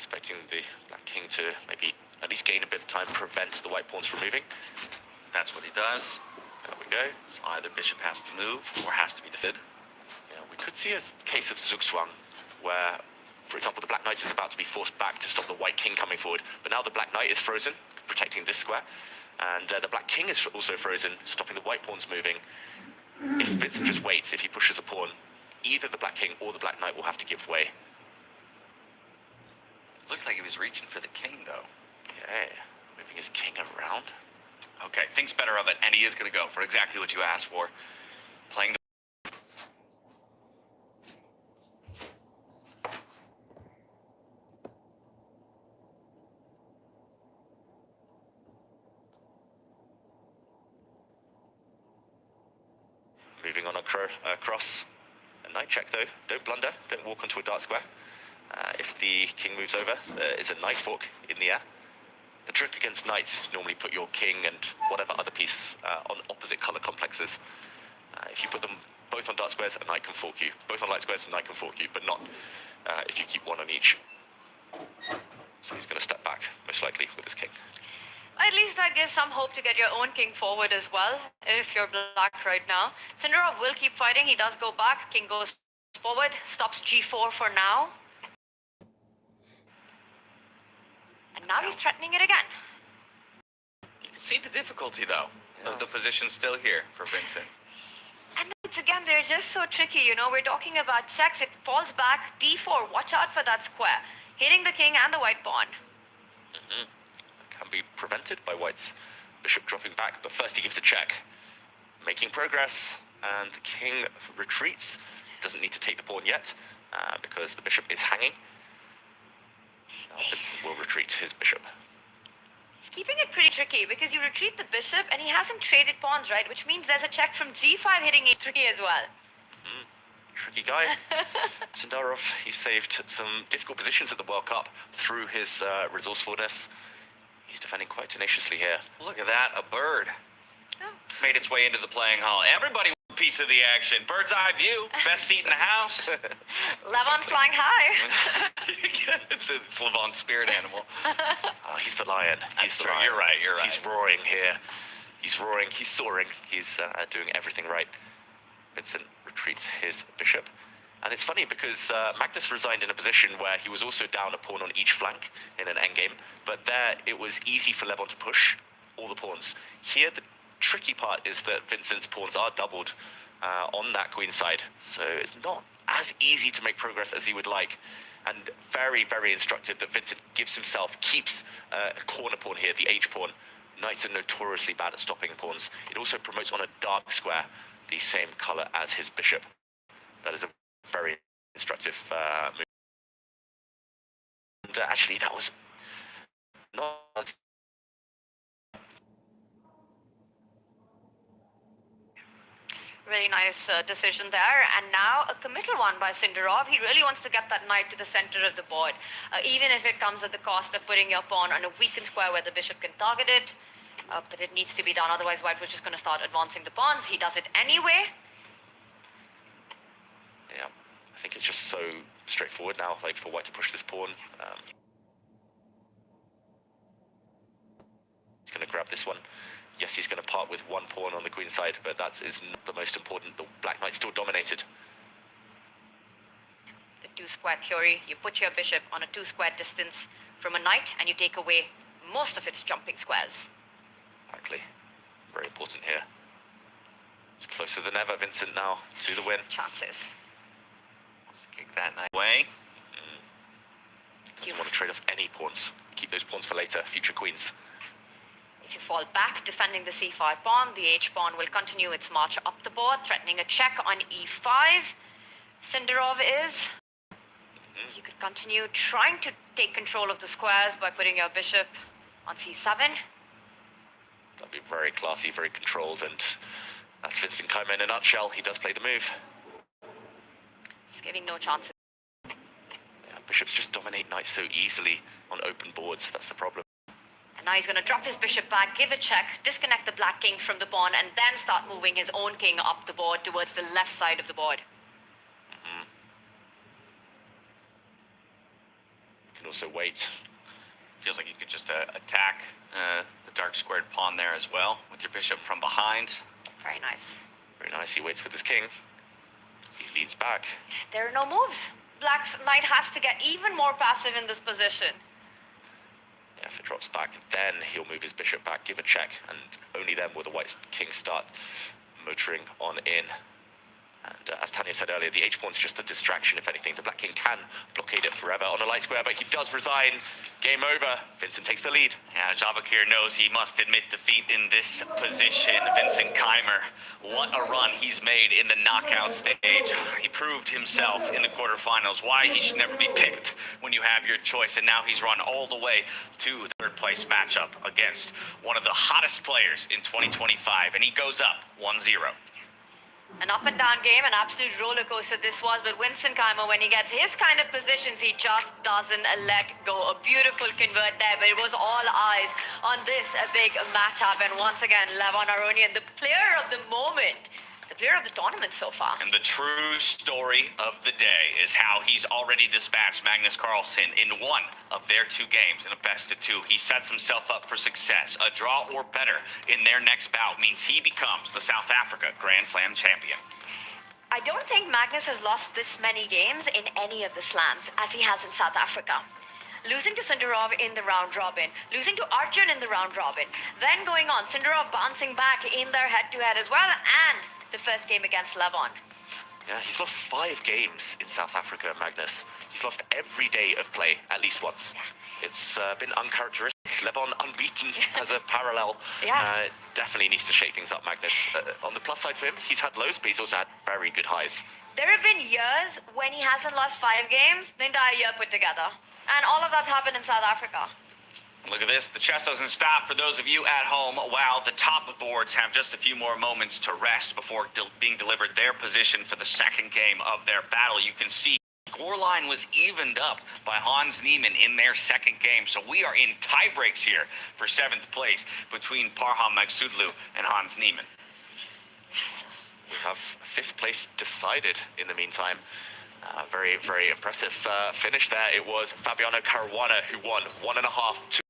expecting the black king to maybe at least gain a bit of time, prevent the white pawns from moving. That's what he does. There we go. So either bishop has to move or has to be defended. Yeah, we could see a case of Zugzwang where, for example, the black knight is about to be forced back to stop the white king coming forward, but now the black knight is frozen, protecting this square, and the black king is also frozen, stopping the white pawns moving. If Vincent just waits, if he pushes a pawn, either the black king or the black knight will have to give way. Looked like he was reaching for the king, though. Yeah, moving his king around. Okay, thinks better of it, and he is going to go for exactly what you asked for. Playing the... Moving on across. A knight check, though. Don't blunder. Don't walk onto a dark square. If the king moves over, there is a knight fork in the air. The trick against knights is to normally put your king and whatever other piece on opposite color complexes. If you put them both on dark squares, a knight can fork you. Both on light squares, a knight can fork you, but not if you keep one on each. So he's going to step back, most likely, with his king. At least that gives some hope to get your own king forward as well, if you're black right now. Sindarov will keep fighting. He does go back. King goes forward, stops g4 for now. And now he's threatening it again. You can see the difficulty, though, of the position still here for Vincent. And it's again, they're just so tricky, you know. We're talking about checks. It falls back. d4, watch out for that square. Hitting the king and the white pawn. Can be prevented by white's bishop dropping back, but first he gives a check. Making progress, and the king retreats. Doesn't need to take the pawn yet, because the bishop is hanging. Now Vincent will retreat his bishop. He's keeping it pretty tricky, because you retreat the bishop, and he hasn't traded pawns, right? Which means there's a check from g5 hitting e3 as well. Tricky guy. Sindarov, he saved some difficult positions at the World Cup through his resourcefulness. He's defending quite tenaciously here. Look at that, a bird. Oh. Made its way into the playing hall. Everybody wants a piece of the action. Bird's eye view, best seat in the house. Levon flying high. It's Levon's spirit animal. Oh, he's the lion. He's the lion. You're right, you're right. He's roaring here. He's roaring, he's soaring. He's doing everything right. Vincent retreats his bishop. And it's funny because Magnus resigned in a position where he was also down a pawn on each flank in an endgame, but there it was easy for Levon to push all the pawns. Here the tricky part is that Vincent's pawns are doubled on that queen side, so it's not as easy to make progress as he would like. And very, very instructive that Vincent gives himself, keeps a corner pawn here, the H pawn. Knights are notoriously bad at stopping pawns. It also promotes on a dark square the same color as his bishop. That is a very instructive move. And actually, that was not... Really nice decision there. And now a committal one by Sindarov. He really wants to get that knight to the center of the board, even if it comes at the cost of putting your pawn on a weakened square where the bishop can target it. But it needs to be done, otherwise white was just going to start advancing the pawns. He does it anyway. Yeah, I think it's just so straightforward now, like for white to push this pawn. He's going to grab this one. Yes, he's going to part with one pawn on the queen side, but that is not the most important. The black knight's still dominated. The two-square theory. You put your bishop on a two-square distance from a knight, and you take away most of its jumping squares. Exactly. Very important here. It's closer than ever, Vincent, now to the win. Chances. Let's kick that knight away. Doesn't want to trade off any pawns. Keep those pawns for later, future queens. If you fall back, defending the c5 pawn, the h pawn will continue its march up the board, threatening a check on e5. Sindarov is. You could continue trying to take control of the squares by putting your bishop on c7. That'd be very classy, very controlled, and that's Vincent Keimer in a nutshell. He does play the move. He's giving no chances. Yeah, bishops just dominate knights so easily on open boards. That's the problem. And now he's going to drop his bishop back, give a check, disconnect the black king from the pawn, and then start moving his own king up the board towards the left side of the board. You can also wait. Feels like you could just attack the dark squared pawn there as well with your bishop from behind. Very nice. Very nice. He waits with his king. He leads back. There are no moves. Black's knight has to get even more passive in this position. Yeah, if it drops back, then he'll move his bishop back, give a check, and only then will the white king start motoring on in. And as Tanya said earlier, the h-pawn's just a distraction, if anything. The black king can blockade it forever on a light square, but he does resign. Game over. Vincent takes the lead. Yeah, Javakir knows he must admit defeat in this position. Vincent Keimer, what a run he's made in the knockout stage. He proved himself in the quarterfinals why he should never be picked when you have your choice, and now he's run all the way to the third place matchup against one of the hottest players in 2025, and he goes up 1-0. An up and down game, an absolute roller coaster this was, but Vincent Keimer, when he gets his kind of positions, he just doesn't let go. A beautiful convert there, but it was all eyes on this big matchup. And once again, Levon Aronian, the player of the moment, the player of the tournament so far. And the true story of the day is how he's already dispatched Magnus Carlsen in one of their 2 games in a best-of-2. He sets himself up for success. A draw or better in their next bout means he becomes the South Africa Grand Slam champion. I don't think Magnus has lost this many games in any of the slams as he has in South Africa. Losing to Sindarov in the round robin, losing to Arjun in the round robin, then going on, Sindarov bouncing back in their head-to-head as well, and the first game against Levon. Yeah, he's lost 5 games in South Africa, Magnus. He's lost every day of play, at least once. It's been uncharacteristic. Levon unbeaten as a parallel. Yeah. Definitely needs to shake things up, Magnus. On the plus side for him, he's had lows, but he's also had very good highs. There have been years when he hasn't lost 5 games, the entire year put together. And all of that's happened in South Africa. Look at this. The chess doesn't stop for those of you at home. Wow, the top boards have just a few more moments to rest before being delivered their position for the second game of their battle. You can see scoreline was evened up by Hans Niemann in their second game. So we are in tie breaks here for 7th place between Parham Magsudlu and Hans Niemann. We have 5th place decided in the meantime. Very, very impressive finish there. It was Fabiano Caruana who won 1.5 to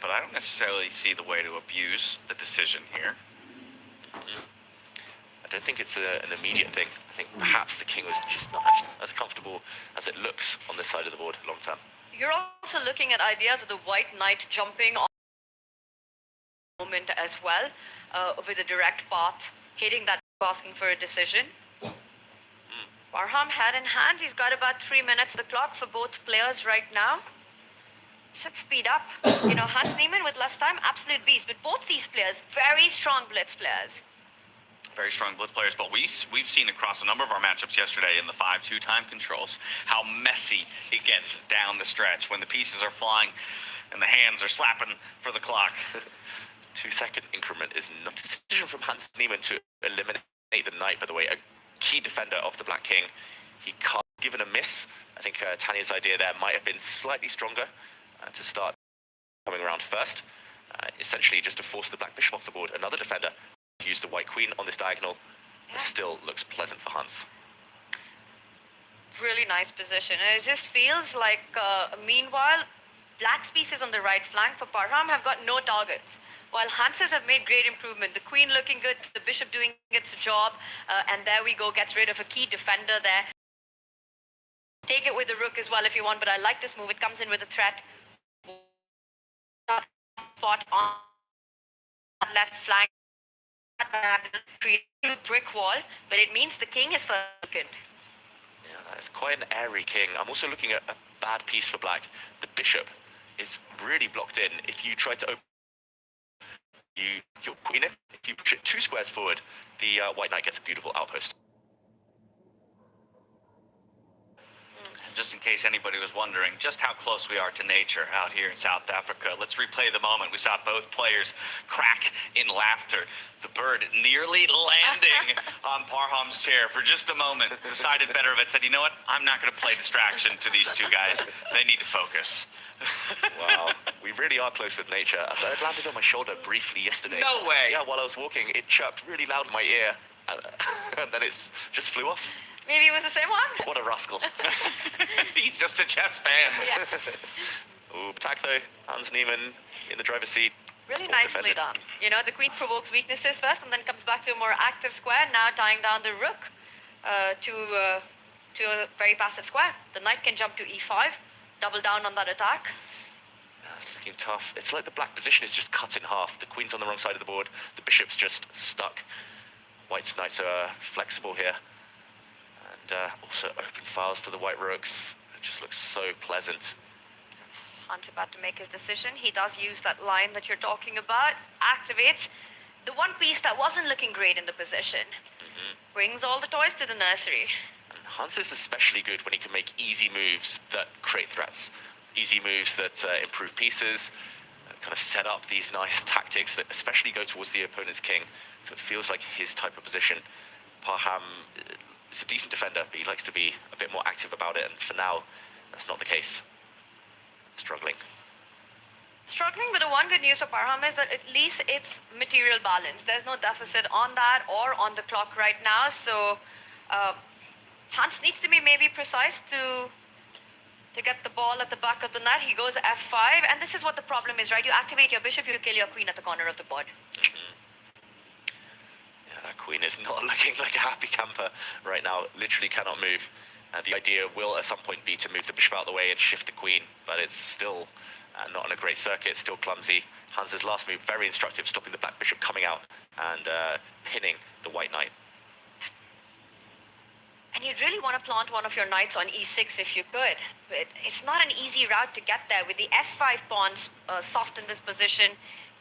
But I don't necessarily see the way to abuse the decision here. I don't think it's an immediate thing. I think perhaps the king was just not as comfortable as it looks on this side of the board long term. You're also looking at ideas of the white knight jumping on moment as well, with a direct path, hitting that, asking for a decision. Parham head in hand. He's got about 3 minutes of the clock for both players right now. Should speed up. You know, Hans Niemann with less time, absolute beast. But both these players, very strong blitz players. Very strong blitz players, but we've seen across a number of our matchups yesterday in the 5-2 time controls how messy it gets down the stretch when the pieces are flying and the hands are slapping for the clock. 2-second increment is not a decision from Hans Niemann to eliminate the knight, by the way, a key defender of the Black King. He can't given a miss. I think Tanya's idea there might have been slightly stronger to start coming around first. Essentially just to force the Black Bishop off the board. Another defender used the White Queen on this diagonal. It still looks pleasant for Hans. Really nice position. And it just feels like, meanwhile, Black's pieces on the right flank for Parham have got no targets. While Hans's have made great improvement. The Queen looking good, the Bishop doing its job, and there we go, gets rid of a key defender there. Take it with the Rook as well if you want, but I like this move. It comes in with a threat. Spot on left flank. Create a brick wall, but it means the King is second. Yeah, that is quite an airy King. I'm also looking at a bad piece for Black. The Bishop is really blocked in. If you try to open your Queen in, if you push it 2 squares forward, the White Knight gets a beautiful outpost. Just in case anybody was wondering just how close we are to nature out here in South Africa, let's replay the moment. We saw both players crack in laughter. The bird nearly landing on Parham's chair for just a moment. Decided better of it, said, you know what? I'm not going to play distraction to these two guys. They need to focus. Wow, we really are close with nature. It landed on my shoulder briefly yesterday. No way. Yeah, while I was walking, it chirped really loud in my ear, and then it just flew off. Maybe it was the same one? What a rascal. He's just a chess fan. Yeah. Ooh, attack though. Hans Niemann in the driver's seat. Really nicely done. You know, the Queen provokes weaknesses first and then comes back to a more active square, now tying down the Rook to a very passive square. The Knight can jump to e5, double down on that attack. It's looking tough. It's like the Black position is just cut in half. The Queen's on the wrong side of the board. The Bishop's just stuck. White's Knights are flexible here. And also open files to the White Rooks. It just looks so pleasant. Hunt's about to make his decision. He does use that line that you're talking about. Activates the one piece that wasn't looking great in the position. Brings all the toys to the nursery. And Hans is especially good when he can make easy moves that create threats. Easy moves that improve pieces, kind of set up these nice tactics that especially go towards the opponent's king. So it feels like his type of position. Parham is a decent defender, but he likes to be a bit more active about it. And for now, that's not the case. Struggling. But the one good news for Parham is that at least it's material balance. There's no deficit on that or on the clock right now. So Hans needs to be maybe precise to get the ball at the back of the net. He goes f5, and this is what the problem is, right? You activate your bishop, you kill your queen at the corner of the board. Yeah, that queen is not looking like a happy camper right now. Literally cannot move. The idea will at some point be to move the bishop out of the way and shift the queen, but it's still not on a great circuit, still clumsy. Hans's last move, very instructive, stopping the black bishop coming out and pinning the white knight. And you'd really want to plant one of your knights on e6 if you could, but it's not an easy route to get there. With the f5 pawns soft in this position,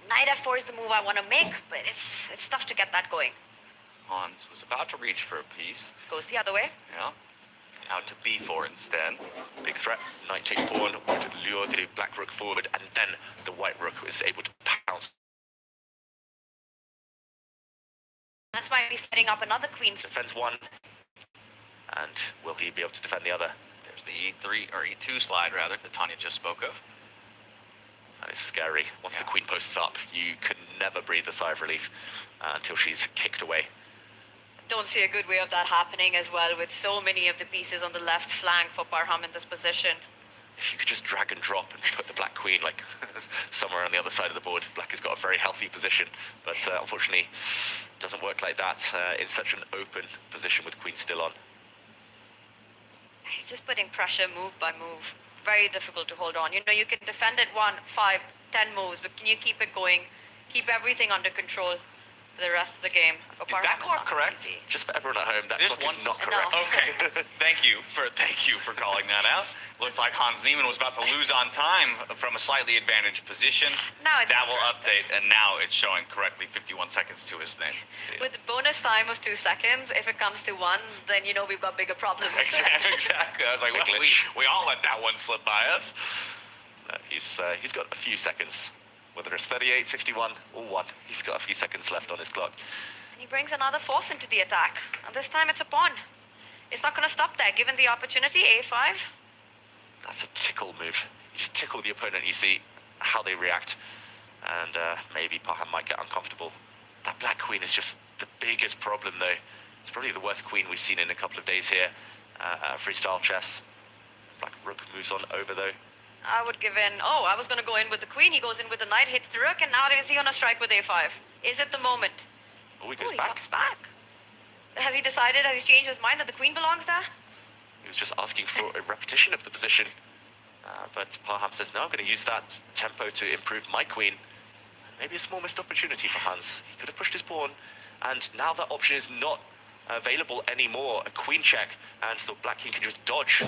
knight f4 is the move I want to make, but it's tough to get that going. Hans was about to reach for a piece. Goes the other way. Yeah. Out to b4 instead. Big threat. Knight takes pawn, would lure the black rook forward, and then the white rook is able to pounce. That's why he's setting up another queen. Defends one, and will he be able to defend the other? There's the e3 or e2 slide rather that Tanya just spoke of. That is scary. Once the queen posts up, you can never breathe a sigh of relief until she's kicked away. Don't see a good way of that happening as well, with so many of the pieces on the left flank for Parham in this position. If you could just drag and drop and put the black queen like somewhere on the other side of the board, black has got a very healthy position, but unfortunately it doesn't work like that in such an open position with queen still on. He's just putting pressure move by move. Very difficult to hold on. You know, you can defend it 1, 5, 10 moves, but can you keep it going? Keep everything under control? for the rest of the game. For Is that Parham, it's clock not correct? easy. Just for everyone at home, that Just clock is one- not correct. No. Okay, thank you for calling that out. Looked like Hans Niemann was about to lose on time from a slightly advantaged position. Now it's that will correct. update, and now it's showing correctly 51 seconds to his name. With the bonus time of 2 seconds, if it comes to 1, then you know we've got bigger problems. Exactly. I was like, well, Glitch. we all let that one slip by us. He's got a few seconds, whether it's 38, 51, or 1. He's got a few seconds left on his clock. And he brings another force into the attack. And this time it's a pawn. It's not going to stop there. Given the opportunity, A5. That's a tickle move. You just tickle the opponent, you see how they react. And maybe Parham might get uncomfortable. That black queen is just the biggest problem, though. It's probably the worst queen we've seen in a couple of days here. Freestyle chess. Black rook moves on over, though. I would give in. Oh, I was going to go in with the queen. He goes in with the knight, hits the rook, and now is he going to strike with A5? Is it the moment? Oh, he goes He back. walks back. Has he decided, has he changed his mind that the queen belongs there? He was just asking for a repetition of the position. But Parham says, no, I'm going to use that tempo to improve my queen. Maybe a small missed opportunity for Hans. He could have pushed his pawn. And now that option is not available anymore. A queen check, and the black king can just dodge.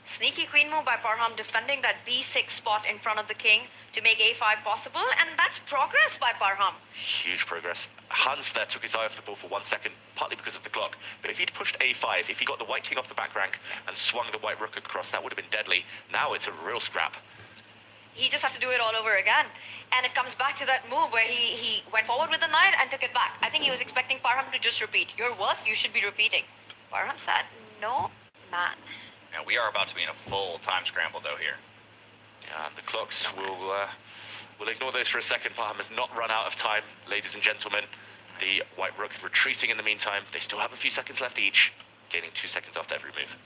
Sneaky queen move by Parham, defending that B6 spot in front of the king to make A5 possible, and that's progress by Parham. Huge progress. Hans there took his eye off the ball for 1 second, partly because of the clock. But if he'd pushed A5, if he got the white king off the back rank and swung the white rook across, that would have been deadly. Now it's a real scrap. He just has to do it all over again. And it comes back to that move where he went forward with the knight and took it back. I think he was expecting Parham to just repeat. You're worse, you should be repeating. Parham said, no, man. Now, we are about to be in a full time scramble, though, here. Yeah, and the clocks will ignore those for a second. Parham has not run out of time, ladies and gentlemen. The white rook retreating in the meantime. They still have a few seconds left each, gaining 2 seconds after every move.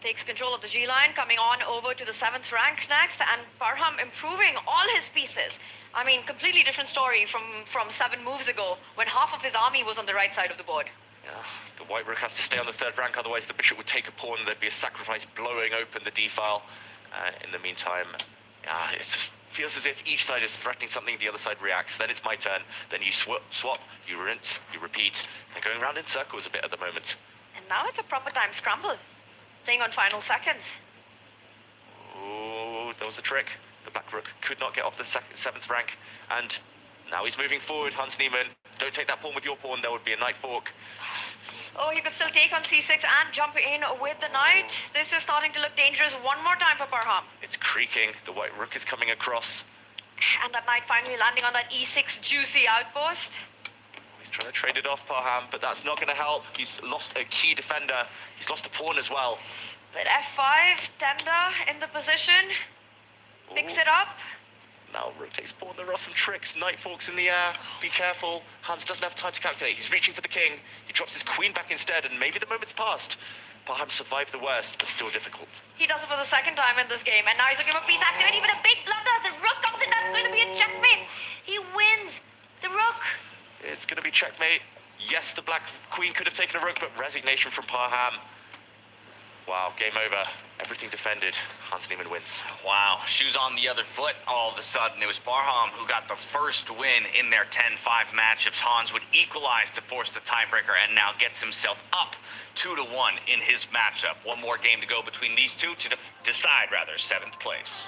Takes control of the G line, coming on over to the 7th rank next, and Parham improving all his pieces. I mean, completely different story from 7 moves ago, when half of his army was on the right side of the board. Yeah, the white rook has to stay on the 3rd rank, otherwise the bishop would take a pawn. There'd be a sacrifice blowing open the d-file. In the meantime, yeah, it feels as if each side is threatening something, the other side reacts. Then it's my turn. Then you swap, you rinse, you repeat. They're going around in circles a bit at the moment. And now it's a proper time scramble, playing on final seconds. Oh, there was a trick. The black rook could not get off the 7th rank, and now he's moving forward. Hans Niemann, don't take that pawn with your pawn. There would be a knight fork. Oh, he could still take on C6 and jump in with the knight. This is starting to look dangerous one more time for Parham. It's creaking. The white rook is coming across. And that knight finally landing on that E6 juicy outpost. He's trying to trade it off, Parham, but that's not going to help. He's lost a key defender. He's lost a pawn as well. But F5, tender in the position. Picks it up. Now rook takes pawn. There are some tricks. Knight forks in the air. Be careful. Hans doesn't have time to calculate. He's reaching for the king. He drops his queen back instead, and maybe the moment's passed. Parham survived the worst, but still difficult. He does it for the 2nd time in this game, and now he's looking for piece activity, but a big blunder as the rook comes in. That's going to be a checkmate. He wins. The rook. It's going to be checkmate. Yes, the black queen could have taken a rook, but resignation from Parham. Wow, game over. Everything defended. Hans Niemann wins. Wow, shoes on the other foot. All of a sudden, it was Parham who got the first win in their 10-5 matchups. Hans would equalize to force the tiebreaker and now gets himself up 2-1 in his matchup. One more game to go between these two to decide, 7th place.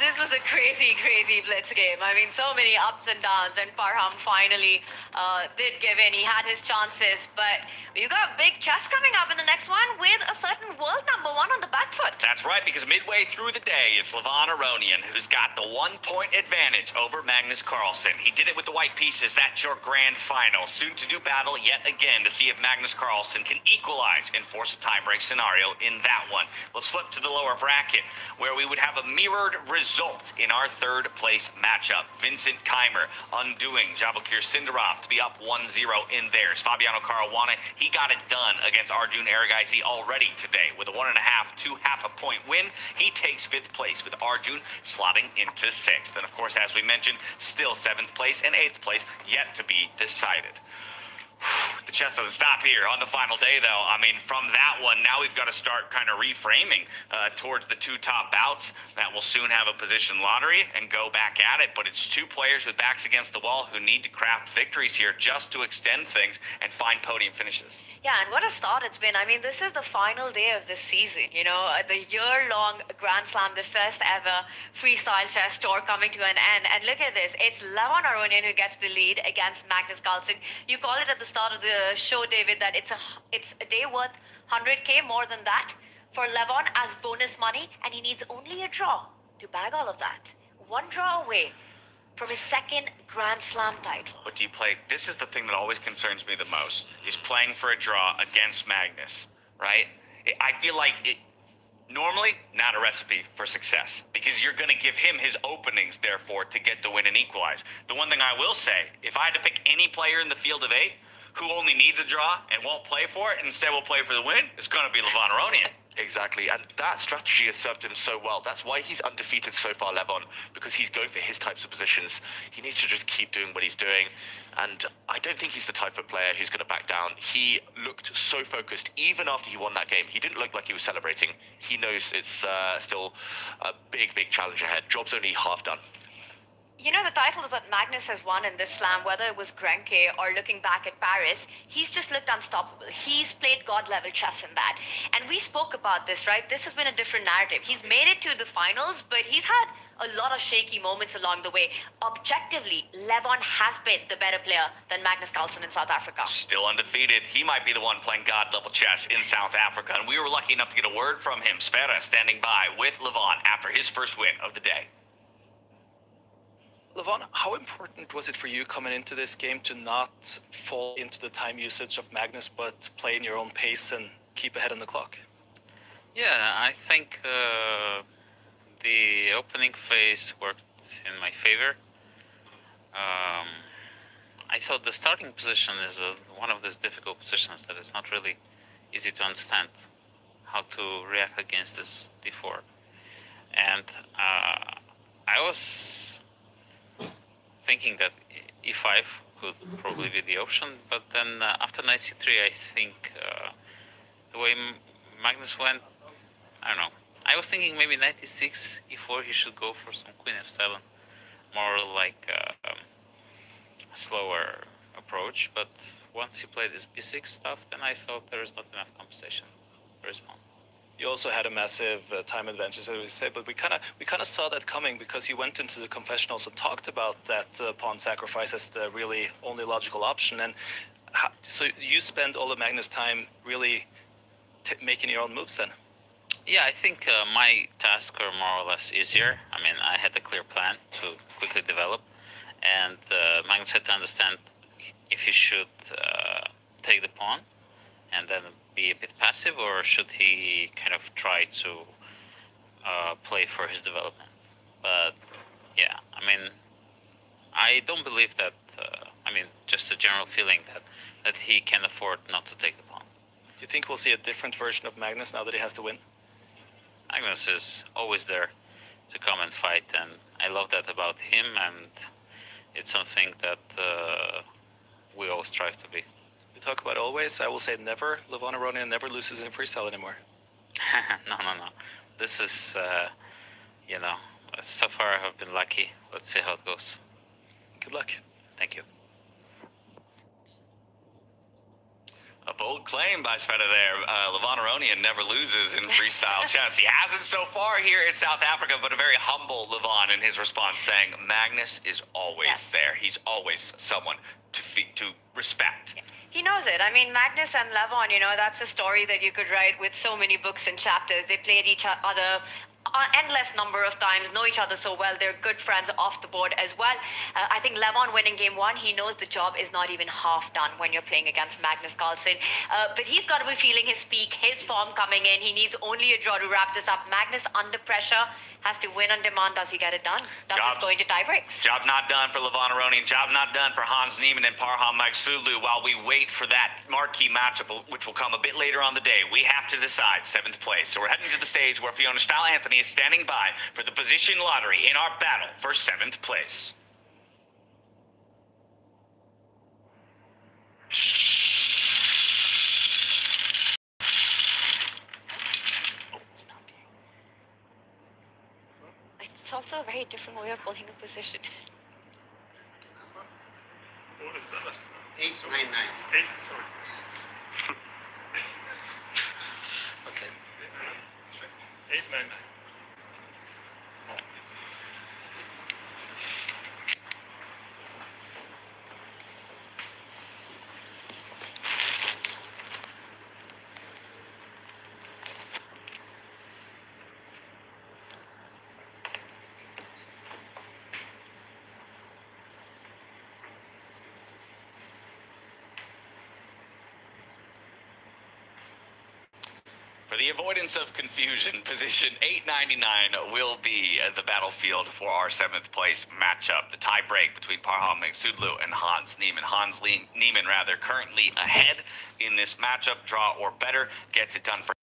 This was a crazy, crazy blitz game. I mean, so many ups and downs, and Parham finally did give in. He had his chances, but we've got big chess coming up in the next one with a certain world #1 on the back foot. That's right, because midway through the day, it's Levon Aronian who's got the 1-point advantage over Magnus Carlsen. He did it with the white pieces. That's your grand final. Soon to do battle yet again to see if Magnus Carlsen can equalize and force a tiebreak scenario in that one. Let's flip to the lower bracket, where we would have a mirrored result in our 3rd place matchup. Vincent Keimer undoing Jabokir Sindarov to be up 1-0 in theirs. Fabiano Caruana, he got it done against Arjun Erigaisi already today with a 1.5 to half a point win. He takes 5th place with Arjun slotting into 6th. And of course, as we mentioned, still 7th place and 8th place yet to be decided. The chess doesn't stop here on the final day, though. I mean, from that one, now we've got to start kind of reframing towards the two top bouts that will soon have a position lottery and go back at it. But it's two players with backs against the wall who need to craft victories here just to extend things and find podium finishes. Yeah, and what a start it's been. I mean, this is the final day of this season, you know, the year-long Grand Slam, the first ever freestyle chess tour coming to an end. And look at this. It's Levon Aronian who gets the lead against Magnus Carlsen. You called it at the start of the show, David, that it's a day worth 100K, more than that, for Levon as bonus money, and he needs only a draw to bag all of that. One draw away from his second Grand Slam title. But do you play? This is the thing that always concerns me the most. He's playing for a draw against Magnus, right? I feel like it normally not a recipe for success because you're going to give him his openings, therefore, to get the win and equalize. The one thing I will say, if I had to pick any player in the field of 8 who only needs a draw and won't play for it and instead will play for the win, it's going to be Levon Aronian. Exactly, and that strategy has served him so well. That's why he's undefeated so far, Levon, because he's going for his types of positions. He needs to just keep doing what he's doing, and I don't think he's the type of player who's going to back down. He looked so focused, even after he won that game. He didn't look like he was celebrating. He knows it's still a big, big challenge ahead. Job's only half done. You know, the titles that Magnus has won in this slam, whether it was Grenke or looking back at Paris, he's just looked unstoppable. He's played God-level chess in that. And we spoke about this, right? This has been a different narrative. He's made it to the finals, but he's had a lot of shaky moments along the way. Objectively, Levon has been the better player than Magnus Carlsen in South Africa. Still undefeated. He might be the one playing God-level chess in South Africa. And we were lucky enough to get a word from him, Sfera, standing by with Levon after his first win of the day. Levon, how important was it for you coming into this game to not fall into the time usage of Magnus, but play in your own pace and keep ahead on the clock? Yeah, I think the opening phase worked in my favor. I thought the starting position is one of those difficult positions that is not really easy to understand how to react against this d4. And I was thinking that e5 could probably be the option, but then after knight c3, I think the way Magnus went, I don't know. I was thinking maybe knight e6, e4, he should go for some queen f7, more like a slower approach. But once he played this b6 stuff, then I felt there was not enough compensation for his pawn. You also had a massive time advantage, as we said, but we kind of saw that coming because he went into the confessionals and talked about that pawn sacrifice as the really only logical option. And so you spend all the Magnus time really making your own moves then? Yeah, I think my tasks are more or less easier. I mean, I had a clear plan to quickly develop, and Magnus had to understand if he should take the pawn and then be a bit passive, or should he kind of try to play for his development. But yeah, I mean, I don't believe that, I mean, just a general feeling that he can afford not to take the pawn. Do you think we'll see a different version of Magnus now that he has to win? Magnus is always there to come and fight, and I love that about him, and it's something that we all strive to be. You talk about always, I will say never. Levon Aronian never loses in freestyle anymore. No. This is, you know, so far I've been lucky. Let's see how it goes. Good luck. Thank you. A bold claim by Sveta there. Levon Aronian never loses in freestyle chess. He hasn't so far here in South Africa, but a very humble Levon in his response, saying Magnus is always there. He's always someone to respect. He knows it. I mean, Magnus and Levon, you know, that's a story that you could write with so many books and chapters. They played each other endless number of times, know each other so well. They're good friends off the board as well. I think Levon winning game one, he knows the job is not even half done when you're playing against Magnus Carlsen. But he's got to be feeling his peak, his form coming in. He needs only a draw to wrap this up. Magnus under pressure has to win on demand. Does he get it done? Does this go into tie breaks? Job not done for Levon Aronian. Job not done for Hans Niemann and Parham Magsulu while we wait for that marquee matchup, which will come a bit later on the day. We have to decide 7th place. So we're heading to the stage where Fiona Stahl-Anthony is standing by for the position lottery in our battle for 7th place. it's also a very different way of pulling a position. What is that? 899. 8, sorry. Okay. 899. For the avoidance of confusion, position 899 will be the battlefield for our 7th place matchup. The tie break between Parham Magsudlu and Hans Niemann. Niemann currently ahead in this matchup. Draw or better gets it done for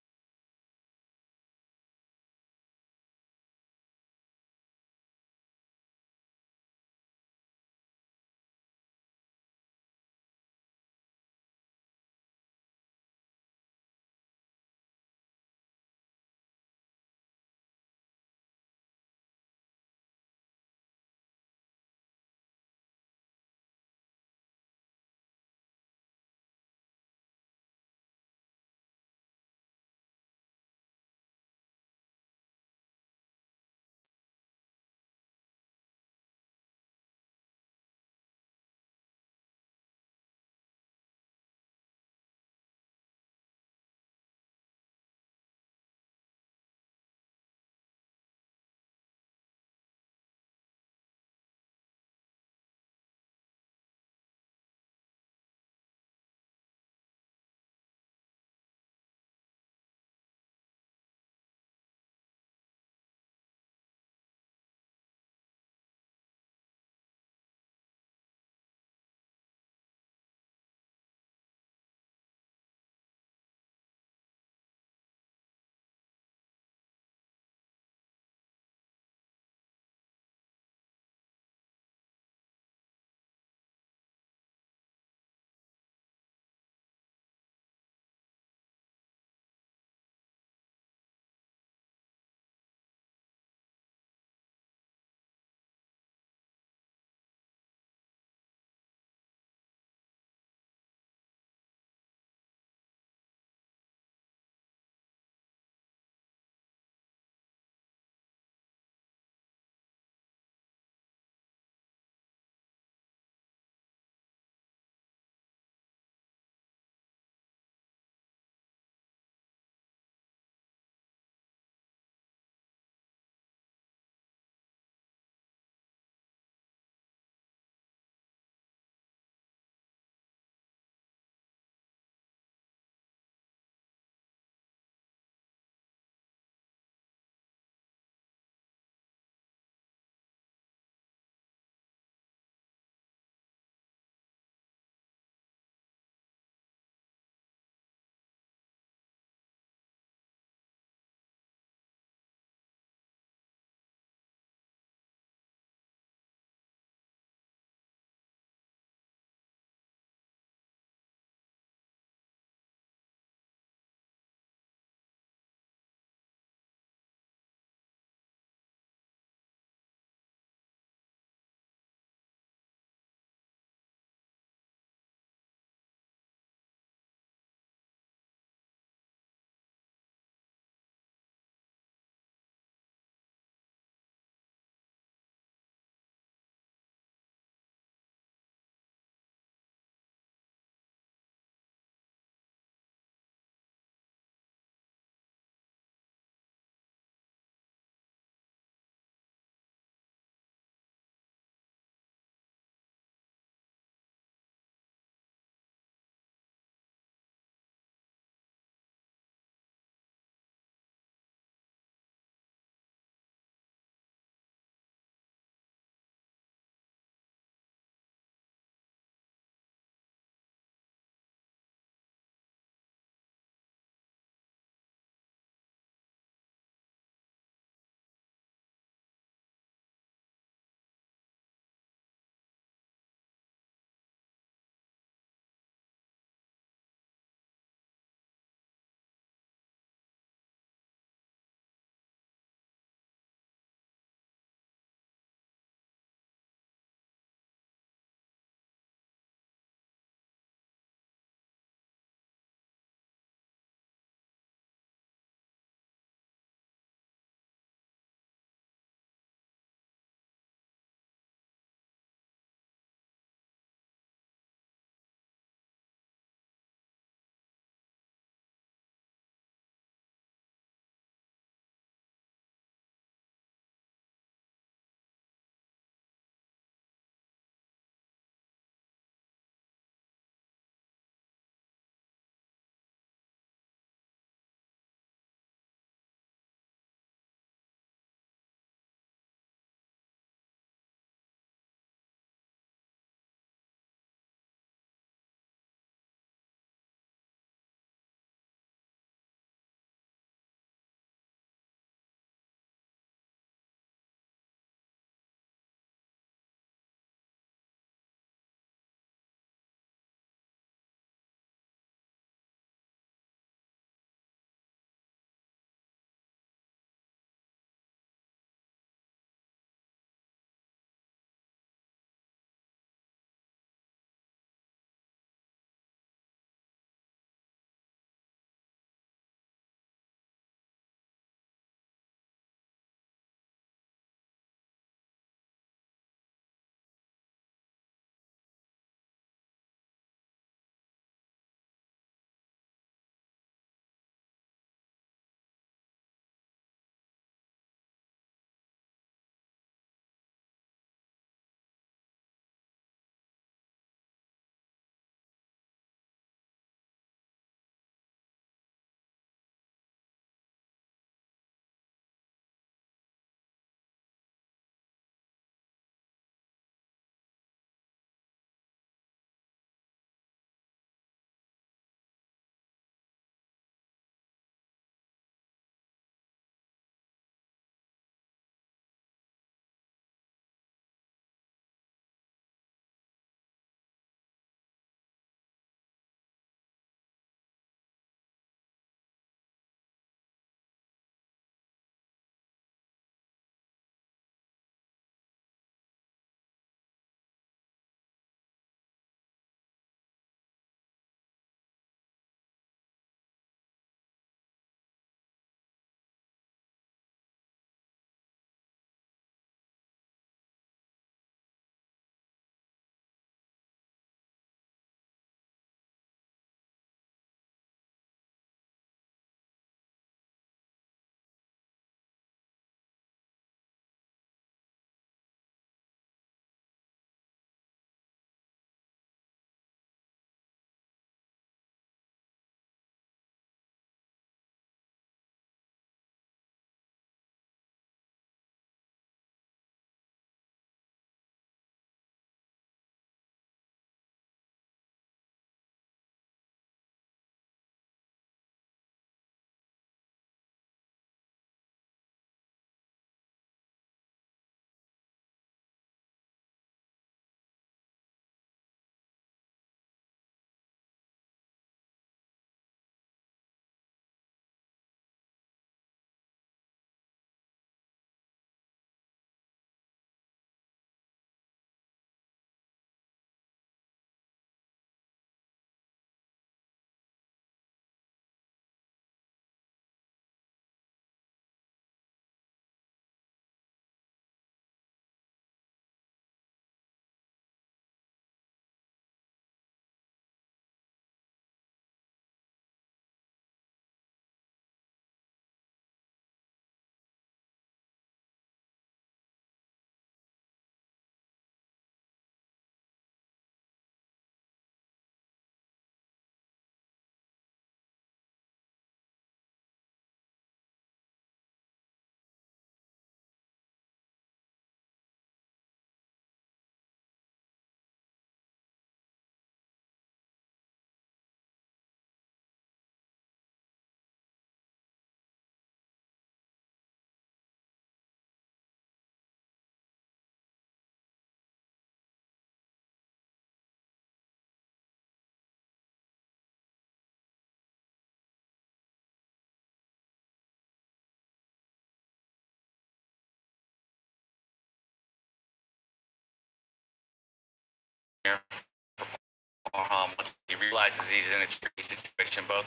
Once he realizes he's in a tricky situation, both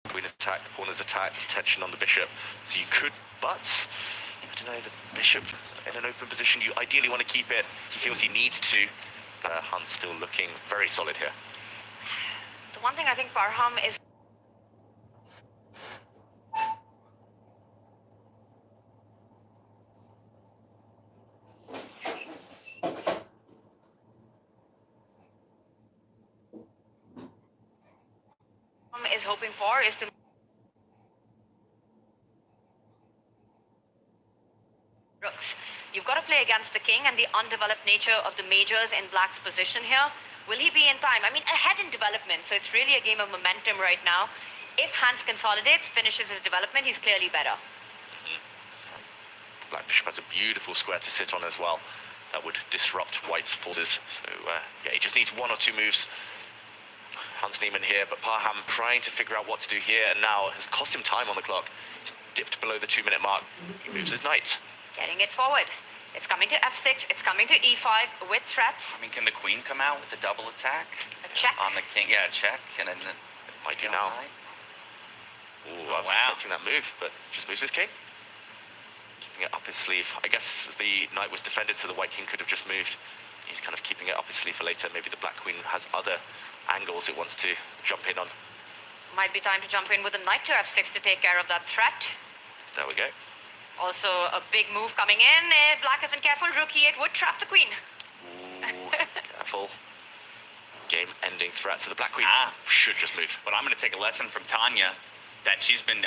Queen is attacked, the pawn is attacked, there's tension on the bishop. So you could, but I don't know, the bishop in an open position, you ideally want to keep it. He feels he needs to. Hans still looking very solid here. The one thing I think Parham is hoping for is to rooks. You've got to play against the king and the undeveloped nature of the majors in black's position here. Will he be in time? I mean, ahead in development, so it's really a game of momentum right now. If Hans consolidates, finishes his development, he's clearly better. Black bishop has a beautiful square to sit on as well. That would disrupt white's forces. So, yeah, he just needs one or two moves. Hans Niemann here, but Parham trying to figure out what to do here, and now has cost him time on the clock. He's dipped below the 2-minute mark. He moves his knight. Getting it forward. It's coming to f6, it's coming to e5 with threats. I mean, can the queen come out with a double attack? A check. On the king, yeah, a check, and then Might do now. Ooh, I was expecting that move, but just moves his king. Keeping it up his sleeve. I guess the knight was defended, so the white king could have just moved. He's kind of keeping it up his sleeve for later. Maybe the black queen has other angles it wants to jump in on. Might be time to jump in with a knight to f6 to take care of that threat. There we go. Also, a big move coming in. If black isn't careful, rook e8 would trap the queen. Ooh, careful. Game-ending threat. So the black queen should just move. But I'm going to take a lesson from Tanya that she's been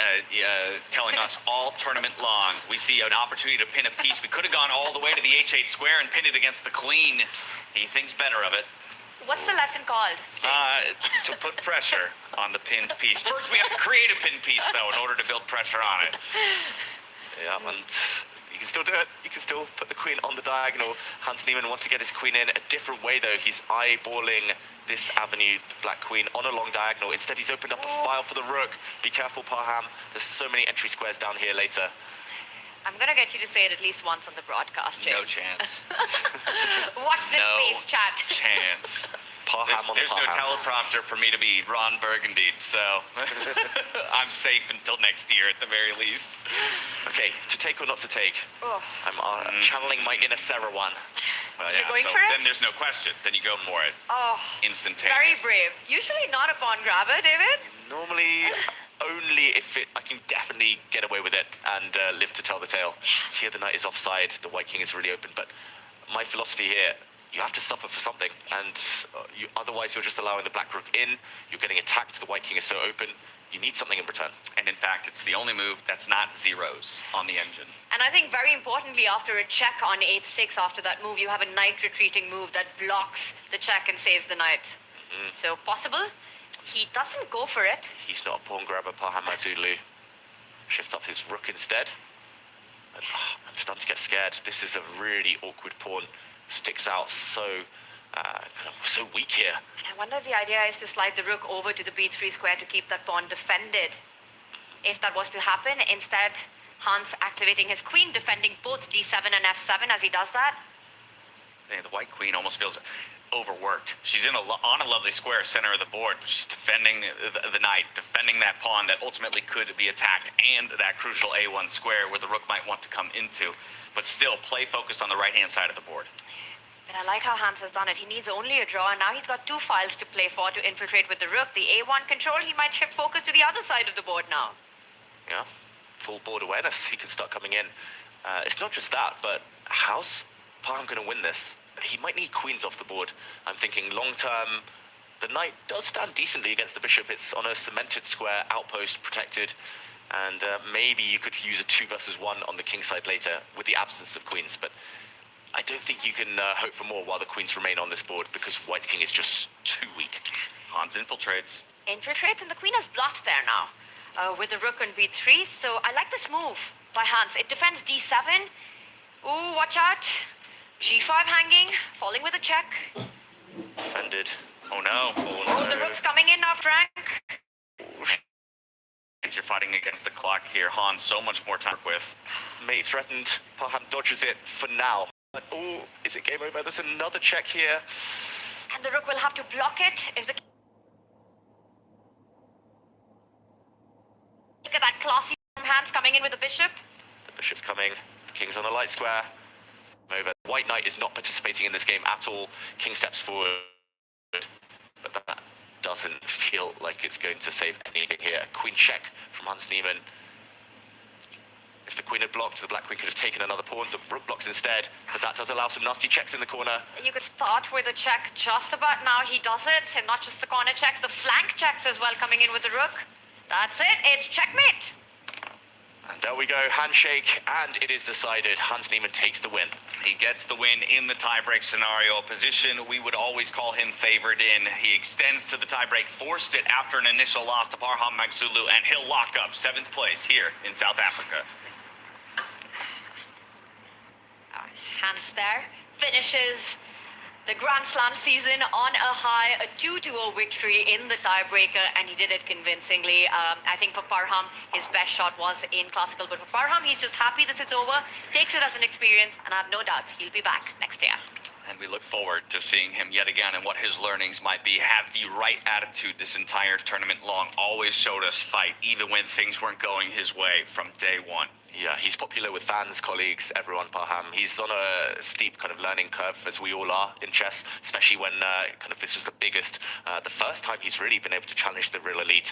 telling us all tournament long. We see an opportunity to pin a piece. We could have gone all the way to the h8 square and pinned it against the queen. He thinks better of it. What's the lesson called? To put pressure on the pinned piece. First, we have to create a pinned piece, though, in order to build pressure on it. Yeah, and you can still do it. You can still put the queen on the diagonal. Hans Niemann wants to get his queen in a different way, though. He's eyeballing this avenue, the black queen, on a long diagonal. Instead, he's opened up a file for the rook. Be careful, Parham. There's so many entry squares down here later. I'm going to get you to say it at least once on the broadcast, James. No chance. Watch this space, chat. Chance. There's no Parham. teleprompter for me to be Ron Burgundy, so I'm safe until next year at the very least. Okay, to take or not to take? Oh. I'm channeling my inner Sarah one. Well, You're going for it? Then there's no question. Then you go for it. Oh, Instantaneous. very brave. Usually not a pawn grabber, David. Normally, only if I can definitely get away with it and live to tell the tale. Here the knight is offside, the white king is really open, but my philosophy here, you have to suffer for something, and otherwise you're just allowing the black rook in, you're getting attacked, the white king is so open, you need something in return. And in fact, it's the only move that's not zeros on the engine. And I think very importantly, after a check on 8-6, after that move, you have a knight retreating move that blocks the check and saves the knight. So possible. He doesn't go for it. He's not a pawn grabber, Parham Mazulu. Shifts up his rook instead. And, I'm starting to get scared. This is a really awkward pawn. Sticks out so so weak here. And I wonder if the idea is to slide the rook over to the b3 square to keep that pawn defended. If that was to happen, instead, Hans activating his queen, defending both d7 and f7 as he does that. The white queen almost feels overworked. She's on a lovely square center of the board. She's defending the knight, defending that pawn that ultimately could be attacked, and that crucial a1 square where the rook might want to come into. But still, play focused on the right-hand side of the board. But I like how Hans has done it. He needs only a draw, and now he's got two files to play for to infiltrate with the rook. The a1 control, he might shift focus to the other side of the board now. Yeah, full board awareness. He can start coming in. It's not just that, but how's Parham going to win this? He might need queens off the board. I'm thinking long-term, the knight does stand decently against the bishop. It's on a cemented square, outpost, protected, and maybe you could use a 2 versus 1 on the king side later with the absence of queens, but I don't think you can hope for more while the queens remain on this board because white's king is just too weak. Hans infiltrates. Infiltrates, and the queen is blocked there now with the rook on b3, so I like this move by Hans. It defends d7. Ooh, watch out. g5 hanging, falling with a check. Defended. Oh no. Oh, the rook's coming in after rank. You're fighting against the clock here. Hans, so much more time to work with. Mate threatened. Parham dodges it for now. But, oh, is it game over? There's another check here. And the rook will have to block it if the... Look at that classy hands coming in with the bishop. The bishop's coming. The king's on the light square. Over. White knight is not participating in this game at all. King steps forward. But that doesn't feel like it's going to save anything here. Queen check from Hans Niemann. If the queen had blocked, the black queen could have taken another pawn. The rook blocks instead, but that does allow some nasty checks in the corner. You could start with a check just about now. He does it, and not just the corner checks, the flank checks as well coming in with the rook. That's it, it's checkmate. And there we go, handshake, and it is decided. Hans Niemann takes the win. He gets the win in the tiebreak scenario, a position we would always call him favored in. He extends to the tiebreak, forced it after an initial loss to Parham Magsulu, and he'll lock up 7th place here in South Africa. Hans there finishes the Grand Slam season on a high, a 2-2 victory in the tiebreaker, and he did it convincingly. I think for Parham, his best shot was in classical, but for Parham, he's just happy this is over, takes it as an experience, and I have no doubts he'll be back next year. And we look forward to seeing him yet again and what his learnings might be. Had the right attitude this entire tournament long, always showed us fight, even when things weren't going his way from day one. Yeah, he's popular with fans, colleagues, everyone, Parham. He's on a steep kind of learning curve, as we all are in chess, especially when kind of this was the biggest, the first time he's really been able to challenge the real elite.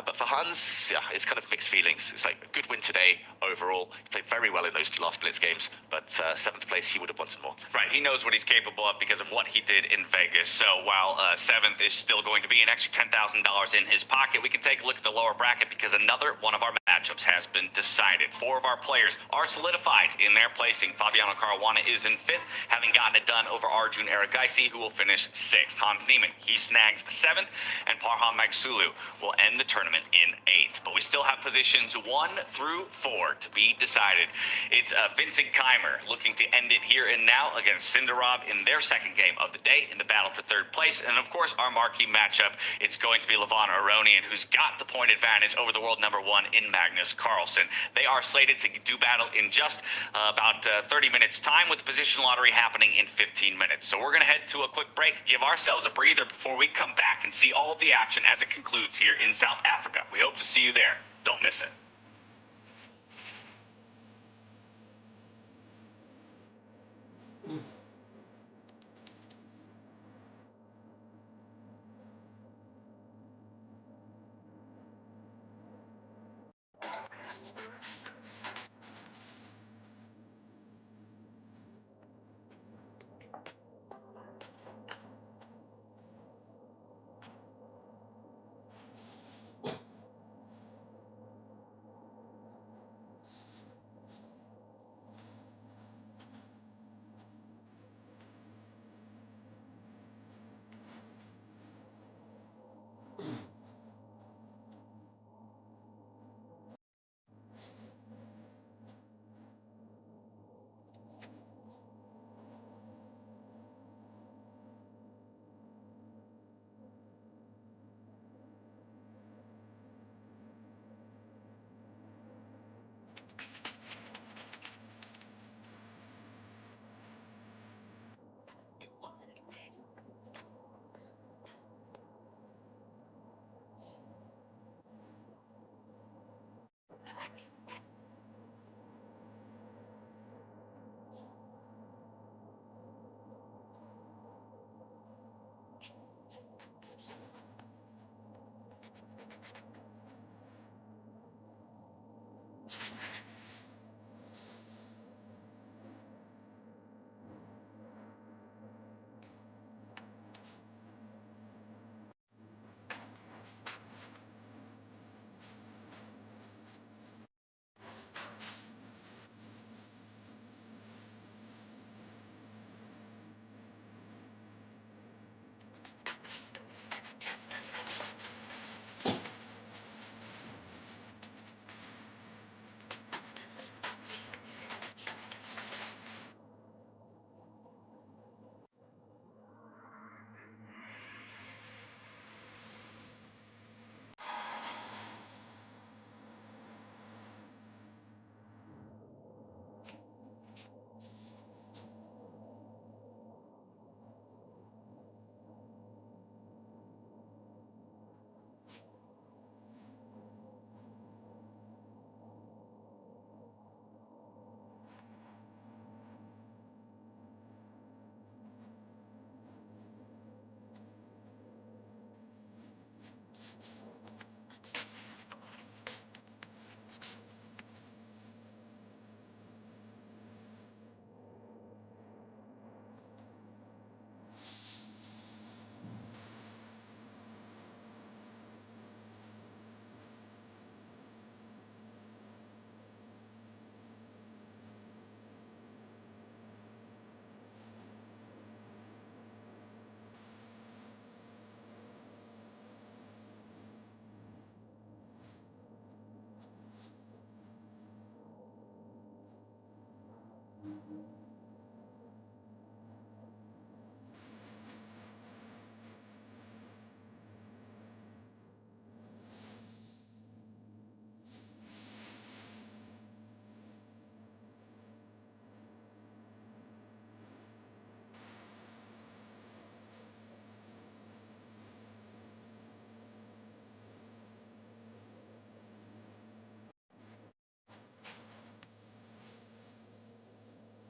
But for Hans, yeah, it's kind of mixed feelings. It's like a good win today overall. He played very well in those last Blitz games, but 7th place, he would have wanted more. Right, he knows what he's capable of because of what he did in Vegas. So while 7th is still going to be an extra $10,000 in his pocket, we can take a look at the lower bracket because another one of our matchups has been decided. 4 of our players are solidified in their placing. Fabiano Caruana is in 5th, having gotten it done over Arjun Erigaisi, who will finish 6th. Hans Niemann, he snags 7th, and Parham Magsulu will end the tournament in 8th. But we still have positions 1 through 4 to be decided. It's Vincent Keimer looking to end it here and now against Sindarov in their second game of the day in the battle for 3rd place. And of course, our marquee matchup, it's going to be Levon Aronian, who's got the point advantage over the world number 1 in Magnus Carlsen. They are slated to do battle in just about 30 minutes time, with the position lottery happening in 15 minutes. So we're going to head to a quick break, give ourselves a breather before we come back and see all of the action as it concludes here in South Africa. We hope to see you there. Don't miss it.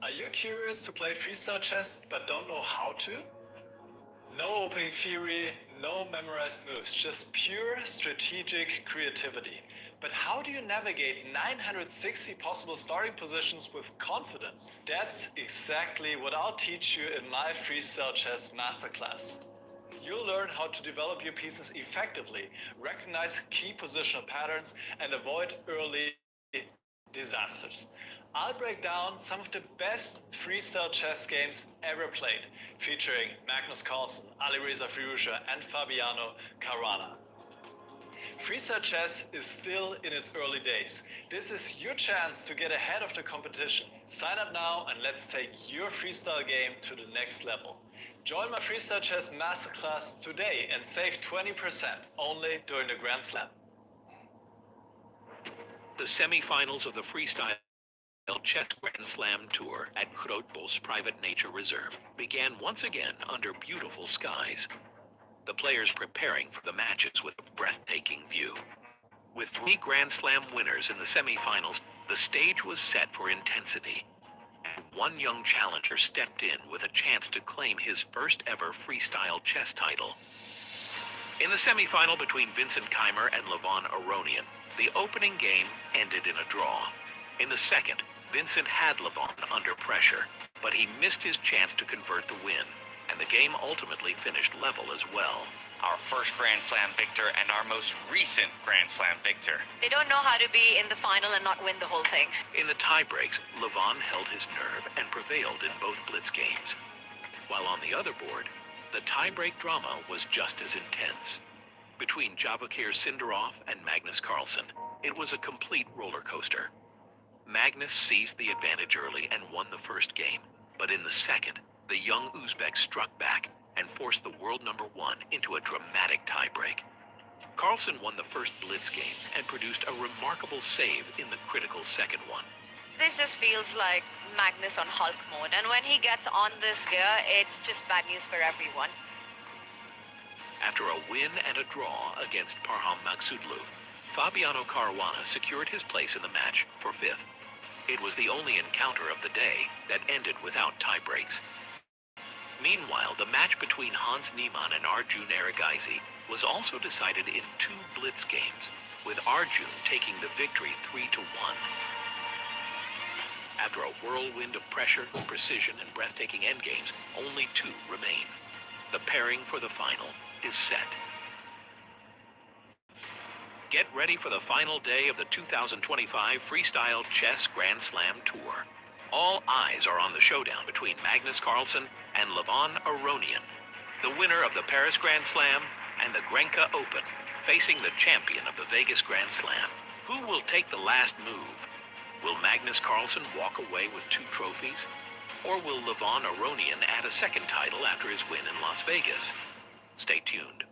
Are you curious to play freestyle chess but don't know how to? No opening theory, no memorized moves, just pure strategic creativity. But how do you navigate 960 possible starting positions with confidence? That's exactly what I'll teach you in my Freestyle Chess Masterclass. You'll learn how to develop your pieces effectively, recognize key positional patterns, and avoid early disasters. I'll break down some of the best freestyle chess games ever played, featuring Magnus Carlsen, Alireza Firouzja, and Fabiano Caruana. Freestyle chess is still in its early days. This is your chance to get ahead of the competition. Sign up now and let's take your freestyle game to the next level. Join my Freestyle Chess Masterclass today and save 20% only during the Grand Slam. The semifinals of the Freestyle Chess Grand Slam Tour at Grootbos Private Nature Reserve began once again under beautiful skies. The players preparing for the matches with a breathtaking view. With 3 Grand Slam winners in the semifinals, the stage was set for intensity. One young challenger stepped in with a chance to claim his first ever freestyle chess title. In the semifinal between Vincent Keimer and Levon Aronian, the opening game ended in a draw. In the second, Vincent had Levon under pressure, but he missed his chance to convert the win, and the game ultimately finished level as well. Our first Grand Slam victor and our most recent Grand Slam victor. They don't know how to be in the final and not win the whole thing. In the tiebreaks, Levon held his nerve and prevailed in both blitz games. While on the other board, the tiebreak drama was just as intense. Between Javakir Sindarov and Magnus Carlsen, it was a complete roller coaster. Magnus seized the advantage early and won the first game, but in the second, the young Uzbek struck back and forced the world number 1 into a dramatic tiebreak. Carlsen won the first blitz game and produced a remarkable save in the critical second one. This just feels like Magnus on Hulk mode, and when he gets on this gear, it's just bad news for everyone. After a win and a draw against Parham Magsudlu, Fabiano Caruana secured his place in the match for 5th. It was the only encounter of the day that ended without tiebreaks. Meanwhile, the match between Hans Niemann and Arjun Erigaisi was also decided in 2 blitz games, with Arjun taking the victory 3-1. After a whirlwind of pressure, precision, and breathtaking endgames, only 2 remain. The pairing for the final is set. Get ready for the final day of the 2025 Freestyle Chess Grand Slam Tour. All eyes are on the showdown between Magnus Carlsen and Levon Aronian, the winner of the Paris Grand Slam and the Grenka Open, facing the champion of the Vegas Grand Slam. Who will take the last move? Will Magnus Carlsen walk away with 2 trophies? Or will Levon Aronian add a second title after his win in Las Vegas? Stay tuned.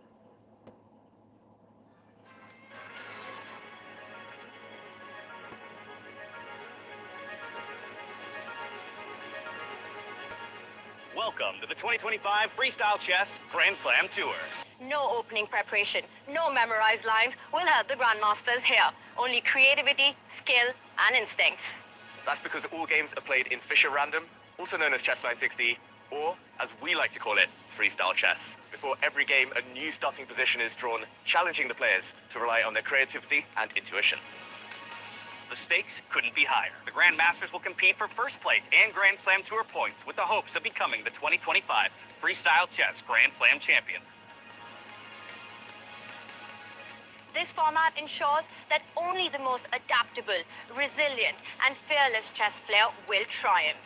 Welcome to the 2025 Freestyle Chess Grand Slam Tour. No opening preparation, no memorized lines will help the grandmasters here. Only creativity, skill, and instincts. That's because all games are played in Fischer Random, also known as Chess 960, or, as we like to call it, freestyle chess. Before every game, a new starting position is drawn, challenging the players to rely on their creativity and intuition. The stakes couldn't be higher. The Grandmasters will compete for first place and Grand Slam Tour points with the hopes of becoming the 2025 Freestyle Chess Grand Slam champion. This format ensures that only the most adaptable, resilient, and fearless chess player will triumph.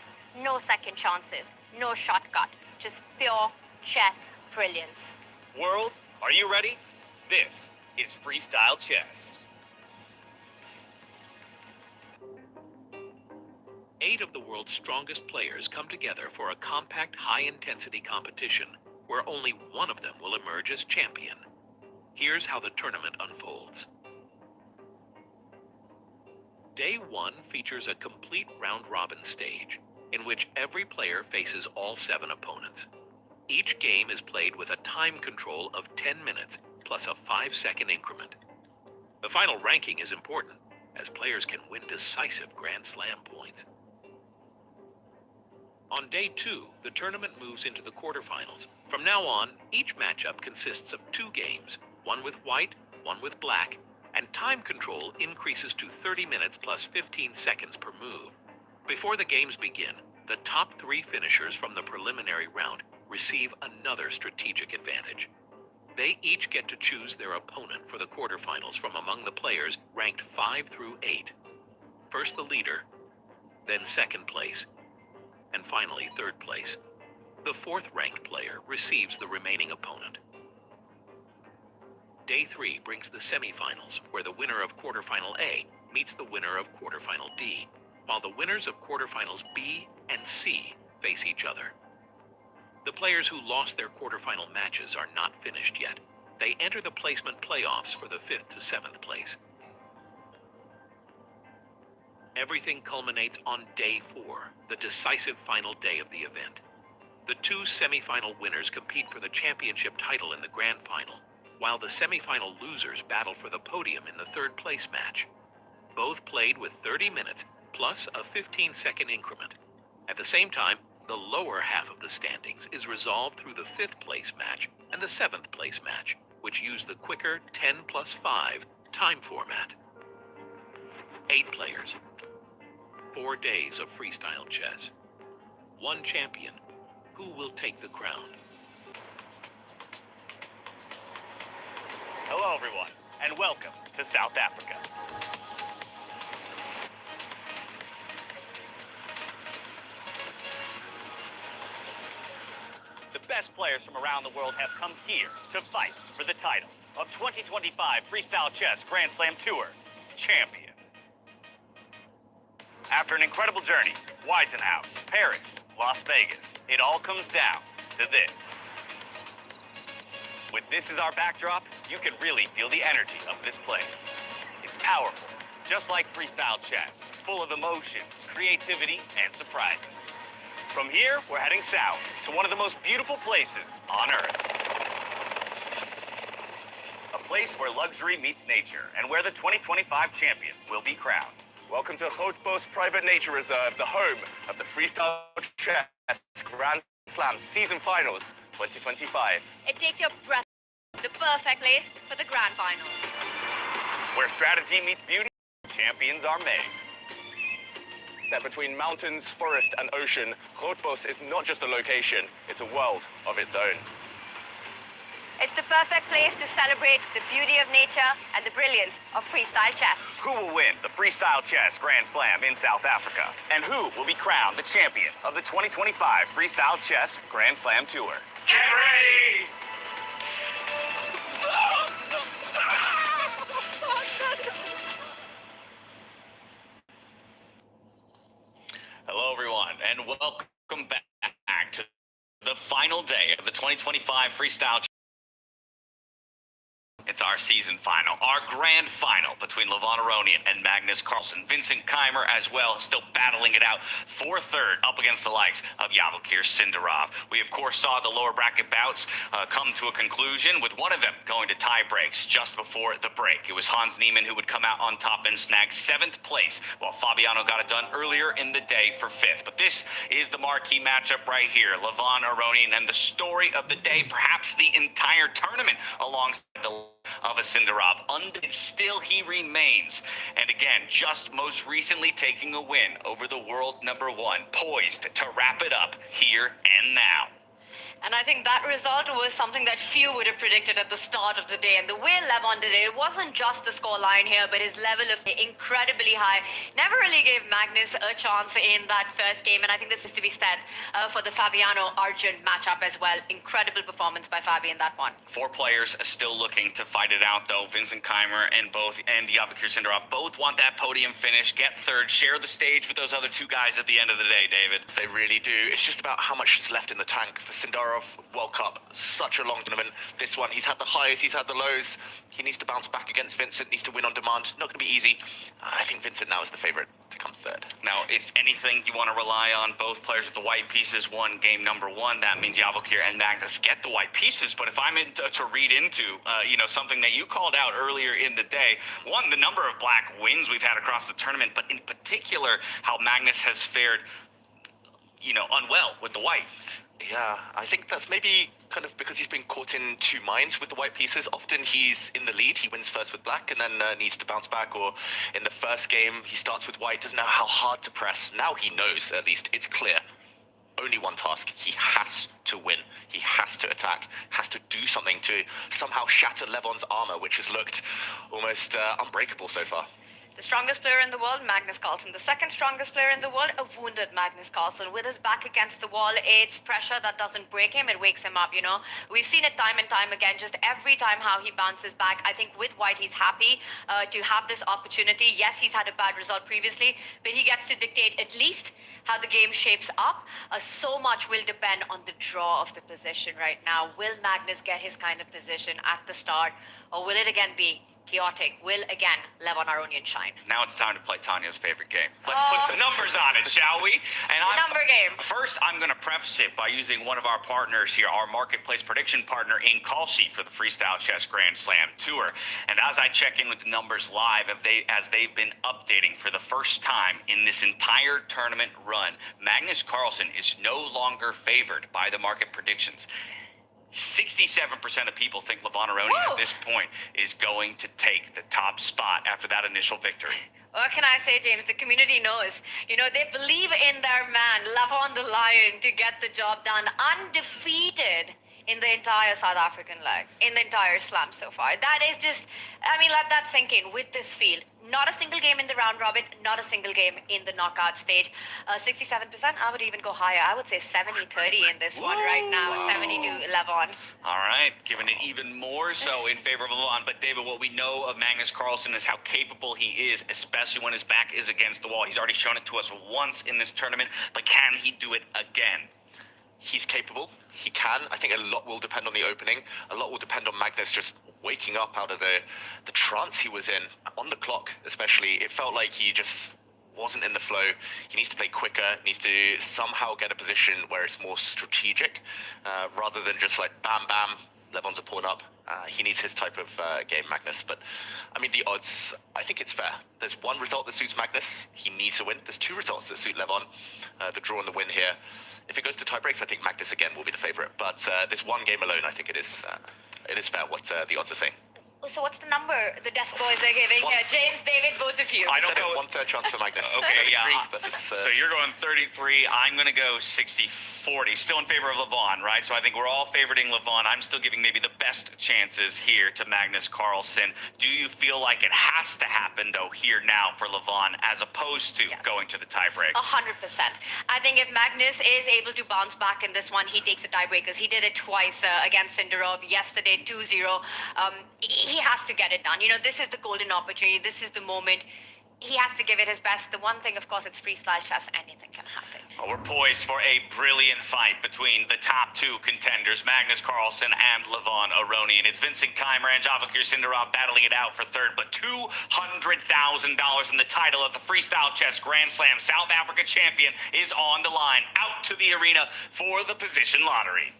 No second chances, no shortcut, just pure chess brilliance. World, are you ready? This is Freestyle Chess. 8 of the world's strongest players come together for a compact, high-intensity competition where only one of them will emerge as champion. Here's how the tournament unfolds. Day 1 features a complete round-robin stage in which every player faces all 7 opponents. Each game is played with a time control of 10 minutes plus a 5-second increment. The final ranking is important, as players can win decisive Grand Slam points. On day 2, the tournament moves into the quarterfinals. From now on, each matchup consists of 2 games, one with white, one with black, and time control increases to 30 minutes plus 15 seconds per move. Before the games begin, the top 3 finishers from the preliminary round receive another strategic advantage. They each get to choose their opponent for the quarterfinals from among the players ranked 5 through 8. First the leader, then second place, and finally third place. The 4th ranked player receives the remaining opponent. Day 3 brings the semifinals, where the winner of quarterfinal A meets the winner of quarterfinal D, while the winners of quarterfinals B and C face each other. The players who lost their quarterfinal matches are not finished yet. They enter the placement playoffs for the 5th to 7th place. Everything culminates on day 4, the decisive final day of the event. The 2 semifinal winners compete for the championship title in the grand final, while the semifinal losers battle for the podium in the 3rd place match. Both played with 30 minutes plus a 15-second increment. At the same time, the lower half of the standings is resolved through the 5th place match and the 7th place match, which use the quicker 10 plus 5 time format. 8 players. 4 days of freestyle chess. 1 champion. Who will take the crown? Hello, everyone, and welcome to South Africa. The best players from around the world have come here to fight for the title of 2025 Freestyle Chess Grand Slam Tour Champion. After an incredible journey, Weisenhouse, Paris, Las Vegas, it all comes down to this. With this as our backdrop, you can really feel the energy of this place. It's powerful, just like freestyle chess, full of emotions, creativity, and surprises. From here, we're heading south to one of the most beautiful places on Earth. A place where luxury meets nature and where the 2025 champion will be crowned. Welcome to Grootbos Private Nature Reserve, the home of the Freestyle Chess Grand Slam Season Finals 2025. It takes your breath. The perfect place for the grand final. Where strategy meets beauty, champions are made. That between mountains, forest, and ocean, Grootbos is not just a location, it's a world of its own. It's the perfect place to celebrate the beauty of nature and the brilliance of freestyle chess. Who will win the Freestyle Chess Grand Slam in South Africa? And who will be crowned the champion of the 2025 Freestyle Chess Grand Slam Tour? Get ready! Hello, everyone, and welcome back to the final day of the 2025 Freestyle. It's our season final, our grand final between Levon Aronian and Magnus Carlsen. Vincent Keimer as well, still battling it out for third up against the likes of Yavokir Sindarov. We, of course, saw the lower bracket bouts come to a conclusion, with one of them going to tie breaks just before the break. It was Hans Niemann who would come out on top and snag 7th place, while Fabiano got it done earlier in the day for 5th. But this is the marquee matchup right here, Levon Aronian, and the story of the day, perhaps the entire tournament, alongside the of a Sindarov. Undefeated still he remains. And again, just most recently taking a win over the world #1, poised to wrap it up here and now. And I think that result was something that few would have predicted at the start of the day. And the way Levon did it wasn't just the scoreline here, but his level of incredibly high. Never really gave Magnus a chance in that first game. And I think this is to be said for the Fabiano-Arjun matchup as well. Incredible performance by Fabi in that one. 4 players still looking to fight it out, though. Vincent Keimer and Yavokir Sindarov both want that podium finish, get third, share the stage with those other 2 guys at the end of the day, David. They really do. It's just about how much is left in the tank for Sindarov. World Cup, such a long tournament. This one, he's had the highs, he's had the lows. He needs to bounce back against Vincent, needs to win on demand. Not going to be easy. I think Vincent now is the favorite to come third. Now, if anything, you want to rely on both players with the white pieces. One game #1, that means Yavokir and Magnus get the white pieces. But if I'm to read into, something that you called out earlier in the day, one, the number of black wins we've had across the tournament, but in particular, how Magnus has fared unwell with the white. Yeah, I think that's maybe kind of because he's been caught in two minds with the white pieces. Often he's in the lead, he wins first with black and then needs to bounce back. Or in the first game, he starts with white, doesn't know how hard to press. Now he knows, at least, it's clear. Only one task. He has to win. He has to attack, has to do something to somehow shatter Levon's armor, which has looked almost unbreakable so far. The strongest player in the world, Magnus Carlsen. The second strongest player in the world, a wounded Magnus Carlsen. With his back against the wall, it's pressure that doesn't break him, it wakes him up, We've seen it time and time again, just every time how he bounces back. I think with white, he's happy to have this opportunity. Yes, he's had a bad result previously, but he gets to dictate at least how the game shapes up. So much will depend on the draw of the position right now. Will Magnus get his kind of position at the start, or will it again be chaotic? Will, again, Levon Aronian shine? Now it's time to play Tanya's favorite game. Let's put some numbers on it, shall we? And Number game. First, I'm going to preface it by using one of our partners here, our marketplace prediction partner in call sheet for the Freestyle Chess Grand Slam Tour. And as I check in with the numbers live, as they've been updating for the first time in this entire tournament run, Magnus Carlsen is no longer favored by the market predictions. 67% of people think Levon Aronian at this point is going to take the top spot after that initial victory. What can I say, James? The community knows. They believe in their man, Levon the Lion, to get the job done. Undefeated in the entire South African leg, in the entire slam so far. That is just, let that sink in with this field. Not a single game in the round robin, not a single game in the knockout stage. 67%, I would even go higher. I would say 70-30 in this one right now, 70 to Levon. All right, giving it even more so in favor of Levon. But David, what we know of Magnus Carlsen is how capable he is, especially when his back is against the wall. He's already shown it to us once in this tournament, but can he do it again? He's capable. He can. I think a lot will depend on the opening. A lot will depend on Magnus just waking up out of the trance he was in. On the clock, especially, it felt like he just wasn't in the flow. He needs to play quicker, needs to somehow get a position where it's more strategic, rather than just like bam, bam, Levon's a pawn up. He needs his type of game, Magnus. But, the odds, I think it's fair. There's one result that suits Magnus. He needs to win. There's two results that suit Levon. The draw and the win here. If it goes to tiebreaks, I think Magnus again will be the favorite. But this one game alone, I think it is fair what the odds are saying. So what's the number the desk boys are giving here? James, David, both of you. I don't know. 1/3 chance for Magnus. Okay, yeah. Versus, so you're going 33. I'm going to go 60-40. Still in favor of Levon, right? So I think we're all favoriting Levon. I'm still giving maybe the best chances here to Magnus Carlsen. Do you feel like it has to happen, though, here now for Levon, as opposed to going to the tiebreak? 100%. I think if Magnus is able to bounce back in this one, he takes a tiebreak, because he did it twice against Sindarov yesterday, 2-0. He has to get it done. This is the golden opportunity. This is the moment. He has to give it his best. The one thing, of course, it's freestyle chess. Anything can happen. Well, we're poised for a brilliant fight between the top two contenders, Magnus Carlsen and Levon Aronian. It's Vincent Keimer and Javakir Sindarov battling it out for third, but $200,000 in the title of the Freestyle Chess Grand Slam South Africa champion is on the line, out to the arena for the position lottery.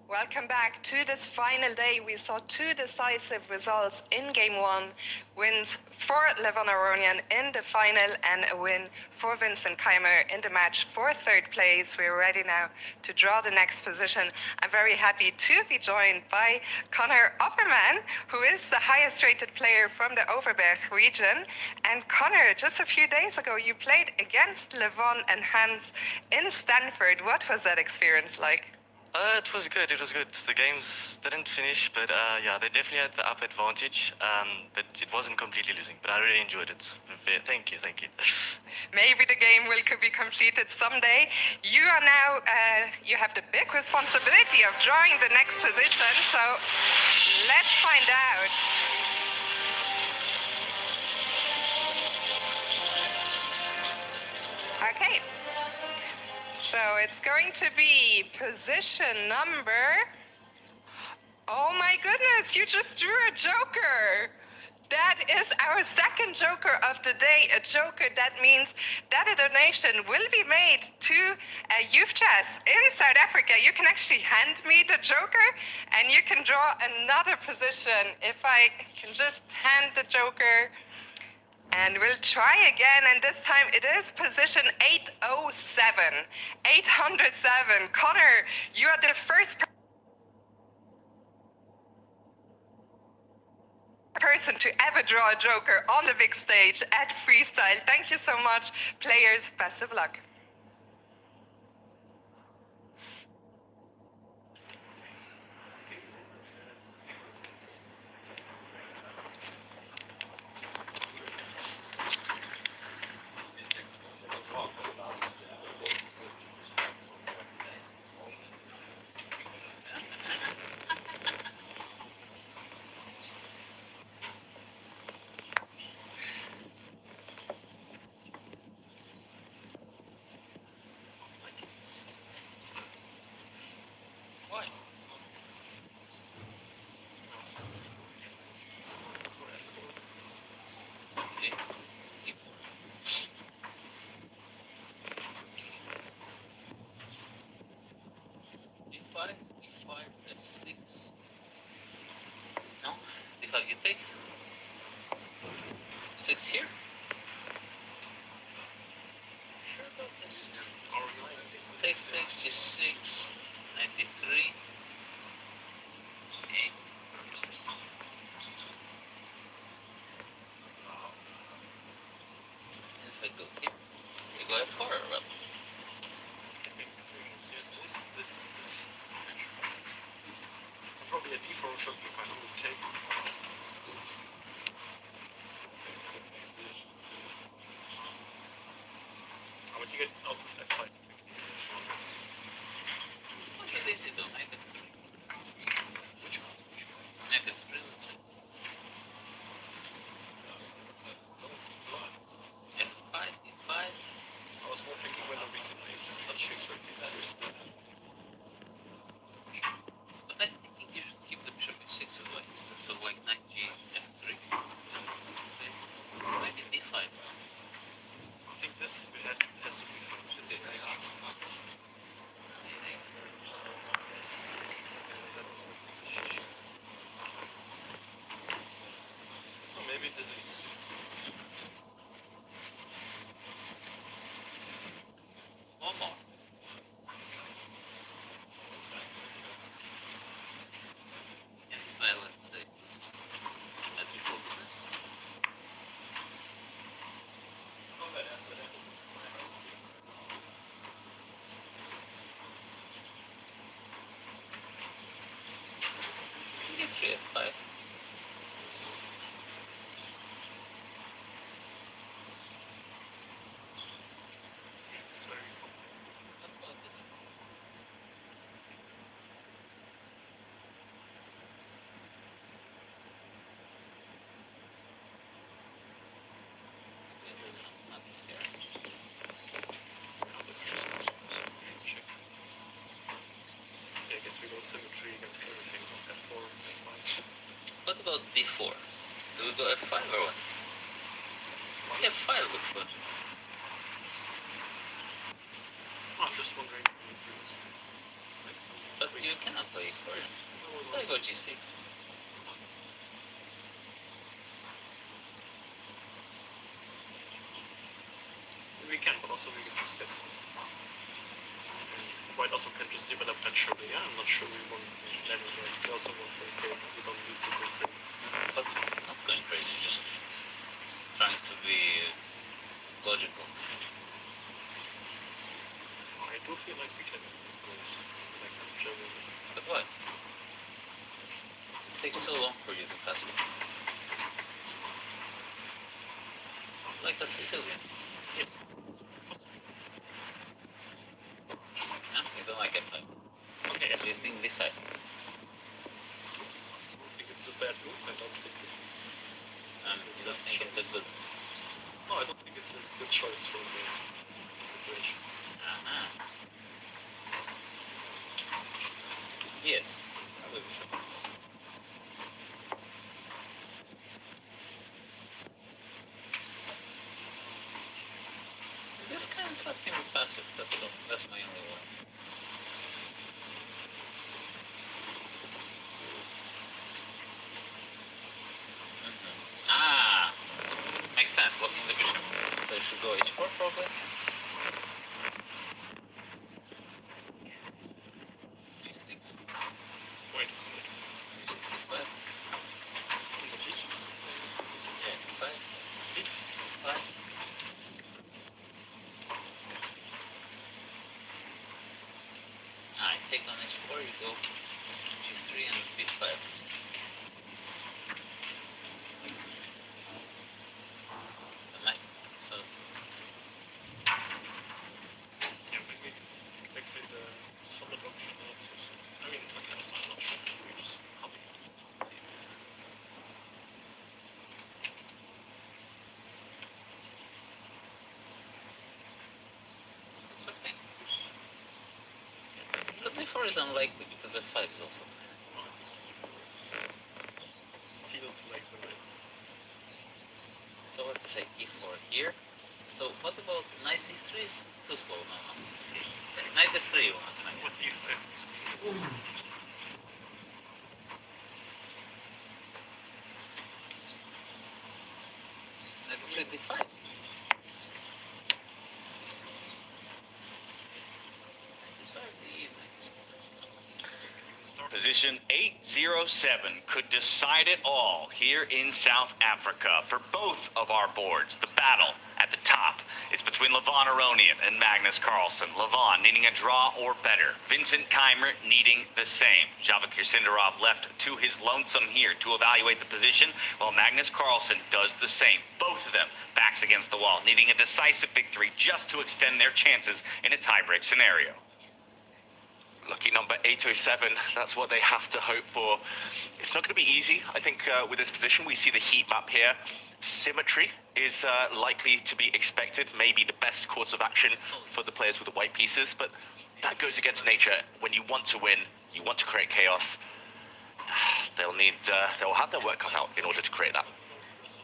Welcome back to this final day. We saw two decisive results in Game 1. Wins for Levon Aronian in the final and a win for Vincent Keimer in the match for third place. We're ready now to draw the next position. I'm very happy to be joined by Connor Opperman, who is the highest rated player from the Overberg region. And Connor, just a few days ago, you played against Levon and Hans in Stanford. What was that experience like? It was good. The games didn't finish, but yeah, they definitely had the up advantage, but it wasn't completely losing. But I really enjoyed it. Thank you. Maybe the game will be completed someday. You are now, you have the big responsibility of drawing the next position, so let's find out. Okay. So it's going to be position number... Oh my goodness, you just drew a joker. That is our second joker of the day. A joker that means that a donation will be made to Youth Chess in South Africa. You can actually hand me the joker and you can draw another position. If I can just hand the joker, and we'll try again, and this time it is position 807. 807. Connor, you are the first person to ever draw a joker on the big stage at Freestyle. Thank you so much, players. Best of luck. Why? Okay. D5, E5, F6. No? D5 you take? 6 here? Sure about this? Takes, G6, 93. Okay. And if I go here, you go F4 or what? Probably a D4 should be fine. I would take. I would get out of F5. It's not as easy though, knight F3. Which one? Knight F3, let's say. F5, E5. I was more thinking whether we can make such things with these. But I think you should keep the bishop H6 as white. So white knight G F3. Maybe D5. I think this has to be fine. Okay. That's so maybe this is. One more. And if I, let's say, do some symmetrical business. I think it's 3 F5. What about this? Not too scary. Yeah, I guess we go symmetry against everything. F4, F5. What about D4? Do we go F5 or what? F5 looks logical. Oh, I'm just wondering. But you cannot play it first. So I go G6. We can, but also we get the steps. White also can just develop that surely. Yeah, I'm not sure we want landing there. We also want first game. We don't need to go crazy. But not going crazy, just trying to be logical. I do feel like we can go like Germany. But why? It takes so long for you to pass it. It's like a Sicilian. Yes. No? You don't like F5. Okay, So you think D5. I don't think it's a bad move. I don't think it's. And you don't think it's a good... No, I don't think it's a good choice for the situation. Yes. Just let him be passive. That's my only one. Ah, makes sense. Blocking the bishop. So it should go h4 probably. g6. Wait. g6 c5. Yeah, d5. d5. I take on h4. You go g3 and b5. So Yeah, maybe exactly the solid option. I mean, okay, so I'm not sure. We just copy this. it's okay. But d4 is unlikely because f5 is also Feels like the way. So let's say e4 here. So what about knight d3 is too slow now. Knight d3 you want. What do you think? Knight d3 d5. Position 807 could decide it all here in South Africa for both of our boards. The battle at the top, it's between Levon Aronian and Magnus Carlsen. Levon needing a draw or better. Vincent Keimer needing the same. Javikir Sindarov left to his lonesome here to evaluate the position, while Magnus Carlsen does the same. Both of them backs against the wall, needing a decisive victory just to extend their chances in a tiebreak scenario. Lucky number 807, that's what they have to hope for. It's not going to be easy, I think, with this position. We see the heat map here. Symmetry is likely to be expected, maybe the best course of action for the players with the white pieces, but that goes against nature. When you want to win, you want to create chaos, they'll have their work cut out in order to create that.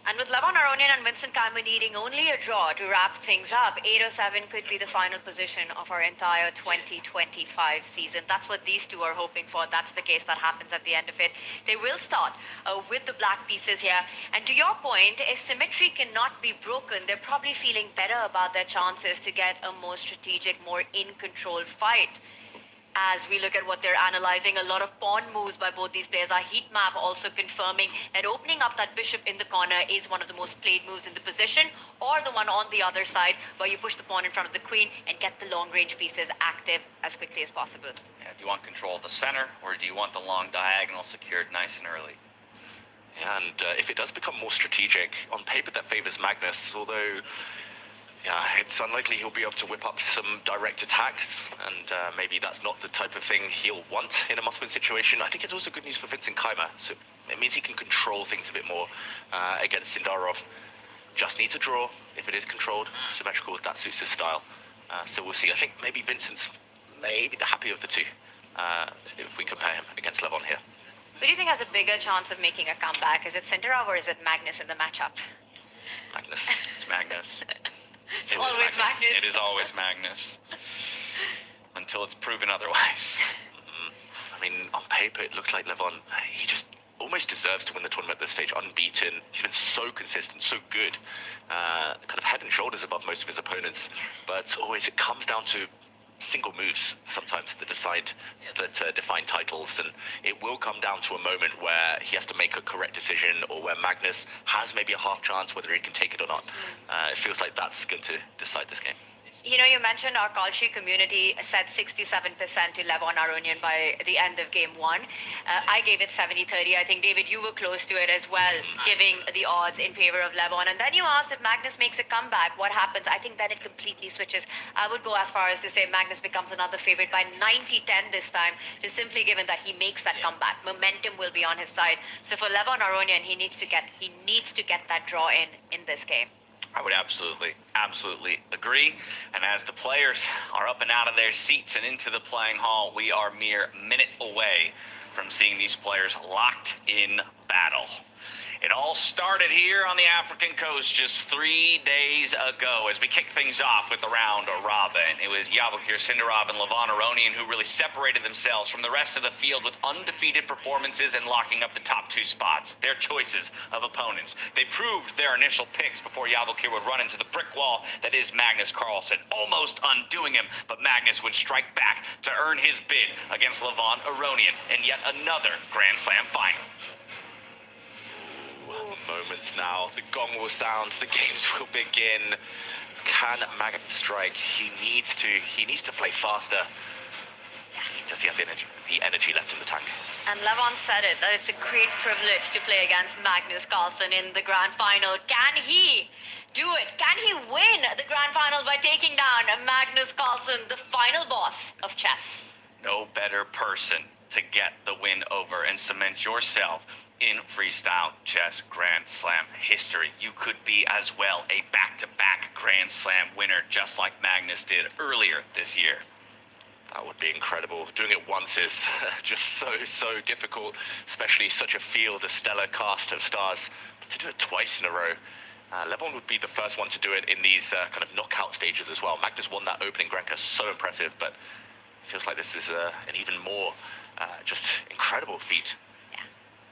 And with Levon Aronian and Vincent Keimer needing only a draw to wrap things up, 807 could be the final position of our entire 2025 season. That's what these two are hoping for. That's the case that happens at the end of it. They will start with the black pieces here. And to your point, if symmetry cannot be broken, they're probably feeling better about their chances to get a more strategic, more in-control fight. As we look at what they're analyzing, a lot of pawn moves by both these players. Our heat map also confirming that opening up that bishop in the corner is one of the most played moves in the position, or the one on the other side where you push the pawn in front of the queen and get the long-range pieces active as quickly as possible. Yeah, do you want control of the center, or do you want the long diagonal secured nice and early? Yeah, and if it does become more strategic, on paper that favors Magnus, although yeah, it's unlikely he'll be able to whip up some direct attacks, and maybe that's not the type of thing he'll want in a must-win situation. I think it's also good news for Vincent Keimer, so it means he can control things a bit more against Sindarov. Just needs a draw. If it is controlled, symmetrical, that suits his style. So we'll see. I think maybe Vincent's maybe the happier of the two if we compare him against Levon here. Who do you think has a bigger chance of making a comeback? Is it Sindarov or is it Magnus in the matchup? Magnus. It's Magnus. It's always Magnus. It is always Magnus. Until it's proven otherwise. I mean, on paper, it looks like Levon, he just almost deserves to win the tournament at this stage, unbeaten. He's been so consistent, so good. Kind of head and shoulders above most of his opponents. But always it comes down to single moves sometimes that define titles, and it will come down to a moment where he has to make a correct decision, or where Magnus has maybe a half chance whether he can take it or not. It feels like that's going to decide this game. You know, you mentioned our Kalshi community said 67% to Levon Aronian by the end of game one. I gave it 70-30. I think, David, you were close to it as well, giving the odds in favor of Levon. And then you asked if Magnus makes a comeback, what happens? I think then it completely switches. I would go as far as to say Magnus becomes another favorite by 90-10 this time, just simply given that he makes that comeback. Momentum will be on his side. So for Levon Aronian, he needs to get that draw in this game. I would absolutely agree. And as the players are up and out of their seats and into the playing hall, we are mere minute away from seeing these players locked in battle. It all started here on the African coast just 3 days ago as we kicked things off with the round robin. It was Yavokir Sindarov and Levon Aronian who really separated themselves from the rest of the field with undefeated performances and locking up the top 2 spots. Their choices of opponents. They proved their initial picks before Yavokir would run into the brick wall that is Magnus Carlsen, almost undoing him, but Magnus would strike back to earn his bid against Levon Aronian in yet another Grand Slam final. Moments now, the gong will sound, the games will begin. Can Magnus strike? He needs to play faster. Does he have the energy left in the tank? And Levon said it, that it's a great privilege to play against Magnus Carlsen in the grand final. Can he do it? Can he win the grand final by taking down Magnus Carlsen, the final boss of chess? No better person to get the win over and cement yourself in freestyle chess Grand Slam history. You could be as well a back-to-back Grand Slam winner, just like Magnus did earlier this year. That would be incredible. Doing it once is just so difficult, especially such a field, a stellar cast of stars. But to do it twice in a row, Levon would be the first one to do it in these kind of knockout stages as well. Magnus won that opening Grenka, so impressive, but it feels like this is an even more just incredible feat.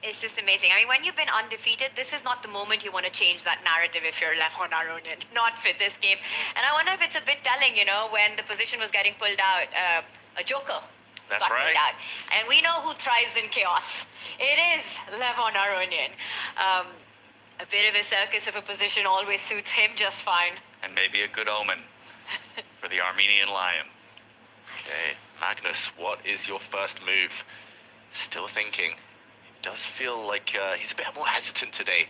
It's just amazing. I mean, when you've been undefeated, this is not the moment you want to change that narrative if you're Levon Aronian, not for this game. And I wonder if it's a bit telling, you know, when the position was getting pulled out, a joker That's got right. pulled out. And we know who thrives in chaos. It is Levon Aronian. A bit of a circus of a position always suits him just fine. And maybe a good omen for the Armenian Lion. Okay, Magnus, what is your first move? Still thinking. Does feel like he's a bit more hesitant today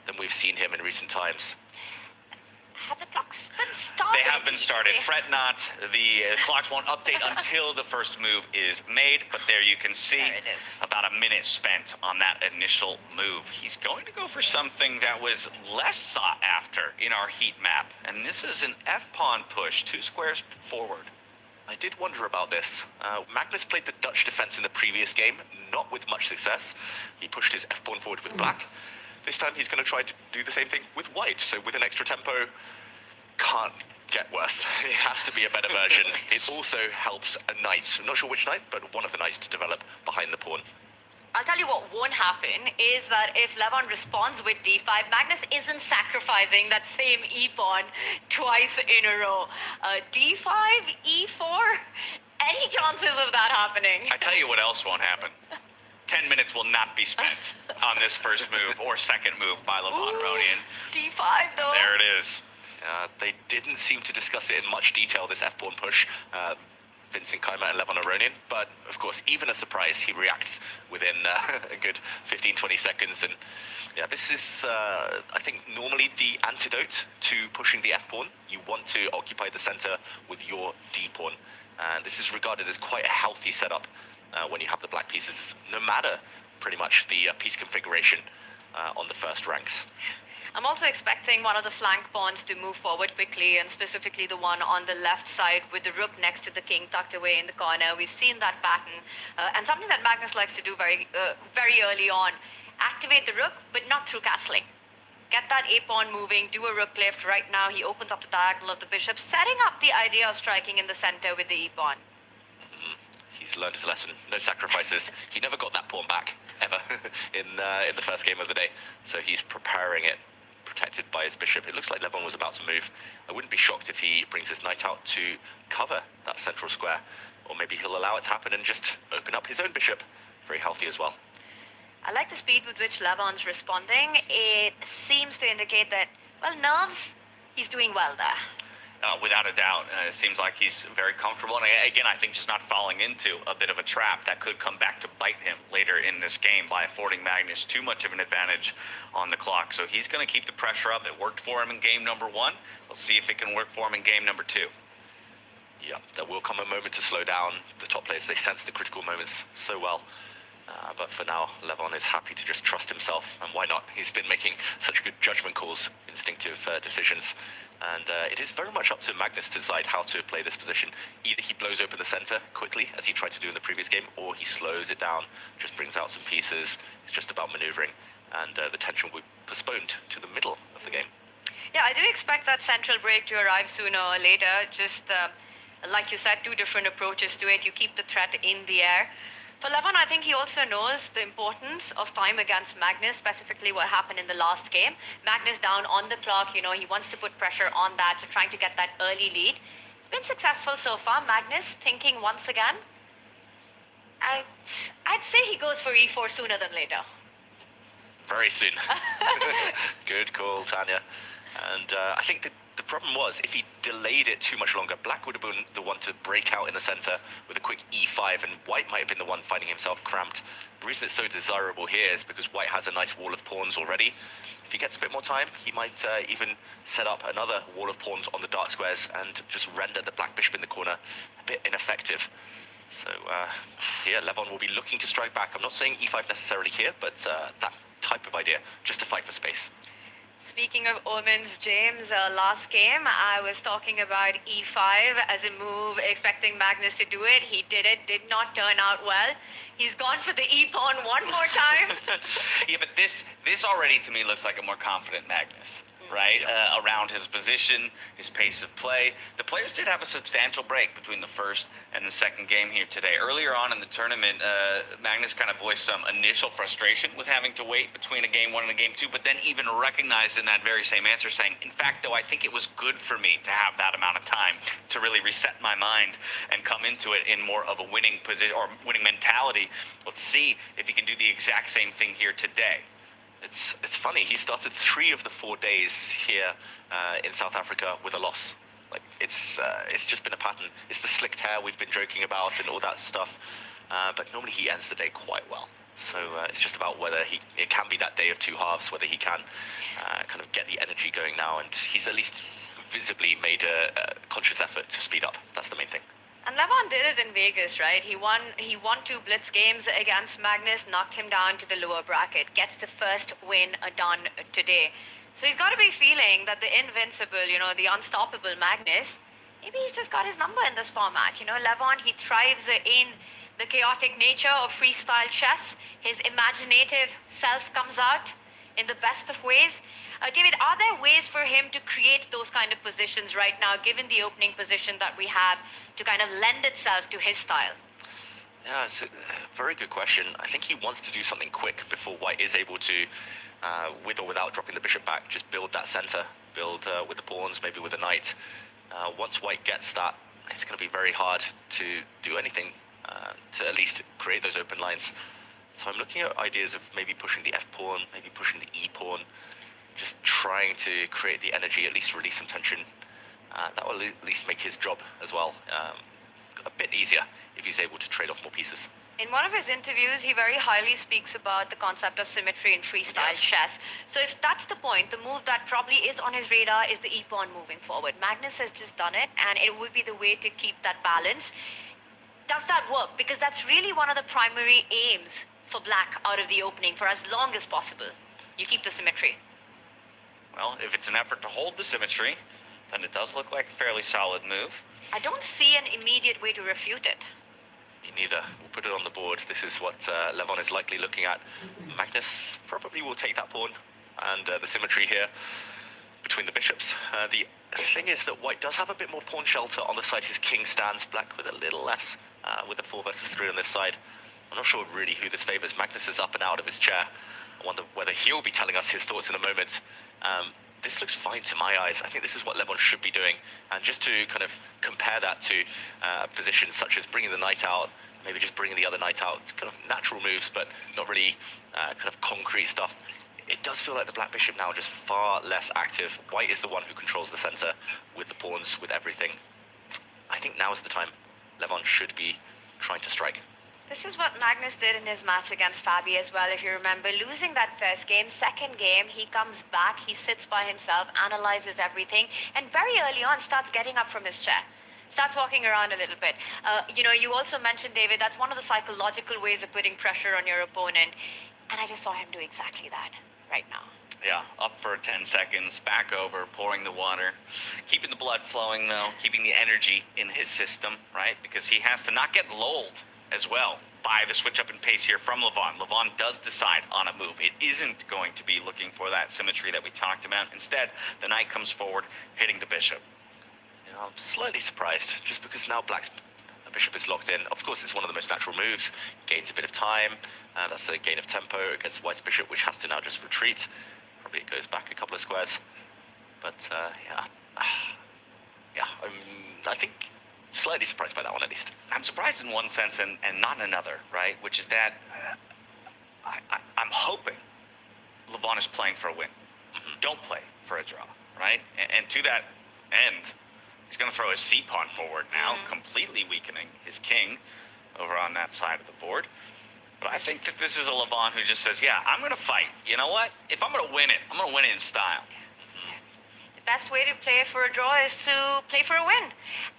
than we've seen him in recent times. Have the clocks been started? They have been started. Fret not. The clocks won't update until the first move is made, but there you can see There it is. about a minute spent on that initial move. He's going to go for something that was less sought after in our heat map, and this is an F-pawn push, 2 squares forward. I did wonder about this. Magnus played the Dutch defense in the previous game, not with much success. He pushed his f-pawn forward with black. This time he's going to try to do the same thing with white. So with an extra tempo, can't get worse. It has to be a better version. It also helps a knight. I'm not sure which knight, but one of the knights to develop behind the pawn. I'll tell you what won't happen is that if Levon responds with d5, Magnus isn't sacrificing that same e-pawn twice in a row. D5, e4, any chances of that happening? I tell you what else won't happen. 10 minutes will not be spent on this first move or second move by Levon Aronian. D5 though. There it is. They didn't seem to discuss it in much detail, this f-pawn push. Vincent Keimer and Levon Aronian, but of course, even a surprise, he reacts within a good 15-20 seconds. And yeah, this is, I think, normally the antidote to pushing the f-pawn. You want to occupy the center with your d-pawn. And this is regarded as quite a healthy setup when you have the black pieces, no matter pretty much the piece configuration on the first ranks. I'm also expecting one of the flank pawns to move forward quickly, and specifically the one on the left side with the rook next to the king tucked away in the corner. We've seen that pattern, and something that Magnus likes to do very early on. Activate the rook, but not through castling. Get that a-pawn moving, do a rook lift. Right now, he opens up the diagonal of the bishop, setting up the idea of striking in the center with the e-pawn. He's learned his lesson. No sacrifices. He never got that pawn back, ever, in the first game of the day. So he's preparing it, protected by his bishop. It looks like Levon was about to move. I wouldn't be shocked if he brings his knight out to cover that central square. Or maybe he'll allow it to happen and just open up his own bishop. Very healthy as well. I like the speed with which Levon's responding. It seems to indicate that, well, nerves, he's doing well there. Without a doubt, it seems like he's very comfortable. And again, I think just not falling into a bit of a trap that could come back to bite him later in this game by affording Magnus too much of an advantage on the clock. So he's going to keep the pressure up. It worked for him in game number 1. We'll see if it can work for him in game number 2. Yeah, there will come a moment to slow down. The top players, they sense the critical moments so well. But for now, Levon is happy to just trust himself, and why not? He's been making such good judgment calls, instinctive decisions, and it is very much up to Magnus to decide how to play this position. Either he blows open the center quickly, as he tried to do in the previous game, or he slows it down, just brings out some pieces. It's just about maneuvering and the tension will be postponed to the middle of the game. Yeah, I do expect that central break to arrive sooner or later. Just like you said, two different approaches to it. You keep the threat in the air. For Levon, I think he also knows the importance of time against Magnus, specifically what happened in the last game. Magnus down on the clock, he wants to put pressure on that, so trying to get that early lead. It's been successful so far. Magnus thinking once again. I'd say he goes for e4 sooner than later. Very soon. Good call, Tanya. And I think the problem was, if he delayed it too much longer, Black would have been the one to break out in the center with a quick e5, and White might have been the one finding himself cramped. The reason it's so desirable here is because White has a nice wall of pawns already. If he gets a bit more time, he might even set up another wall of pawns on the dark squares and just render the Black bishop in the corner a bit ineffective. So here, Levon will be looking to strike back. I'm not saying e5 necessarily here, but that type of idea, just to fight for space. Speaking of omens, James, last game I was talking about e5 as a move, expecting Magnus to do it. He did it, did not turn out well. He's gone for the e-pawn one more time. Yeah, but this already to me looks like a more confident Magnus, right? Around his position, his pace of play. The players did have a substantial break between the first and the second game here today. Earlier on in the tournament, Magnus kind of voiced some initial frustration with having to wait between a game one and a game two, but then even recognized in that very same answer saying, in fact, though, I think it was good for me to have that amount of time to really reset my mind and come into it in more of a winning position or winning mentality. Let's see if he can do the exact same thing here today. It's funny, he started 3 of the 4 days here in South Africa with a loss. Like, it's just been a pattern. It's the slicked hair we've been joking about and all that stuff. But normally he ends the day quite well. So it's just about whether it can be that day of 2 halves, whether he can kind of get the energy going now. And he's at least visibly made a conscious effort to speed up. That's the main thing. And Levon did it in Vegas, right? He won 2 blitz games against Magnus, knocked him down to the lower bracket, gets the first win done today. So he's got to be feeling that the invincible, the unstoppable Magnus, maybe he's just got his number in this format. Levon, he thrives in the chaotic nature of freestyle chess. His imaginative self comes out in the best of ways. David, are there ways for him to create those kind of positions right now, given the opening position that we have, to kind of lend itself to his style? Yeah, it's a very good question. I think he wants to do something quick before White is able to, with or without dropping the bishop back, just build that center, build with the pawns, maybe with a knight. Once White gets that, it's going to be very hard to do anything to at least create those open lines. So I'm looking at ideas of maybe pushing the f-pawn, maybe pushing the e-pawn, just trying to create the energy, at least release some tension. That will at least make his job as well a bit easier if he's able to trade off more pieces. In one of his interviews, he very highly speaks about the concept of symmetry in freestyle chess. So if that's the point, the move that probably is on his radar is the e-pawn moving forward. Magnus has just done it, and it would be the way to keep that balance. Does that work? Because that's really one of the primary aims for Black out of the opening for as long as possible. You keep the symmetry. Well, if it's an effort to hold the symmetry, then it does look like a fairly solid move. I don't see an immediate way to refute it. Me neither. We'll put it on the board. This is what Levon is likely looking at. Magnus probably will take that pawn and the symmetry here between the bishops. The thing is that White does have a bit more pawn shelter on the side his king stands. Black with a little less, with the 4 versus 3 on this side. I'm not sure really who this favors. Magnus is up and out of his chair. I wonder whether he'll be telling us his thoughts in a moment. This looks fine to my eyes. I think this is what Levon should be doing. And just to kind of compare that to positions such as bringing the knight out, maybe just bringing the other knight out. It's kind of natural moves, but not really kind of concrete stuff. It does feel like the Black bishop now just far less active. White is the one who controls the center with the pawns, with everything. I think now is the time Levon should be trying to strike. This is what Magnus did in his match against Fabi as well, if you remember. Losing that first game, second game, he comes back, he sits by himself, analyzes everything, and very early on starts getting up from his chair. Starts walking around a little bit. You also mentioned, David, that's one of the psychological ways of putting pressure on your opponent. And I just saw him do exactly that right now. Yeah, up for 10 seconds, back over, pouring the water. Keeping the blood flowing, though, keeping the energy in his system, right? Because he has to not get lulled as well by the switch up in pace here from Levon. Levon does decide on a move. It isn't going to be looking for that symmetry that we talked about. Instead, the knight comes forward, hitting the bishop. Yeah, I'm slightly surprised, just because now Black's bishop is locked in. Of course, it's one of the most natural moves. Gains a bit of time. That's a gain of tempo against White's bishop, which has to now just retreat. Probably it goes back a couple of squares. But yeah, I think slightly surprised by that one at least. I'm surprised in one sense and not in another, right? Which is that I'm hoping Levon is playing for a win. Don't play for a draw, right? And to that end, he's going to throw his c-pawn forward now, completely weakening his king over on that side of the board. But I think that this is a Levon who just says, yeah, I'm going to fight. You know what? If I'm going to win it, I'm going to win it in style. The best way to play for a draw is to play for a win.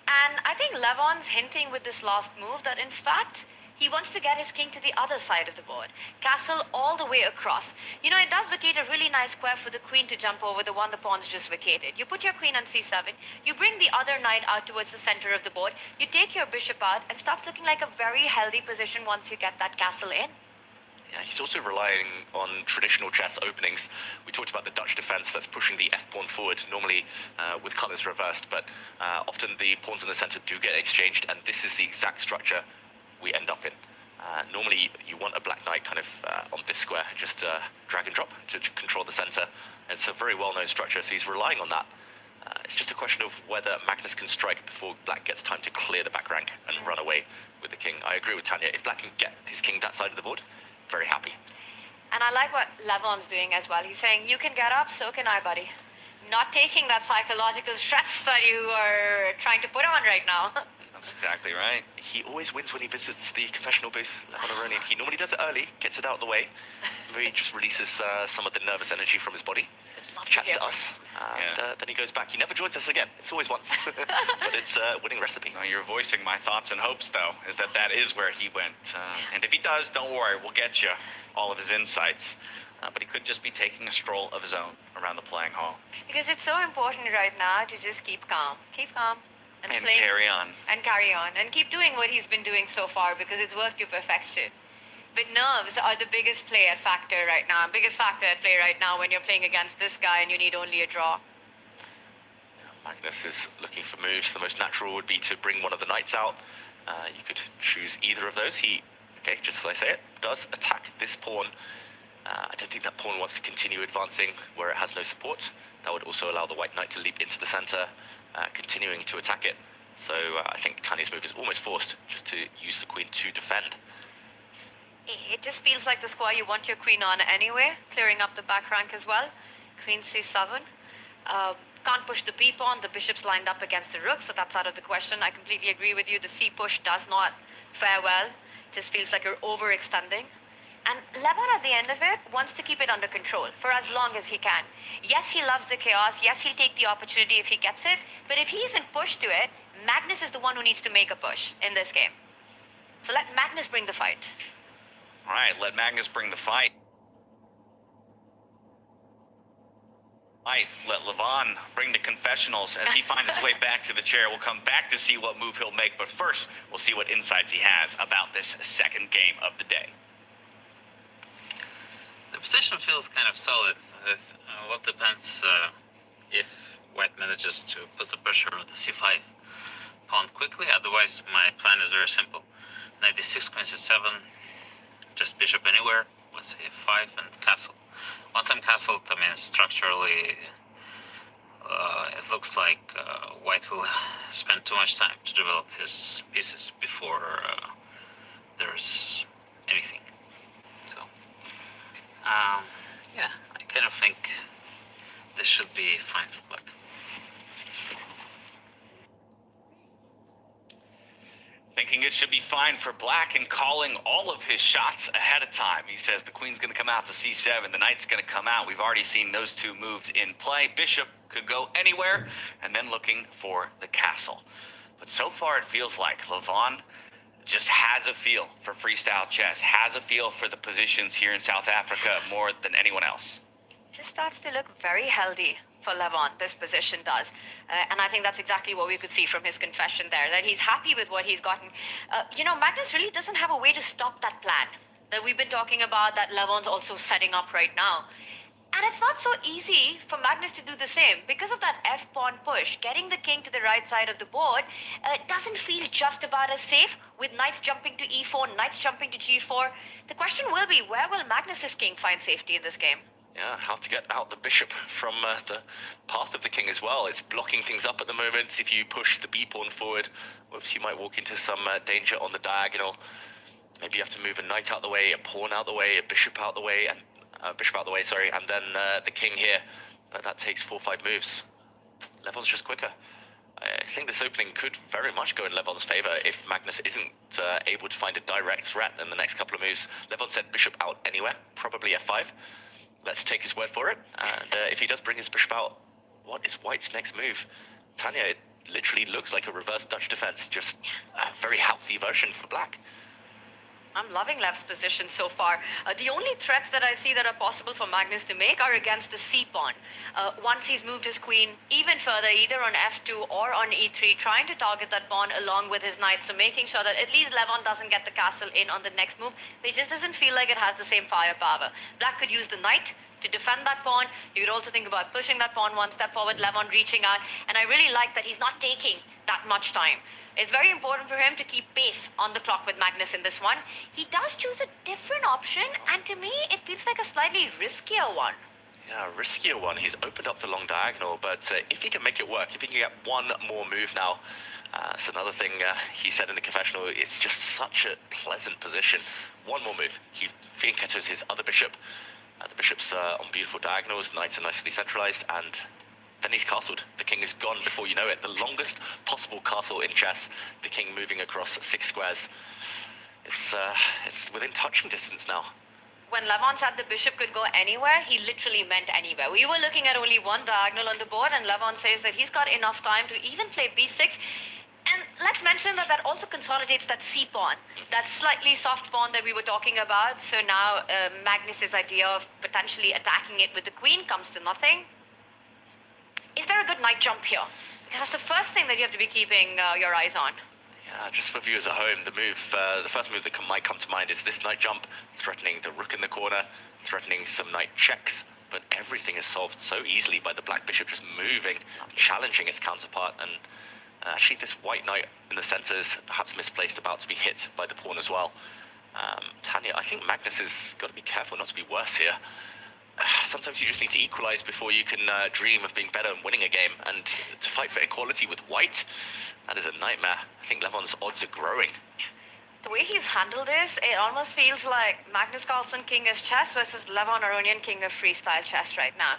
And I think Levon's hinting with this last move that, in fact, he wants to get his king to the other side of the board. Castle all the way across. You know, it does vacate a really nice square for the queen to jump over, the one the pawn's just vacated. You put your queen on c7, you bring the other knight out towards the center of the board, you take your bishop out, and starts looking like a very healthy position once you get that castle in. Yeah, he's also relying on traditional chess openings. We talked about the Dutch defense that's pushing the f-pawn forward, normally with colors reversed, but often the pawns in the center do get exchanged, and this is the exact structure we end up in. Normally, you want a black knight kind of on this square, just drag and drop to control the center. It's a very well-known structure, so he's relying on that. It's just a question of whether Magnus can strike before Black gets time to clear the back rank and run away with the king. I agree with Tanya. If Black can get his king that side of the board, very happy. And I like what Levon's doing as well. He's saying, you can get up, so can I, buddy. Not taking that psychological stress that you are trying to put on right now. That's exactly right. He always wins when he visits the confessional booth, Levon Aronian. He normally does it early, gets it out of the way. Maybe he just releases some of the nervous energy from his body, chats to us, and then he goes back. He never joins us again. It's always once, but it's a winning recipe. Well, you're voicing my thoughts and hopes, though, is that that is where he went. And if he does, don't worry, we'll get you all of his insights. But he could just be taking a stroll of his own around the playing hall. Because it's so important right now to just keep calm. Keep calm. And play, carry on. And carry on. And keep doing what he's been doing so far, because it's worked to perfection. But nerves are the biggest factor right now. Biggest factor at play right now when you're playing against this guy and you need only a draw. Magnus is looking for moves. The most natural would be to bring one of the knights out. You could choose either of those. He, okay, just as I say it, does attack this pawn. I don't think that pawn wants to continue advancing where it has no support. That would also allow the white knight to leap into the center, continuing to attack it. So I think Tanya's move is almost forced just to use the queen to defend. It just feels like the square you want your queen on anyway, clearing up the back rank as well. Queen c7. Can't push the b pawn, the bishop's lined up against the rook, so that's out of the question. I completely agree with you. The c push does not fare well. Just feels like you're overextending. And Levon, at the end of it, wants to keep it under control for as long as he can. Yes, he loves the chaos. Yes, he'll take the opportunity if he gets it. But if he isn't pushed to it, Magnus is the one who needs to make a push in this game. So let Magnus bring the fight. All right, let Magnus bring the fight. Right, let Levon bring the confessionals as he finds his way back to the chair. We'll come back to see what move he'll make, but first, we'll see what insights he has about this second game of the day. The position feels kind of solid. A lot depends if White manages to put the pressure on the c5 pawn quickly. Otherwise, my plan is very simple. Knight d6, queen c7, just bishop anywhere. Let's say f5 and castle. Once I'm castled, I mean, structurally, it looks like White will spend too much time to develop his pieces before there's anything. So, yeah, I kind of think this should be fine for Black. Thinking it should be fine for Black and calling all of his shots ahead of time. He says the queen's going to come out to c7, the knight's going to come out. We've already seen those two moves in play. Bishop could go anywhere, and then looking for the castle. But so far it feels like Levon just has a feel for freestyle chess, has a feel for the positions here in South Africa more than anyone else. Just starts to look very healthy for Levon, this position does. And I think that's exactly what we could see from his confession there, that he's happy with what he's gotten. Magnus really doesn't have a way to stop that plan that we've been talking about, that Levon's also setting up right now. And it's not so easy for Magnus to do the same. Because of that F-pawn push, getting the king to the right side of the board doesn't feel just about as safe, with knights jumping to E4, knights jumping to G4. The question will be, where will Magnus's king find safety in this game? Yeah, how to get out the bishop from the path of the king as well. It's blocking things up at the moment. If you push the b-pawn forward, whoops, you might walk into some danger on the diagonal. Maybe you have to move a knight out the way, a pawn out the way, a bishop out the way, and and then the king here. But that takes 4 or 5 moves. Levon's just quicker. I think this opening could very much go in Levon's favor if Magnus isn't able to find a direct threat in the next couple of moves. Levon said bishop out anywhere, probably f5. Let's take his word for it. And if he does bring his bishop out, what is White's next move? Tanya, it literally looks like a reverse Dutch defense, just a very healthy version for Black. I'm loving Lev's position so far. The only threats that I see that are possible for Magnus to make are against the c-pawn. Once he's moved his queen even further, either on f2 or on e3, trying to target that pawn along with his knight, so making sure that at least Levon doesn't get the castle in on the next move. But it just doesn't feel like it has the same firepower. Black could use the knight to defend that pawn. You could also think about pushing that pawn one step forward, Levon reaching out. And I really like that he's not taking that much time. It's very important for him to keep pace on the clock with Magnus in this one. He does choose a different option, and to me, it feels like a slightly riskier one. Yeah, a riskier one. He's opened up the long diagonal, but if he can make it work, if he can get one more move now, it's another thing he said in the confessional, it's just such a pleasant position. One more move. He fianchettos his other bishop. The bishop's on beautiful diagonals, knights are nicely centralized, and then he's castled. The king is gone before you know it. The longest possible castle in chess, the king moving across 6 squares. It's within touching distance now. When Levon said the bishop could go anywhere, he literally meant anywhere. We were looking at only one diagonal on the board, and Levon says that he's got enough time to even play b6. And let's mention that that also consolidates that c-pawn, that slightly soft pawn that we were talking about. So now Magnus's idea of potentially attacking it with the queen comes to nothing. Is there a good knight jump here? Because that's the first thing that you have to be keeping your eyes on. Yeah, just for viewers at home, the first move that might come to mind is this knight jump, threatening the rook in the corner, threatening some knight checks. But everything is solved so easily by the black bishop just moving, challenging its counterpart. And actually this white knight in the center is perhaps misplaced, about to be hit by the pawn as well. Tanya, I think Magnus has got to be careful not to be worse here. Sometimes you just need to equalize before you can dream of being better and winning a game. And to fight for equality with white, that is a nightmare. I think Levon's odds are growing. The way he's handled this, it almost feels like Magnus Carlsen, king of chess, versus Levon Aronian, king of freestyle chess right now.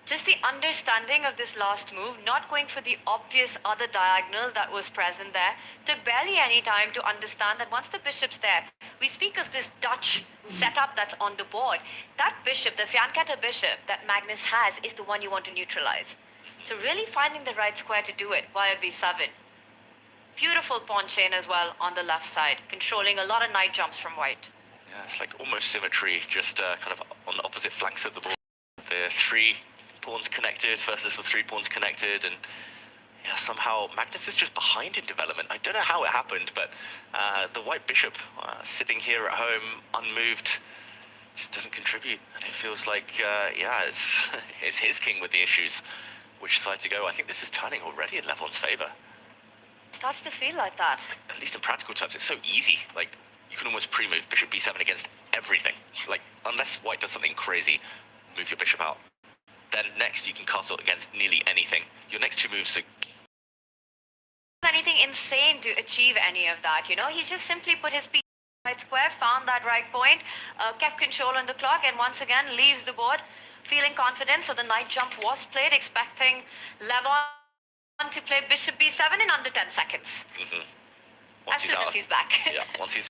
Just the understanding of this last move, not going for the obvious other diagonal that was present there, took barely any time to understand that once the bishop's there, we speak of this Dutch setup that's on the board. That bishop, the fianchetto bishop that Magnus has, is the one you want to neutralize. So really finding the right square to do it via b7. Beautiful pawn chain as well on the left side, controlling a lot of knight jumps from white. Yeah, it's like almost symmetry, just kind of on the opposite flanks of the board. The 3 pawns connected versus the 3 pawns connected, and yeah, somehow Magnus is just behind in development. I don't know how it happened, but the white bishop sitting here at home, unmoved, just doesn't contribute. And it feels like, yeah, it's his king with the issues. Which side to go? I think this is turning already in Levon's favor. Starts to feel like that. At least in practical terms, it's so easy. Like, you can almost pre-move bishop b7 against everything. Like, unless white does something crazy, move your bishop out. Then next you can castle against nearly anything. Your next 2 moves are anything insane to achieve any of that, you know? He's just simply put his piece right square, found that right point, kept control on the clock, and once again leaves the board feeling confident. So the knight jump was played, expecting Levon to play bishop b7 in under 10 seconds. As soon as he's back. Yeah, once he's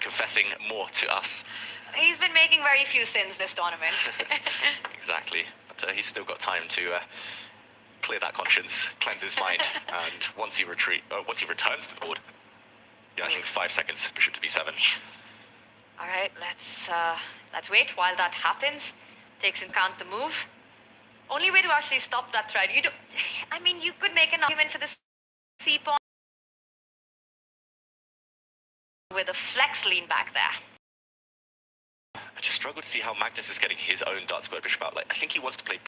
confessing more to us. He's been making very few sins this tournament. Exactly. But he's still got time to clear that conscience, cleanse his mind, and once he returns to the board, yeah, I think 5 seconds, bishop to b7. All right, let's wait while that happens. Takes into account the move. Only way to actually stop that threat. You do, I mean, you could make an argument for the C pawn with a flex lean back there. I just struggle to see how Magnus is getting his own dark square bishop out. Like, I think he wants to play,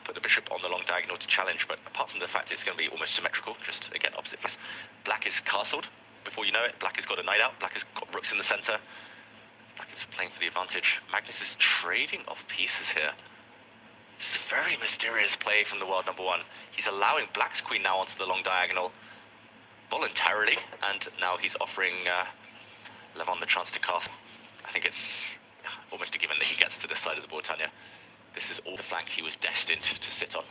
put the bishop on the long diagonal to challenge, but apart from the fact it's going to be almost symmetrical, just again opposite face. Black is castled. Before you know it, Black has got a knight out. Black has got rooks in the center. Black is playing for the advantage. Magnus is trading off pieces here. This is a very mysterious play from the world number one. He's allowing Black's queen now onto the long diagonal voluntarily, and now he's offering Levon the chance to castle. I think it's almost a given that he gets to this side of the board, Tanya. This is all the flank he was destined to sit on.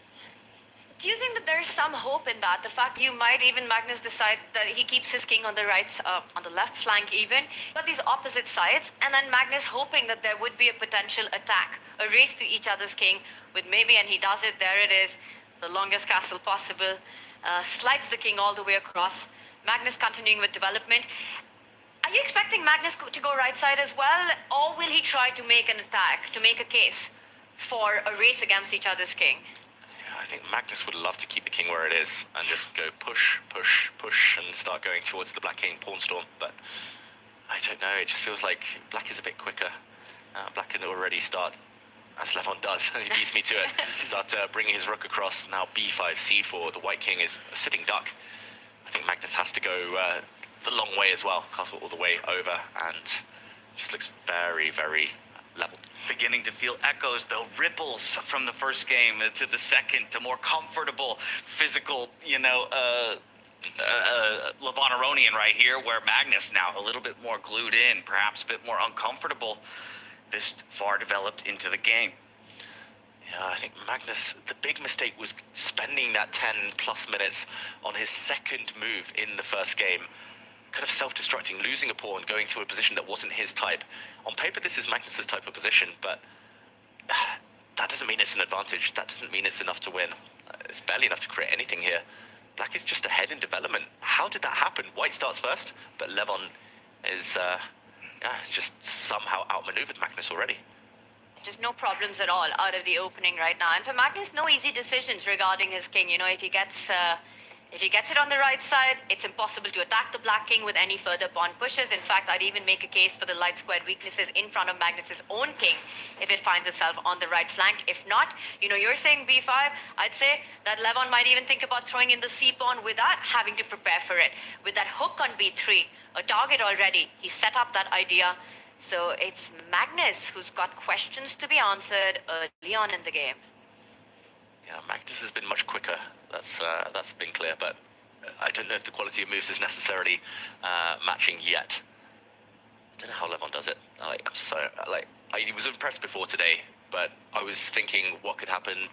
Do you think that there's some hope in that? The fact you might even Magnus decide that he keeps his king on the right, on the left flank even, but these opposite sides, and then Magnus hoping that there would be a potential attack, a race to each other's king with maybe, and he does it, there it is, the longest castle possible, slides the king all the way across, Magnus continuing with development. Are you expecting Magnus to go right side as well, or will he try to make an attack, to make a case for a race against each other's king? I think Magnus would love to keep the king where it is and just go push, push, push and start going towards the black king pawn storm, but I don't know, it just feels like Black is a bit quicker. Black can already start, as Levon does, he beats me to it, start bringing his rook across. Now b5, c4, the white king is a sitting duck. I think Magnus has to go the long way as well, castle all the way over, and just looks very, very level. Beginning to feel echoes, though, ripples from the first game to the second, to more comfortable, physical, Levon Aronian right here, where Magnus now a little bit more glued in, perhaps a bit more uncomfortable, this far developed into the game. Yeah, I think Magnus, the big mistake was spending that 10 plus minutes on his second move in the first game. Kind of self-destructing, losing a pawn, going to a position that wasn't his type. On paper, this is Magnus's type of position, but that doesn't mean it's an advantage. That doesn't mean it's enough to win. It's barely enough to create anything here. Black is just ahead in development. How did that happen? White starts first, but Levon is it's just somehow outmaneuvered Magnus already. Just no problems at all out of the opening right now. And for Magnus, no easy decisions regarding his king. You know, if he gets it on the right side, it's impossible to attack the black king with any further pawn pushes. In fact, I'd even make a case for the light squared weaknesses in front of Magnus's own king if it finds itself on the right flank. If not, you're saying b5, I'd say that Levon might even think about throwing in the c pawn without having to prepare for it. With that hook on b3, a target already, he set up that idea. So it's Magnus who's got questions to be answered early on in the game. Yeah, Magnus has been much quicker. That's been clear, but I don't know if the quality of moves is necessarily matching yet. I don't know how Levon does it. I was impressed before today, but I was thinking what could happen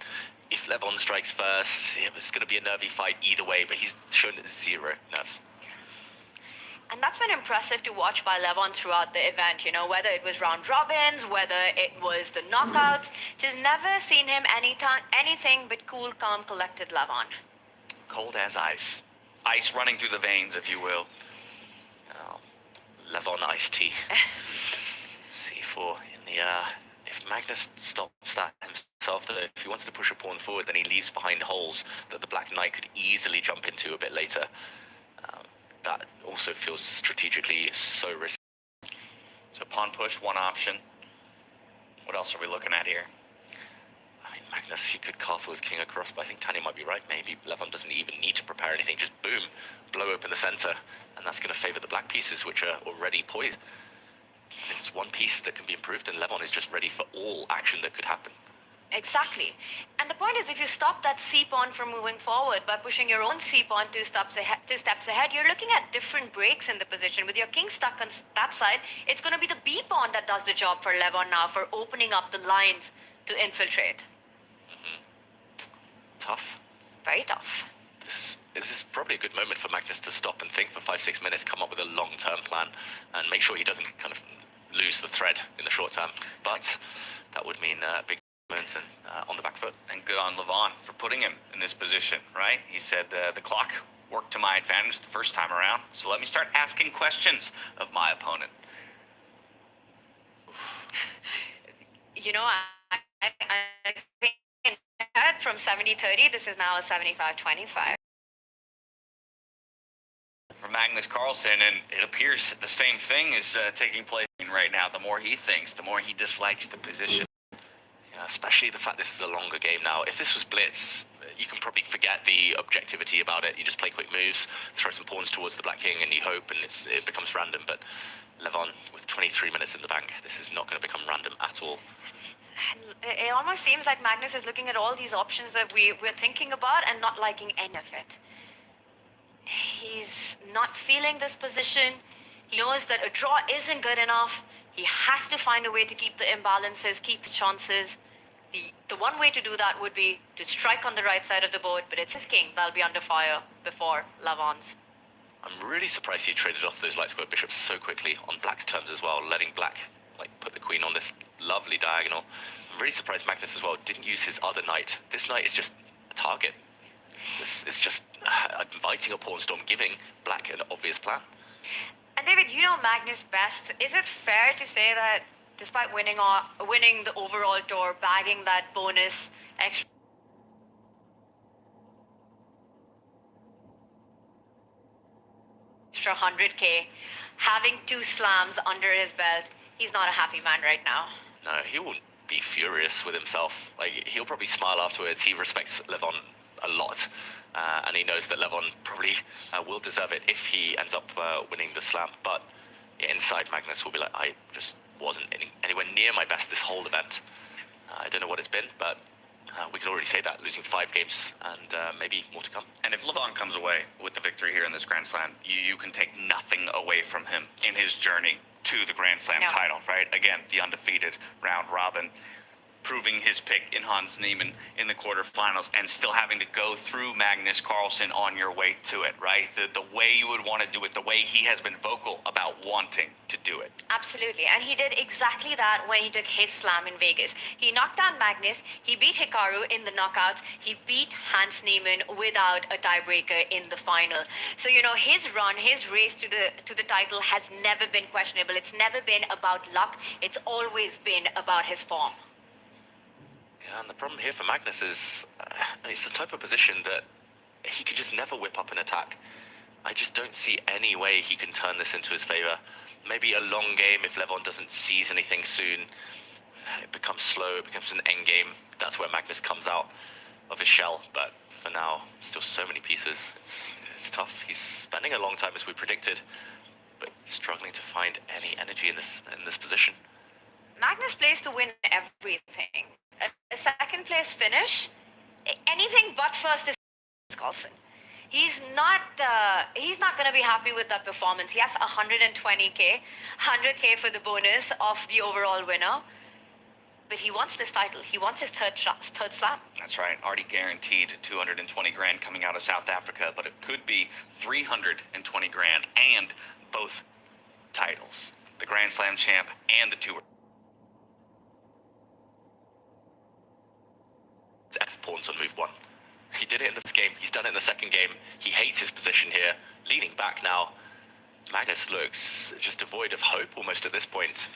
if Levon strikes first. It was going to be a nervy fight either way, but he's shown zero nerves. And that's been impressive to watch by Levon throughout the event, whether it was round robins, whether it was the knockouts. Just never seen him anything but cool, calm, collected Levon. Cold as ice. Ice running through the veins, if you will. Oh, Levon iced tea. C4 in the if Magnus stops that himself, though, if he wants to push a pawn forward, then he leaves behind holes that the black knight could easily jump into a bit later. That also feels strategically so risky. So pawn push, one option. What else are we looking at here? I mean, Magnus, he could castle his king across, but I think Tanya might be right. Maybe Levon doesn't even need to prepare anything. Just boom, blow open the center, and that's going to favor the black pieces, which are already poised. It's one piece that can be improved, and Levon is just ready for all action that could happen. Exactly. And the point is, if you stop that c-pawn from moving forward by pushing your own c-pawn two steps ahead, you're looking at different breaks in the position. With your king stuck on that side, it's going to be the b-pawn that does the job for Levon now, for opening up the lines to infiltrate. Tough. Very tough. This is probably a good moment for Magnus to stop and think for 5-6 minutes, come up with a long-term plan, and make sure he doesn't kind of lose the thread in the short term. But that would mean big and on the back foot. And good on Levon for putting him in this position, right? He said the clock worked to my advantage the first time around, so let me start asking questions of my opponent. I think flip from 70-30. This is now a 75-25. For Magnus Carlsen, and it appears the same thing is taking place right now. The more he thinks, the more he dislikes the position. Yeah, especially the fact this is a longer game now. If this was Blitz, you can probably forget the objectivity about it. You just play quick moves, throw some pawns towards the Black King, and you hope, and it becomes random. But Levon, with 23 minutes in the bank, this is not going to become random at all. And it almost seems like Magnus is looking at all these options that we're thinking about and not liking any of it. He's not feeling this position. He knows that a draw isn't good enough. He has to find a way to keep the imbalances, keep his chances. The one way to do that would be to strike on the right side of the board, but it's his king that'll be under fire before Levon's. I'm really surprised he traded off those light square bishops so quickly on Black's terms as well, letting Black put the queen on this lovely diagonal. I'm really surprised Magnus as well didn't use his other knight. This knight is just a target. This is just inviting a pawn storm, giving Black an obvious plan. And David, you know Magnus best. Is it fair to say that despite winning the overall tour, bagging that bonus extra 100K, having 2 slams under his belt, he's not a happy man right now? No, he won't be furious with himself. He'll probably smile afterwards. He respects Levon a lot, and he knows that Levon probably will deserve it if he ends up winning the slam. But yeah, inside, Magnus will be like, I just wasn't anywhere near my best this whole event. I don't know what it's been, but we can already say that, losing 5 games and maybe more to come. And if Levon comes away with the victory here in this Grand Slam, you can take nothing away from him in his journey to the Grand Slam title, right? Again, the undefeated round robin, proving his pick in Hans Niemann in the quarterfinals, and still having to go through Magnus Carlsen on your way to it, right? The way you would want to do it, the way he has been vocal about wanting to do it. Absolutely, and he did exactly that when he took his slam in Vegas. He knocked down Magnus, he beat Hikaru in the knockouts, he beat Hans Niemann without a tiebreaker in the final. So, you know, his run, his race to the title has never been questionable. It's never been about luck, it's always been about his form. Yeah, and the problem here for Magnus is it's the type of position that he could just never whip up an attack. I just don't see any way he can turn this into his favor. Maybe a long game if Levon doesn't seize anything soon. It becomes slow, it becomes an end game. That's where Magnus comes out of his shell. But for now, still so many pieces. It's tough. He's spending a long time as we predicted, but struggling to find any energy in this position. Magnus plays to win everything. A second place finish, anything but first is Carlsen. He's not going to be happy with that performance. He has 120K, 100K for the bonus of the overall winner. But he wants this title. He wants his third slam. That's right. Already guaranteed 220 grand coming out of South Africa, but it could be 320 grand and both titles, the Grand Slam champ and the tour. F pawns on move 1. He did it in this game. He's done it in the second game. He hates his position here. Leaning back now. Magnus looks just devoid of hope almost at this point.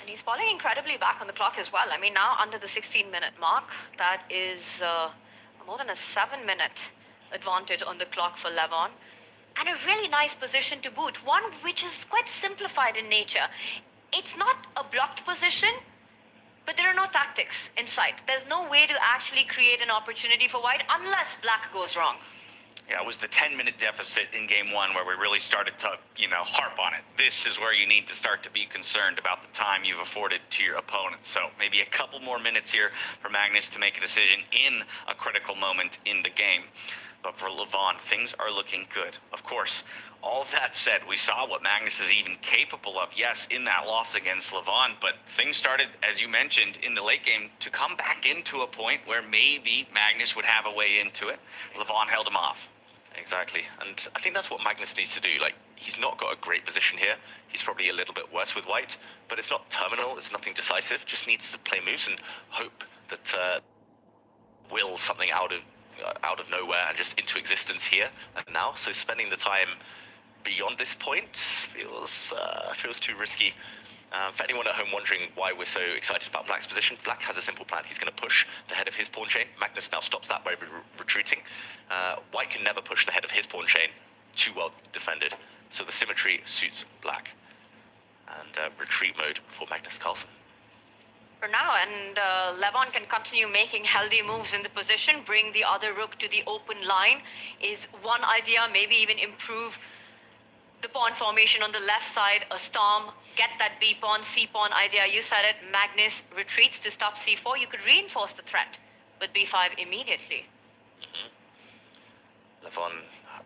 And he's falling incredibly back on the clock as well. I mean, now under the 16-minute mark, that is more than a 7-minute advantage on the clock for Levon. And a really nice position to boot. One which is quite simplified in nature. It's not a blocked position, but there are no tactics in sight. There's no way to actually create an opportunity for white unless black goes wrong. Yeah, it was the 10-minute deficit in game 1 where we really started to, harp on it. This is where you need to start to be concerned about the time you've afforded to your opponent. So maybe a couple more minutes here for Magnus to make a decision in a critical moment in the game. But for Levon, things are looking good. Of course, all of that said, we saw what Magnus is even capable of, yes, in that loss against Levon, but things started, as you mentioned, in the late game to come back into a point where maybe Magnus would have a way into it. Levon held him off. Exactly, and I think that's what Magnus needs to do. He's not got a great position here. He's probably a little bit worse with white, but it's not terminal, it's nothing decisive. Just needs to play moves and hope that will something out of nowhere and just into existence here and now. So spending the time beyond this point feels too risky. For anyone at home wondering why we're so excited about Black's position, Black has a simple plan. He's going to push the head of his pawn chain. Magnus now stops that by retreating. White can never push the head of his pawn chain. Too well defended. So the symmetry suits Black. And retreat mode for Magnus Carlsen. For now, and Levon can continue making healthy moves in the position, bring the other rook to the open line is one idea, maybe even improve the pawn formation on the left side, a storm, get that B pawn, C pawn idea. You said it, Magnus retreats to stop C4. You could reinforce the threat with B5 immediately. Levon,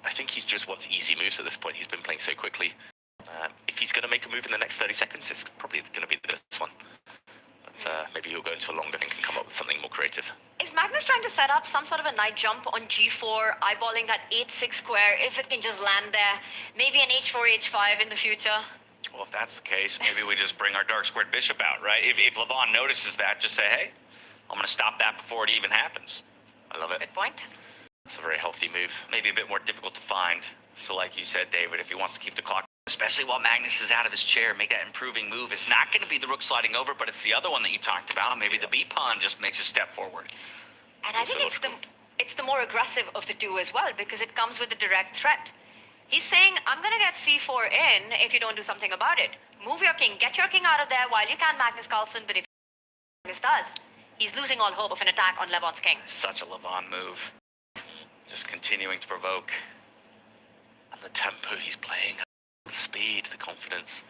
I think he just wants easy moves at this point. He's been playing so quickly. If he's going to make a move in the next 30 seconds, it's probably going to be this one. But maybe he'll go into a longer think and come up with something more creative. Is Magnus trying to set up some sort of a knight jump on G4, eyeballing that 8-6 square, if it can just land there? Maybe an H4, H5 in the future? Well, if that's the case, maybe we just bring our dark squared bishop out, right? If Levon notices that, just say, hey, I'm going to stop that before it even happens. I love it. Good point. It's a very healthy move. Maybe a bit more difficult to find. So like you said, David, if he wants to keep the clock, especially while Magnus is out of his chair, make that improving move. It's not going to be the rook sliding over, but it's the other one that you talked about. Maybe the B pawn just makes a step forward. And I think it's the more aggressive of the two as well, because it comes with a direct threat. He's saying, I'm going to get C4 in if you don't do something about it. Move your king, get your king out of there while you can, Magnus Carlsen, but if Magnus does, he's losing all hope of an attack on Levon's king. Such a Levon move. Just continuing to provoke. And the tempo he's playing, the speed, the confidence.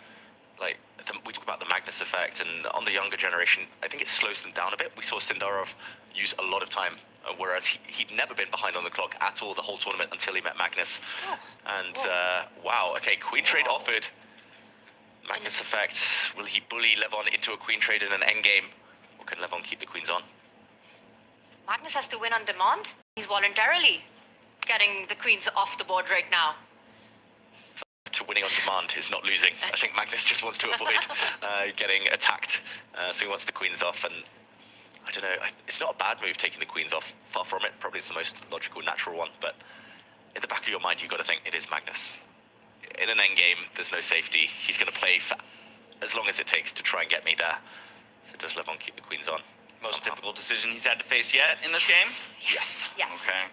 Like, we talk about the Magnus effect, and on the younger generation, I think it slows them down a bit. We saw Sindarov use a lot of time, whereas he'd never been behind on the clock at all the whole tournament until he met Magnus. And, wow, okay, queen trade offered. Magnus effect, will he bully Levon into a queen trade in an endgame, or can Levon keep the queens on? Magnus has to win on demand. He's voluntarily getting the queens off the board right now. To winning on demand is not losing. I think Magnus just wants to avoid getting attacked. So he wants the queens off, and I don't know, it's not a bad move taking the queens off. Far from it, probably it's the most logical, natural one, but in the back of your mind, you've got to think it is Magnus. In an endgame, there's no safety. He's going to play for as long as it takes to try and get me there. So does Levon keep the queens on? Most difficult decision he's had to face yet in this game? Yes. Yes. Okay.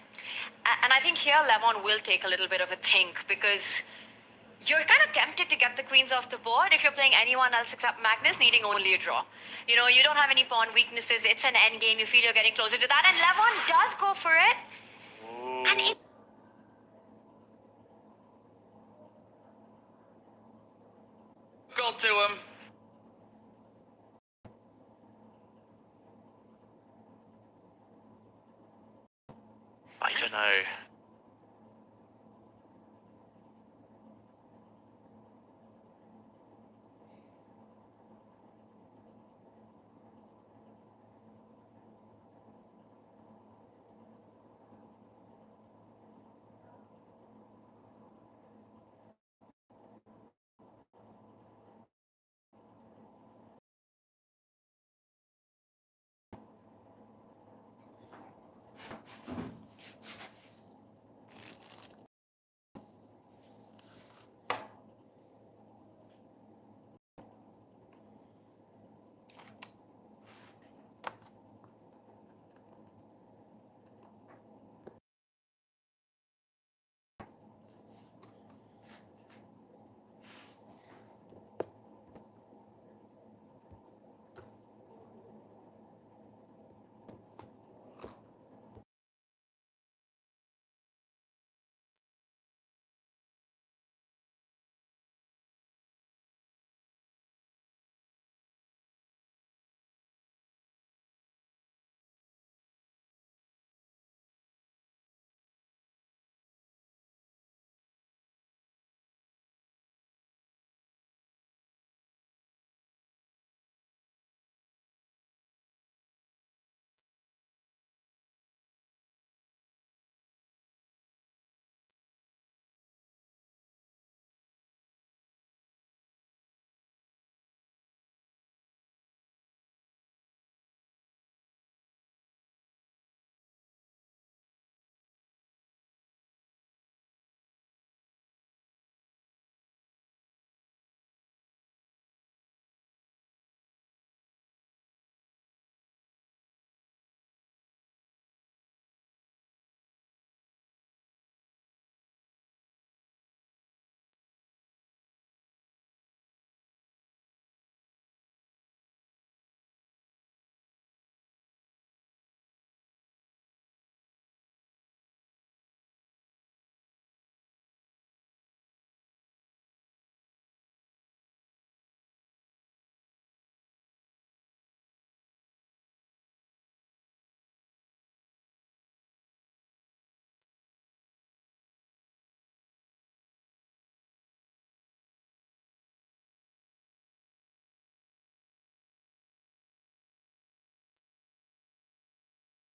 And I think here Levon will take a little bit of a think, because you're kind of tempted to get the queens off the board if you're playing anyone else except Magnus, needing only a draw. You know, you don't have any pawn weaknesses. It's an end game. You feel you're getting closer to that. And Levon does go for it. Ooh. And it... Go to him. I don't know.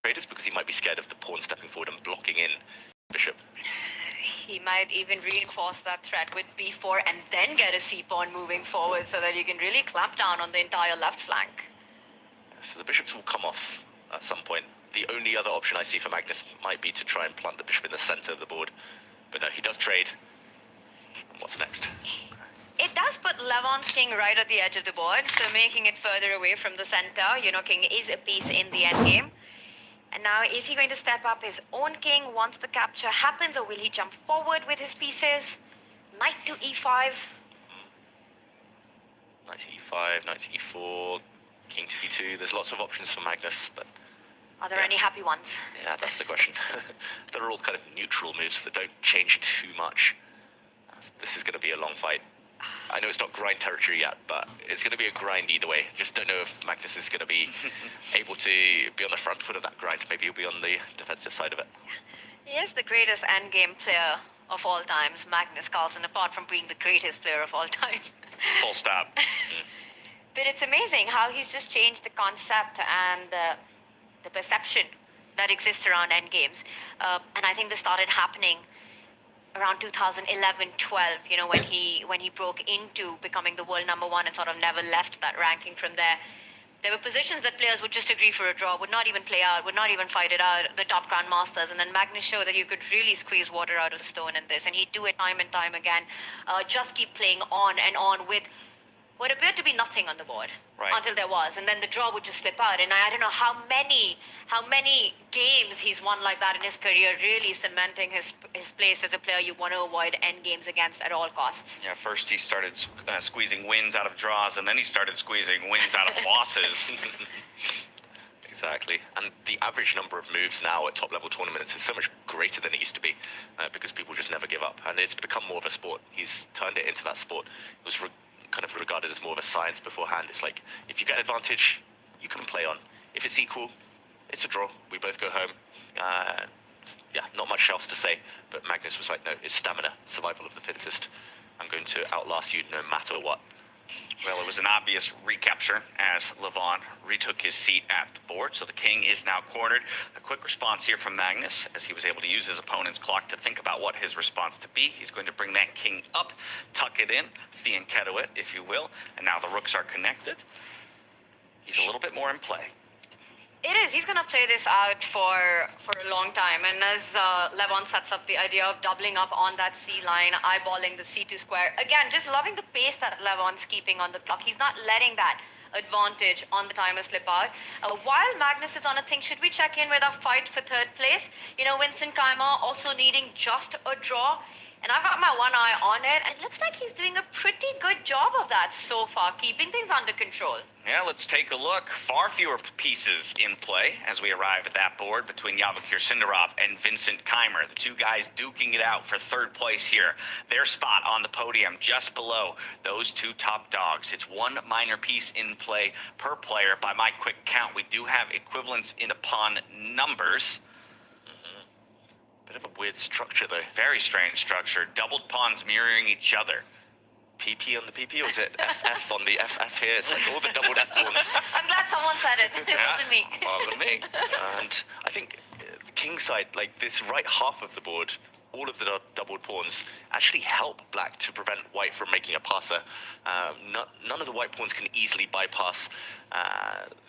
traders because he might be scared of the pawn stepping forward and blocking in bishop. He might even reinforce that threat with b4 and then get a c-pawn moving forward so that you can really clamp down on the entire left flank. So the bishops will come off at some point. The only other option I see for Magnus might be to try and plant the bishop in the center of the board. But no, he does trade. And what's next? It does put Levon's king right at the edge of the board, so making it further away from the center. You know, king is a piece in the endgame. And now, is he going to step up his own king once the capture happens, or will he jump forward with his pieces? Knight to e5. Knight to e5, knight to e4, king to d2. There's lots of options for Magnus, but Are there any happy ones? yeah, that's the question. They're all kind of neutral moves that don't change too much. This is going to be a long fight. I know it's not grind territory yet, but it's going to be a grind either way. Just don't know if Magnus is going to be able to be on the front foot of that grind. Maybe he'll be on the defensive side of it. He is the greatest endgame player of all times, Magnus Carlsen, apart from being the greatest player of all time. Full stop. But it's amazing how he's just changed the concept and the perception that exists around endgames. And I think this started happening around 2011-12, you know, when he broke into becoming the world #1 and sort of never left that ranking from there. There were positions that players would just agree for a draw, would not even play out, would not even fight it out, the top grandmasters, and then Magnus showed that you could really squeeze water out of a stone in this, and he'd do it time and time again, just keep playing on and on with what appeared to be nothing on the board. Right. Until there was, and then the draw would just slip out. And I don't know how many games he's won like that in his career, really cementing his place as a player you want to avoid end games against at all costs. Yeah, first he started squeezing wins out of draws, and then he started squeezing wins out of losses. Exactly. And the average number of moves now at top level tournaments is so much greater than it used to be because people just never give up. And it's become more of a sport. He's turned it into that sport. It was kind of regarded as more of a science beforehand. It's like, if you get an advantage, you can play on. If it's equal, it's a draw. We both go home. Yeah, not much else to say. But Magnus was like, no, it's stamina, survival of the fittest. I'm going to outlast you no matter what. Well, it was an obvious recapture as Levon retook his seat at the board, so the king is now cornered. A quick response here from Magnus, as he was able to use his opponent's clock to think about what his response to be. He's going to bring that king up, tuck it in, fianchetto it, if you will, and now the rooks are connected. He's a little bit more in play. It is. He's going to play this out for a long time. And as Levon sets up the idea of doubling up on that C line, eyeballing the C2 square. Again, just loving the pace that Levon's keeping on the clock. He's not letting that advantage on the timer slip out. While Magnus is on a thing, should we check in with our fight for third place? You know, Vincent Keimer also needing just a draw. And I've got my one eye on it, and it looks like he's doing a pretty good job of that so far, keeping things under control. Yeah, let's take a look. Far fewer pieces in play as we arrive at that board between Yavakir Sindarov and Vincent Keimer. The two guys duking it out for third place here. Their spot on the podium just below those two top dogs. It's one minor piece in play per player. By my quick count, we do have equivalents in pawn numbers. Bit of a weird structure, though. Very strange structure. Doubled pawns mirroring each other. PP on the PP, or is it FF on the FF here? It's like all the doubled F pawns. I'm glad someone said it. It wasn't me. Wasn't me. And I think the king side, like this right half of the board, all of the doubled pawns actually help black to prevent white from making a passer. None of the white pawns can easily bypass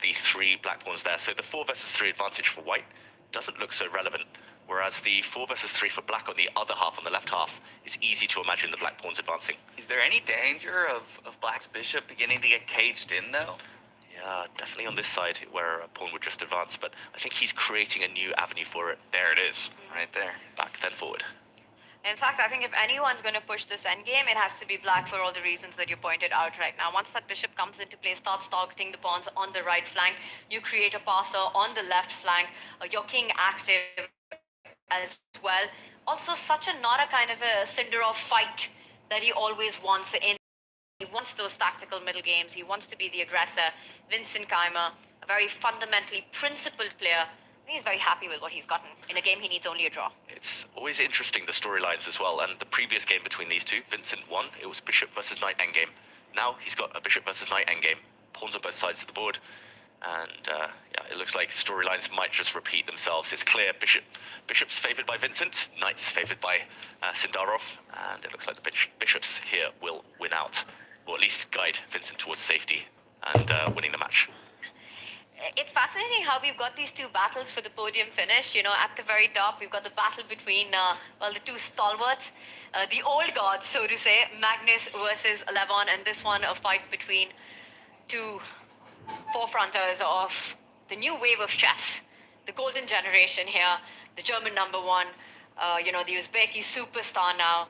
the three black pawns there. So the 4 versus 3 advantage for white doesn't look so relevant. Whereas the 4 versus 3 for black on the other half, on the left half, it's easy to imagine the black pawns advancing. Is there any danger of black's bishop beginning to get caged in, though? Yeah, definitely on this side where a pawn would just advance, but I think he's creating a new avenue for it. There it is, right there. Back, then forward. In fact, I think if anyone's going to push this endgame, it has to be black for all the reasons that you pointed out right now. Once that bishop comes into play, starts targeting the pawns on the right flank, you create a passer on the left flank, your king active as well. Also, such not a kind of a Sindarov fight that he always wants in. He wants those tactical middle games. He wants to be the aggressor. Vincent Keimer, a very fundamentally principled player. He's very happy with what he's gotten. In a game, he needs only a draw. It's always interesting, the storylines as well. And the previous game between these two, Vincent won. It was bishop versus knight endgame. Now he's got a bishop versus knight endgame. Pawns on both sides of the board. And yeah, it looks like storylines might just repeat themselves. It's clear Bishop's favored by Vincent, Knight's favored by Sindarov, and it looks like the Bishops here will win out, or at least guide Vincent towards safety and winning the match. It's fascinating how we've got these two battles for the podium finish. You know, at the very top, we've got the battle between, well, the two stalwarts, the old gods, so to say, Magnus versus Levon, and this one, a fight between two forefronters of the new wave of chess, the golden generation here, the German number one, you know, the Uzbeki superstar now,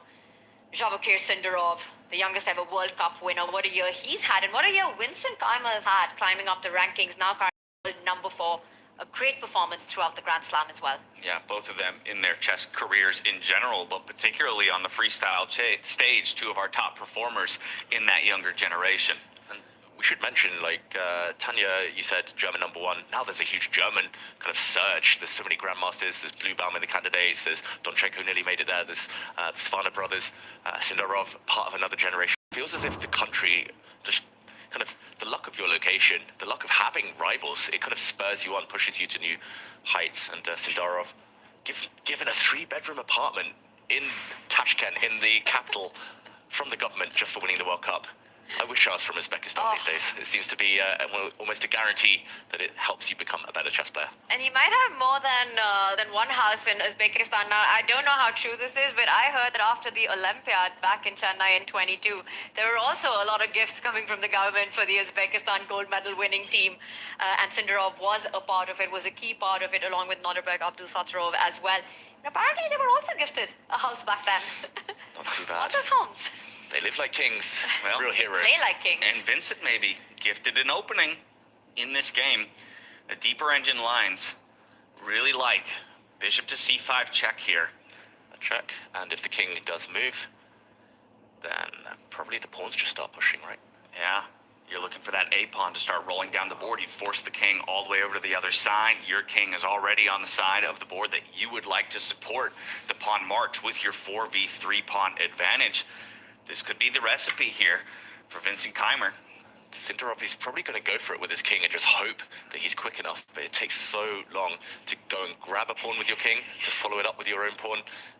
Javokir Sindarov, the youngest ever World Cup winner. What a year he's had, and what a year Vincent Keimer has had, climbing up the rankings, now currently number 4. A great performance throughout the Grand Slam as well. Yeah, both of them in their chess careers in general, but particularly on the freestyle stage, two of our top performers in that younger generation. And we should mention, like, Tanya, you said German number 1. Now there's a huge German kind of surge. There's so many grandmasters. There's Bluebaum in the candidates. There's Donchenko nearly made it there. There's the Svana brothers. Sindarov, part of another generation. It feels as if the country just kind of, the luck of your location, the luck of having rivals, it kind of spurs you on, pushes you to new heights. And Sindarov, given a 3-bedroom apartment in Tashkent, in the capital, from the government just for winning the World Cup. I wish I was from Uzbekistan these days. It seems to be almost a guarantee that it helps you become a better chess player. And he might have more than one house in Uzbekistan. Now, I don't know how true this is, but I heard that after the Olympiad back in Chennai in 22, there were also a lot of gifts coming from the government for the Uzbekistan gold medal winning team. And Sindarov was a part of it, was a key part of it, along with Norberg Abdulsattorov as well. And apparently they were also gifted a house back then. Not too bad. Not just homes. They live like kings, well, real heroes. Play like kings. And Vincent maybe gifted an opening in this game. The deeper engine lines really like bishop to c5 check here. A check, and if the king does move, then probably the pawns just start pushing, right? Yeah, you're looking for that A pawn to start rolling down the board. You force the king all the way over to the other side. Your king is already on the side of the board that you would like to support the pawn march with your 4v3 pawn advantage. This could be the recipe here for Vincent Keimer. Sindarov is probably going to go for it with his king and just hope that he's quick enough, but it takes so long to go and grab a pawn with your king, to follow it up with your own pawn,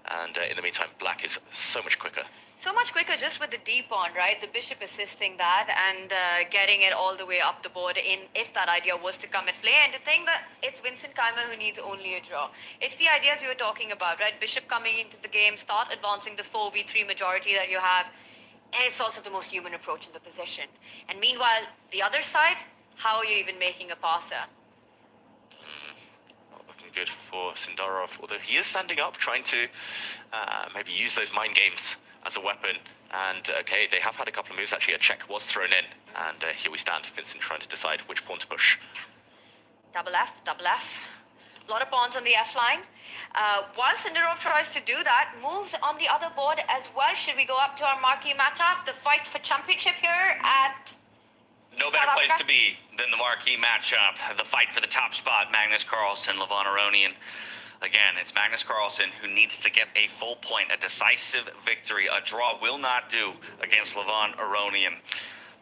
and in the meantime, black is so much quicker. So much quicker just with the D pawn, right? The bishop assisting that and getting it all the way up the board in if that idea was to come at play. And to think that it's Vincent Keimer who needs only a draw. It's the ideas we were talking about, right? Bishop coming into the game, start advancing the 4v3 majority that you have. And it's also the most human approach in the position. And meanwhile, the other side, how are you even making a passer? Not looking good for Sindarov, although he is standing up, trying to maybe use those mind games as a weapon. And okay, they have had a couple of moves. Actually, a check was thrown in, and here we stand, Vincent trying to decide which pawn to push. Double F, double F. A lot of pawns on the F line. While Sindarov tries to do that, moves on the other board as well. Should we go up to our marquee matchup? The fight for championship here at no better place to be than the marquee matchup. The fight for the top spot, Magnus Carlsen, Levon Aronian. Again, it's Magnus Carlsen who needs to get a full point, a decisive victory. A draw will not do against Levon Aronian.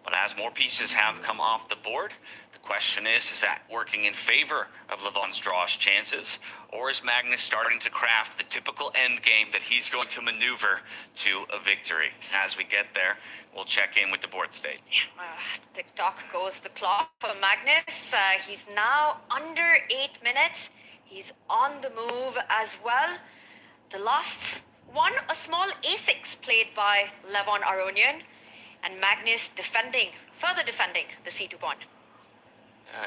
But as more pieces have come off the board, the question is that working in favor of Levon's draw's chances, or is Magnus starting to craft the typical end game that he's going to maneuver to a victory? As we get there, we'll check in with the board state. Tick-tock goes the clock for Magnus. He's now under 8 minutes. He's on the move as well. The last one, a small a6 played by Levon Aronian. And Magnus further defending the c2 pawn.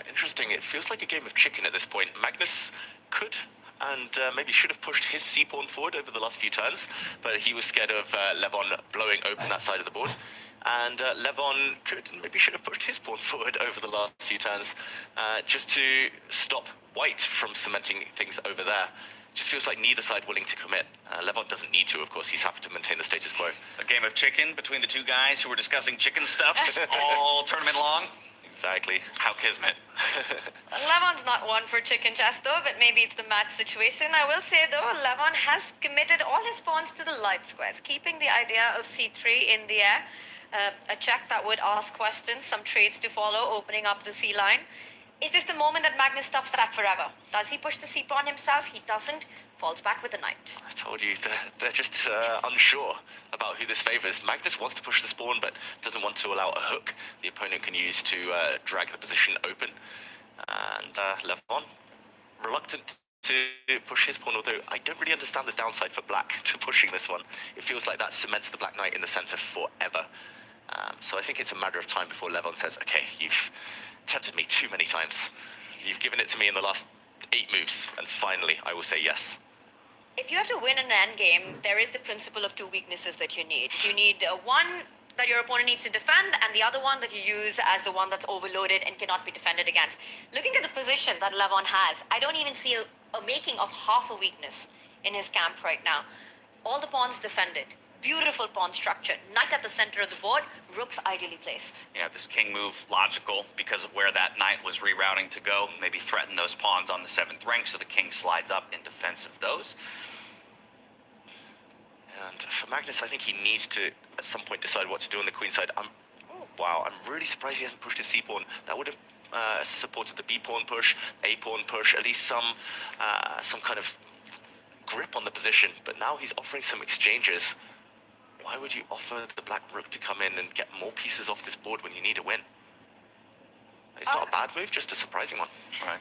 Interesting. It feels like a game of chicken at this point. Magnus could and maybe should have pushed his c-pawn forward over the last few turns, but he was scared of Levon blowing open that side of the board. And Levon could and maybe should have pushed his pawn forward over the last few turns just to stop white from cementing things over there. Just feels like neither side willing to commit. Levon doesn't need to, of course. He's happy to maintain the status quo. A game of chicken between the two guys who were discussing chicken stuff all tournament long. Exactly. How kismet. Levon's not one for chicken chess though, but maybe it's the match situation. I will say though, Levon has committed all his pawns to the light squares, keeping the idea of c3 in the air. A check that would ask questions, some trades to follow, opening up the c line. Is this the moment that Magnus stops that forever? Does he push the c pawn himself? He doesn't. Falls back with the knight. I told you, they're just unsure about who this favors. Magnus wants to push this pawn, but doesn't want to allow a hook the opponent can use to drag the position open. And Levon, reluctant to push his pawn, although I don't really understand the downside for black to pushing this one. It feels like that cements the black knight in the center forever. So I think it's a matter of time before Levon says, okay, you've tempted me too many times. You've given it to me in the last 8 moves, and finally I will say yes. If you have to win an endgame, there is the principle of 2 weaknesses that you need. You need one that your opponent needs to defend, and the other one that you use as the one that's overloaded and cannot be defended against. Looking at the position that Levon has, I don't even see a making of half a weakness in his camp right now. All the pawns defended. Beautiful pawn structure. Knight at the center of the board, rooks ideally placed. Yeah, this king move logical because of where that knight was rerouting to go. Maybe threaten those pawns on the 7th rank so the king slides up in defense of those. And for Magnus, I think he needs to, at some point, decide what to do on the queen side. Wow, I'm really surprised he hasn't pushed his c-pawn. That would have supported the b-pawn push, a-pawn push, at least some kind of grip on the position. But now he's offering some exchanges. Why would you offer the black rook to come in and get more pieces off this board when you need a win? It's not a bad move, just a surprising one. Right.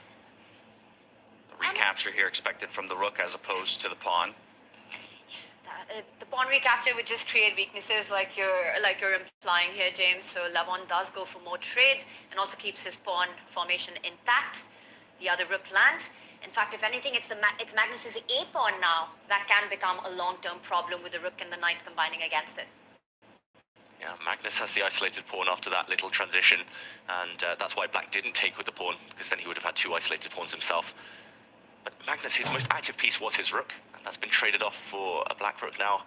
The recapture here expected from the rook as opposed to the pawn. The pawn recapture would just create weaknesses like you're implying here, James. So Levon does go for more trades and also keeps his pawn formation intact. The other rook lands. In fact, if anything, it's Magnus's a-pawn now that can become a long-term problem with the rook and the knight combining against it. Yeah, Magnus has the isolated pawn after that little transition, and that's why black didn't take with the pawn, because then he would have had 2 isolated pawns himself. But Magnus, his most active piece was his rook, and that's been traded off for a black rook now.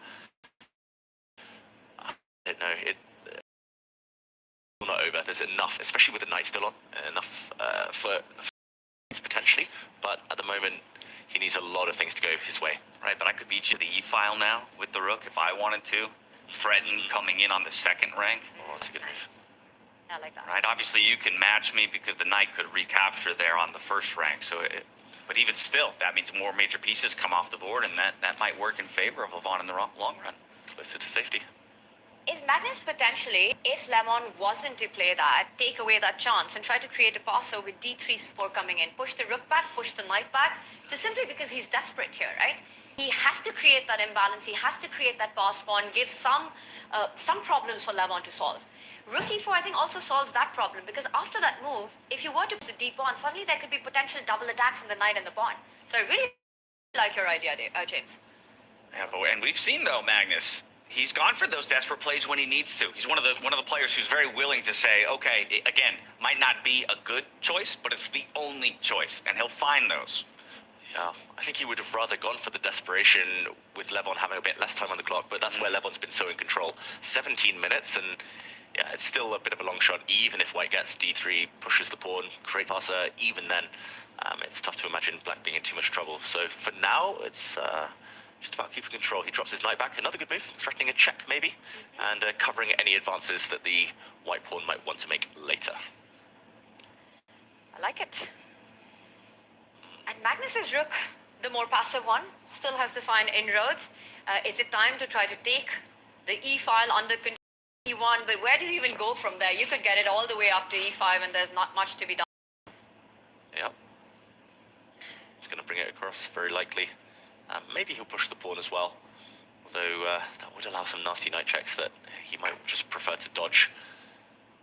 I don't know, it's not over. There's enough, especially with the knight still on, enough for potentially, but at the moment he needs a lot of things to go his way. Right, but I could beat you the e-file now with the rook if I wanted to. Threaten coming in on the 2nd rank. Oh, that's a good move. I like that. Right, obviously you can match me because the knight could recapture there on the 1st rank. So, but even still, that means more major pieces come off the board, and that might work in favor of Levon in the long run. Closer to safety. Is Magnus potentially, if Levon wasn't to play that, take away that chance and try to create a passer with d3-4 coming in, push the rook back, push the knight back, just simply because he's desperate here, right? He has to create that imbalance. He has to create that pass pawn, give some problems for Levon to solve. Rook e4, I think, also solves that problem because after that move, if you were to put the d pawn, suddenly there could be potential double attacks on the knight and the pawn. So I really like your idea, James. Yeah, and we've seen though, Magnus. He's gone for those desperate plays when he needs to. He's one of the players who's very willing to say, okay, again, might not be a good choice, but it's the only choice, and he'll find those. Yeah, I think he would have rather gone for the desperation with Levon having a bit less time on the clock, but that's where Levon's been so in control. 17 minutes, and yeah, it's still a bit of a long shot, even if white gets d3, pushes the pawn, creates passer, even then, it's tough to imagine black being in too much trouble. So for now, it's just about keeping control. He drops his knight back, another good move, threatening a check maybe, and covering any advances that the white pawn might want to make later. I like it. And Magnus's rook, the more passive one, still has to find inroads. Is it time to try to take the e-file under control? E1, but where do you even go from there? You could get it all the way up to e5 and there's not much to be done. Yep. He's going to bring it across, very likely. Maybe he'll push the pawn as well, although that would allow some nasty knight checks that he might just prefer to dodge.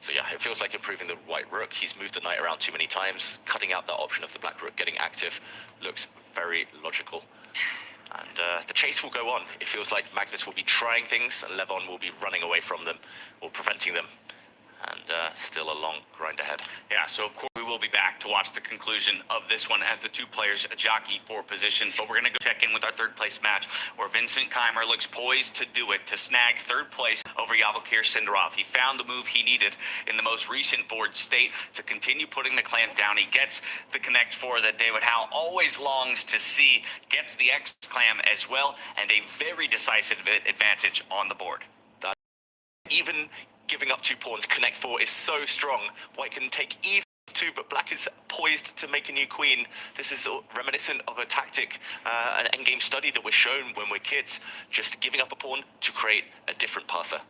So yeah, it feels like improving the white rook. He's moved the knight around too many times. Cutting out that option of the black rook getting active looks very logical. And the chase will go on. It feels like Magnus will be trying things and Levon will be running away from them or preventing them. And still a long grind ahead. Yeah, so of course we will be back to watch the conclusion of this one as the 2 players jockey for position. But we're going to go check in with our 3rd place match where Vincent Keimer looks poised to do it, to snag 3rd place over Yavokir Sindarov. He found the move he needed in the most recent board state to continue putting the clamp down. He gets the connect 4 that David Howe always longs to see, gets the X clam as well, and a very decisive advantage on the board. Even giving up 2 pawns, connect 4 is so strong. White can take even too, but black is poised to make a new queen. This is reminiscent of a tactic, an endgame study that we're shown when we're kids, just giving up a pawn to create a different passer.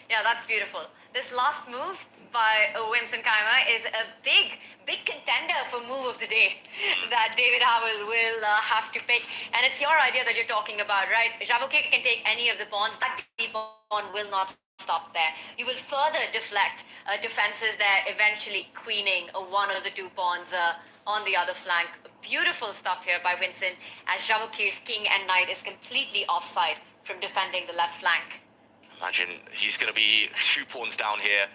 Yeah, that's beautiful. This last move by Vincent Keimer is a big contender for move of the day that David Howell will have to pick. And it's your idea that you're talking about, right? Jabouquet can take any of the pawns. That D pawn will not stop there. You will further deflect defenses there, eventually queening one of the two pawns on the other flank. Beautiful stuff here by Vincent, as Jabouquet's king and knight is completely offside from defending the left flank. Imagine he's going to be 2 pawns down here.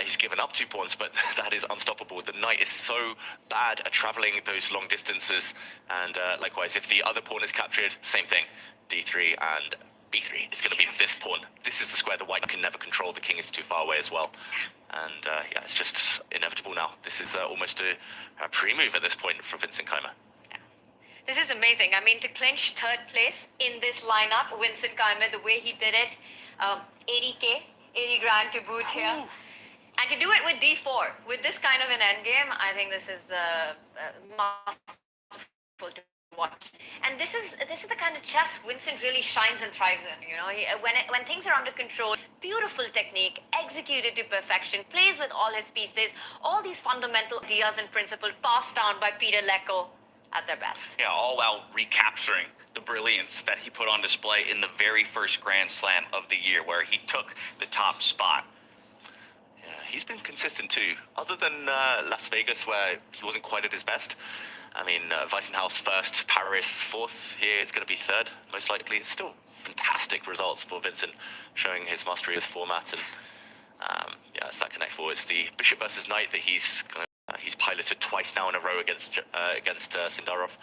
He's given up 2 pawns, but that is unstoppable. The knight is so bad at traveling those long distances. And likewise, if the other pawn is captured, same thing. D3 and B3 is going to be this pawn. This is the square the white can never control. The king is too far away as well. And yeah, it's just inevitable now. This is almost a pre-move at this point for Vincent Keimer. This is amazing. I mean, to clinch 3rd place in this lineup, Vincent Keimer, the way he did it, 80K, 80 grand to boot here. And to do it with D4, with this kind of an endgame, I think this is masterful to watch. And this is the kind of chess Vincent really shines and thrives in. You know, when things are under control, beautiful technique, executed to perfection, plays with all his pieces, all these fundamental ideas and principles passed down by Peter Lecco at their best. Yeah, all while recapturing the brilliance that he put on display in the very first Grand Slam of the year, where he took the top spot. Yeah, he's been consistent too. Other than Las Vegas, where he wasn't quite at his best. I mean, Weissenhaus 1st, Paris 4th. Here it's going to be 3rd, most likely. It's still fantastic results for Vincent, showing his mastery of this format. And yeah, it's that connect four. It's the bishop versus knight that he's piloted twice now in a row against Sindarov.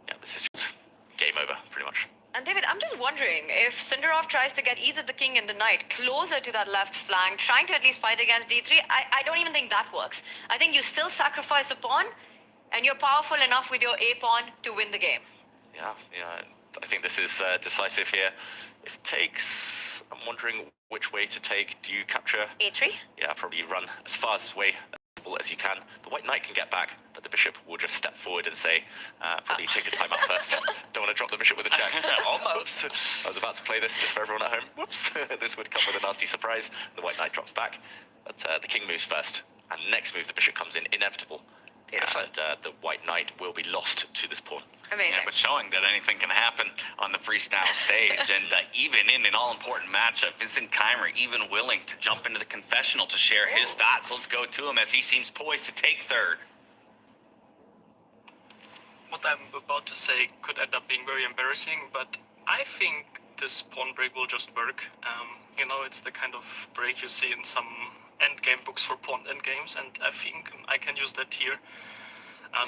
Yeah, this is just game over, pretty much. And David, I'm just wondering if Sindarov tries to get either the king and the knight closer to that left flank, trying to at least fight against D3, I don't even think that works. I think you still sacrifice a pawn, and you're powerful enough with your A pawn to win the game. Yeah, I think this is decisive here. If it takes, I'm wondering which way to take. Do you capture? A3? Yeah, probably run as far away as you can. The white knight can get back, but the bishop will just step forward and say, probably take a timeout first. Don't want to drop the bishop with a check. Almost. I was about to play this just for everyone at home. Whoops. This would come with a nasty surprise. The white knight drops back, but the king moves first. And next move, the bishop comes in, inevitable. Beautiful. And the white knight will be lost to this pawn. Amazing. Yeah, but showing that anything can happen on the freestyle stage, and even in an all-important matchup, Vincent Keimer even willing to jump into the confessional to share his thoughts. Let's go to him as he seems poised to take 3rd. What I'm about to say could end up being very embarrassing, but I think this pawn break will just work. You know, it's the kind of break you see in some endgame books for pawn endgames, and I think I can use that here.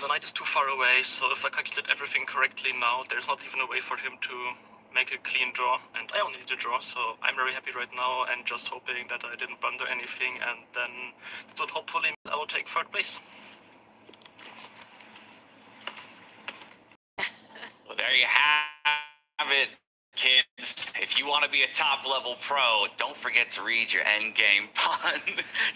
The knight is too far away, so if I calculate everything correctly now, there's not even a way for him to make a clean draw, and I only need a draw, so I'm very happy right now and just hoping that I didn't blunder anything, and then it will hopefully I will take 3rd place. Well, there you have it, kids. If you want to be a top-level pro, don't forget to read your endgame pawn,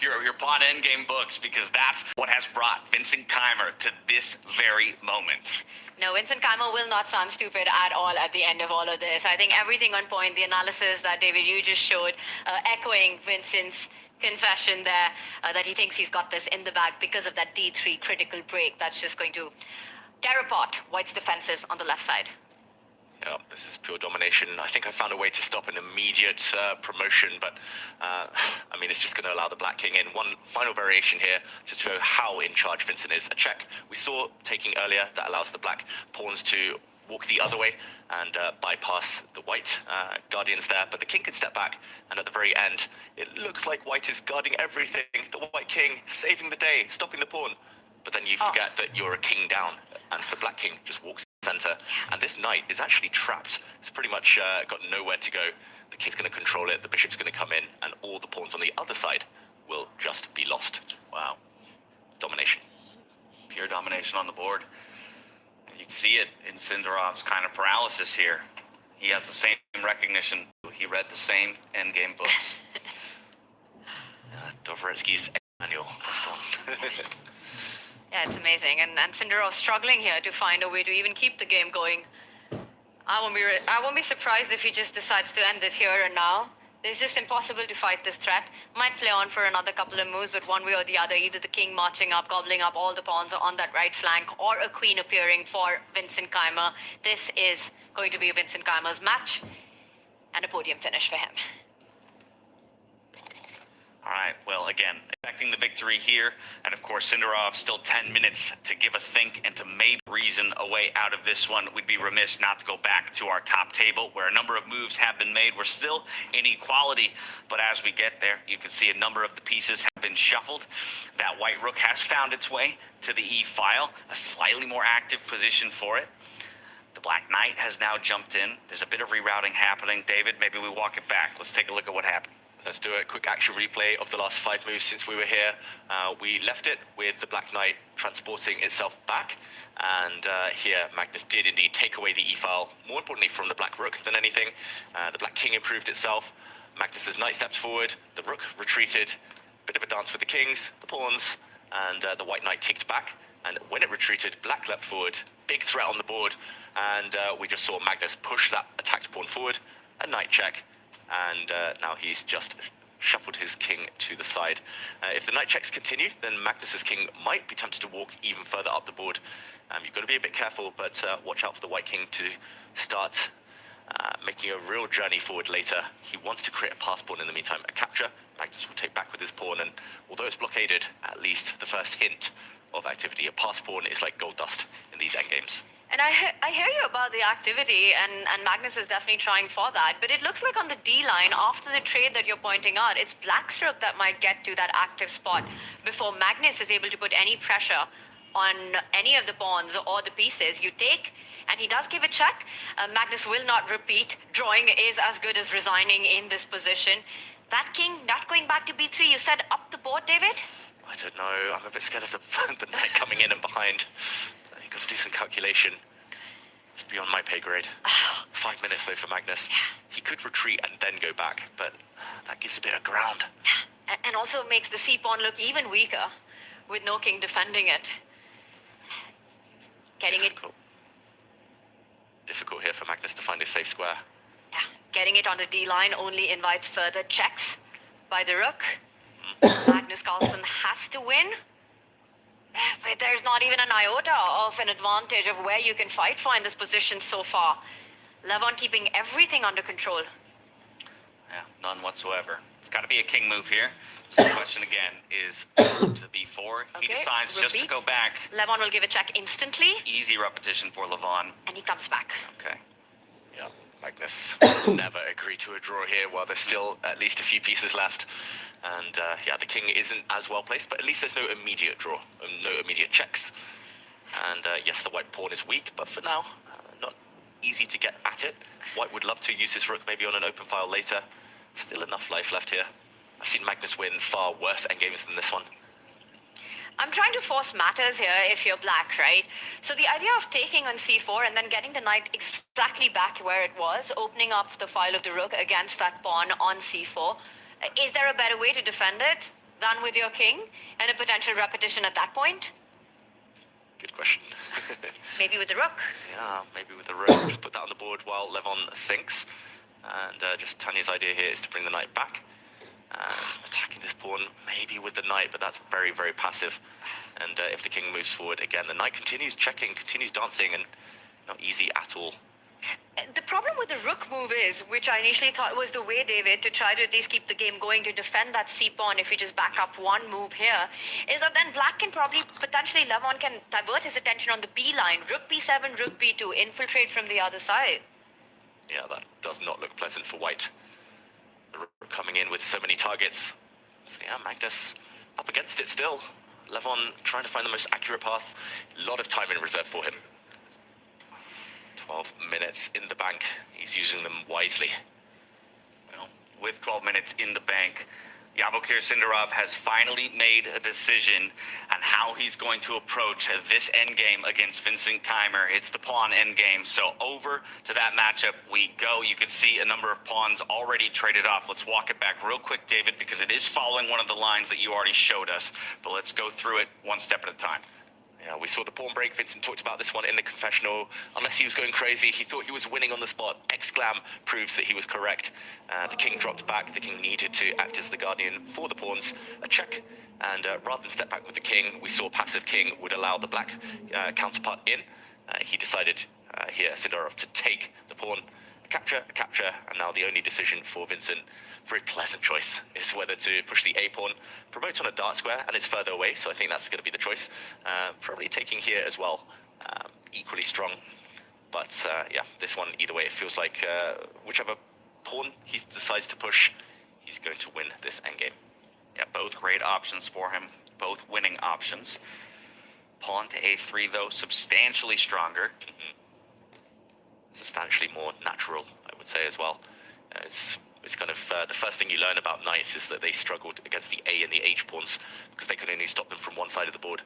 your pawn endgame books, because that's what has brought Vincent Keimer to this very moment. No, Vincent Keimer will not sound stupid at all at the end of all of this. I think everything on point, the analysis that David, you just showed, echoing Vincent's confession there, that he thinks he's got this in the bag because of that D3 critical break that's just going to tear apart White's defenses on the left side. Yeah, this is pure domination. I think I found a way to stop an immediate promotion, but I mean, it's just going to allow the black king in. One final variation here to show how in charge Vincent is. A check we saw taking earlier that allows the black pawns to walk the other way and bypass the white guardians there, but the king can step back, and at the very end, it looks like white is guarding everything. The white king saving the day, stopping the pawn, but then you forget that you're a king down, and the black king just walks center, and this knight is actually trapped. It's pretty much got nowhere to go. The king's going to control it, the bishop's going to come in, and all the pawns on the other side will just be lost. Wow. Domination. Pure domination on the board. You can see it in Sindarov's kind of paralysis here. He has the same recognition. He read the same endgame books. Dvoretsky's manual. Yeah, it's amazing. And Sindarov struggling here to find a way to even keep the game going. I won't be surprised if he just decides to end it here and now. It's just impossible to fight this threat. Might play on for another couple of moves, but one way or the other, either the king marching up, gobbling up all the pawns on that right flank, or a queen appearing for Vincent Keimer. This is going to be Vincent Keimer's match, and a podium finish for him. All right, well, again, expecting the victory here, and of course, Sindarov still 10 minutes to give a think and to maybe reason a way out of this one. We'd be remiss not to go back to our top table, where a number of moves have been made. We're still in equality, but as we get there, you can see a number of the pieces have been shuffled. That white rook has found its way to the E file, a slightly more active position for it. The black knight has now jumped in. There's a bit of rerouting happening. David, maybe we walk it back. Let's take a look at what happened. Let's do a quick action replay of the last 5 moves since we were here. We left it with the Black Knight transporting itself back, and here Magnus did indeed take away the E-file, more importantly from the Black Rook than anything. The Black King improved itself. Magnus's knight stepped forward, the Rook retreated, bit of a dance with the kings, the pawns, and the White Knight kicked back. And when it retreated, Black leapt forward, big threat on the board, and we just saw Magnus push that attacked pawn forward, a knight check, and now he's just shuffled his king to the side. If the knight checks continue, then Magnus's king might be tempted to walk even further up the board. You've got to be a bit careful, but watch out for the white king to start making a real journey forward later. He wants to create a pass pawn in the meantime, a capture. Magnus will take back with his pawn, and although it's blockaded, at least the first hint of activity. A pass pawn is like gold dust in these endgames. And I hear you about the activity, and Magnus is definitely trying for that, but it looks like on the D line, after the trade that you're pointing out, it's Black's rook that might get to that active spot before Magnus is able to put any pressure on any of the pawns or the pieces. You take, and he does give a check. Magnus will not repeat. Drawing is as good as resigning in this position. That king not going back to B3, you said up the board, David? I don't know, I'm a bit scared of the knight coming in and behind. You've got to do some calculation. It's beyond my pay grade. 5 minutes though for Magnus. He could retreat and then go back, but that gives a bit of ground. And also makes the C-pawn look even weaker with no king defending it. Difficult here for Magnus to find his safe square. Yeah, getting it on the D line only invites further checks by the rook. Magnus Carlsen has to win. But there's not even an iota of an advantage of where you can fight for in this position so far. Levon keeping everything under control. Yeah, none whatsoever. It's got to be a king move here. So the question again is to B4. He decides just to go back. Levon will give a check instantly. Easy repetition for Levon. And he comes back. Okay. Yeah, Magnus will never agree to a draw here while there's still at least a few pieces left. And yeah, the king isn't as well placed, but at least there's no immediate draw, no immediate checks. And yes, the white pawn is weak, but for now, not easy to get at it. White would love to use his rook maybe on an open file later. Still enough life left here. I've seen Magnus win far worse endgames than this one. I'm trying to force matters here if you're black, right? So the idea of taking on c4 and then getting the knight exactly back where it was, opening up the file of the rook against that pawn on c4, is there a better way to defend it than with your king and a potential repetition at that point? Good question. Maybe with the rook. Yeah, maybe with the rook. Just put that on the board while Levon thinks. And just Tanya's idea here is to bring the knight back. Attacking this pawn, maybe with the knight, but that's very, very passive. And if the king moves forward again, the knight continues checking, continues dancing, and not easy at all. The problem with the rook move is, which I initially thought was the way, David, to try to at least keep the game going, to defend that c-pawn if you just back up one move here, is that then black can probably, potentially, Levon can divert his attention on the b line. Rook b7, rook b2, infiltrate from the other side. Yeah, that does not look pleasant for white. The rook coming in with so many targets. So yeah, Magnus up against it still. Levon trying to find the most accurate path. A lot of time in reserve for him. 12 minutes in the bank. He's using them wisely. Well, with 12 minutes in the bank, Yavokir Sindarov has finally made a decision on how he's going to approach this endgame against Vincent Keimer. It's the pawn endgame. So over to that matchup we go. You can see a number of pawns already traded off. Let's walk it back real quick, David, because it is following one of the lines that you already showed us. But let's go through it one step at a time. Yeah, we saw the pawn break. Vincent talked about this one in the confessional. Unless he was going crazy, he thought he was winning on the spot. Exclam proves that he was correct. The king dropped back. The king needed to act as the guardian for the pawns. A check. And rather than step back with the king, we saw passive king would allow the black counterpart in. He decided here, Sidorov, to take the pawn. A capture, and now the only decision for Vincent, very pleasant choice, is whether to push the A pawn, promote on a dark square, and it's further away, so I think that's going to be the choice. Probably taking here as well, equally strong. But yeah, this one, either way, it feels like whichever pawn he decides to push, he's going to win this endgame. Yeah, both great options for him, both winning options. Pawn to A3, though, substantially stronger. Substantially more natural, I would say, as well. It's kind of the first thing you learn about knights is that they struggled against the A and the H pawns because they could only stop them from one side of the board.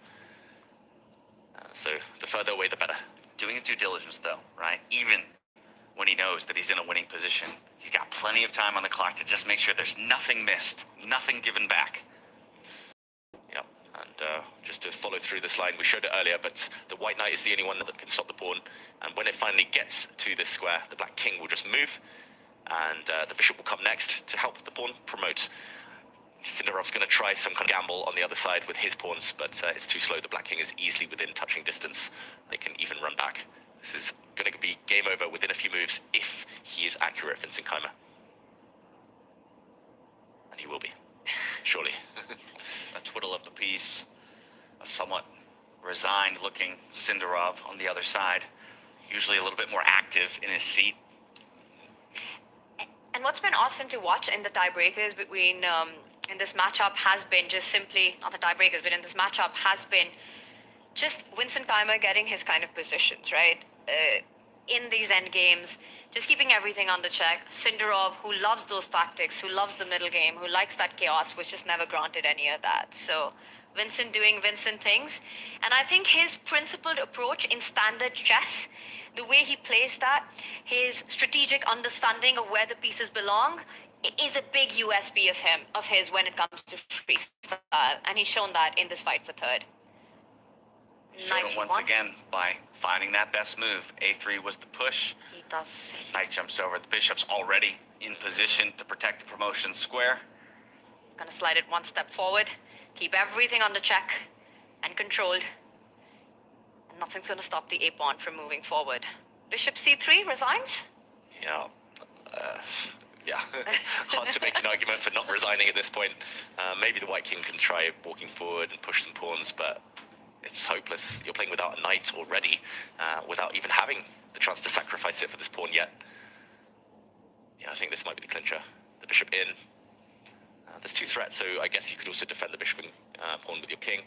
So the further away, the better. Doing his due diligence, though, right? Even when he knows that he's in a winning position, he's got plenty of time on the clock to just make sure there's nothing missed, nothing given back. Yeah, and just to follow through this line, we showed it earlier, but the white knight is the only one that can stop the pawn. And when it finally gets to this square, the black king will just move, and the bishop will come next to help the pawn promote. Sindarov's going to try some kind of gamble on the other side with his pawns, but it's too slow. The black king is easily within touching distance. They can even run back. This is going to be game over within a few moves if he is accurate, Vincent Keimer. And he will be, surely. A twiddle of the piece, a somewhat resigned-looking Sindarov on the other side, usually a little bit more active in his seat. And what's been awesome to watch in the tiebreakers between, in this matchup has been just simply, not the tiebreakers, but in this matchup has been just Vincent Keimer getting his kind of positions, right? In these end games, just keeping everything on the check. Sindarov, who loves those tactics, who loves the middle game, who likes that chaos, was just never granted any of that. So Vincent doing Vincent things. And I think his principled approach in standard chess, the way he plays that, his strategic understanding of where the pieces belong, is a big USP of his when it comes to freestyle. And he's shown that in this fight for third. Showed it once again by finding that best move. A3 was the push. He does. Knight jumps over. The bishop's already in position to protect the promotion square. Gonna slide it one step forward, keep everything under check and controlled. And nothing's gonna stop the A-pawn from moving forward. Bishop C3 resigns? Yeah. Yeah, hard to make an argument for not resigning at this point. Maybe the white king can try walking forward and push some pawns, but it's hopeless. You're playing without a knight already, without even having the chance to sacrifice it for this pawn yet. Yeah, I think this might be the clincher. The bishop in. There's two threats, so I guess you could also defend the bishop and pawn with your king.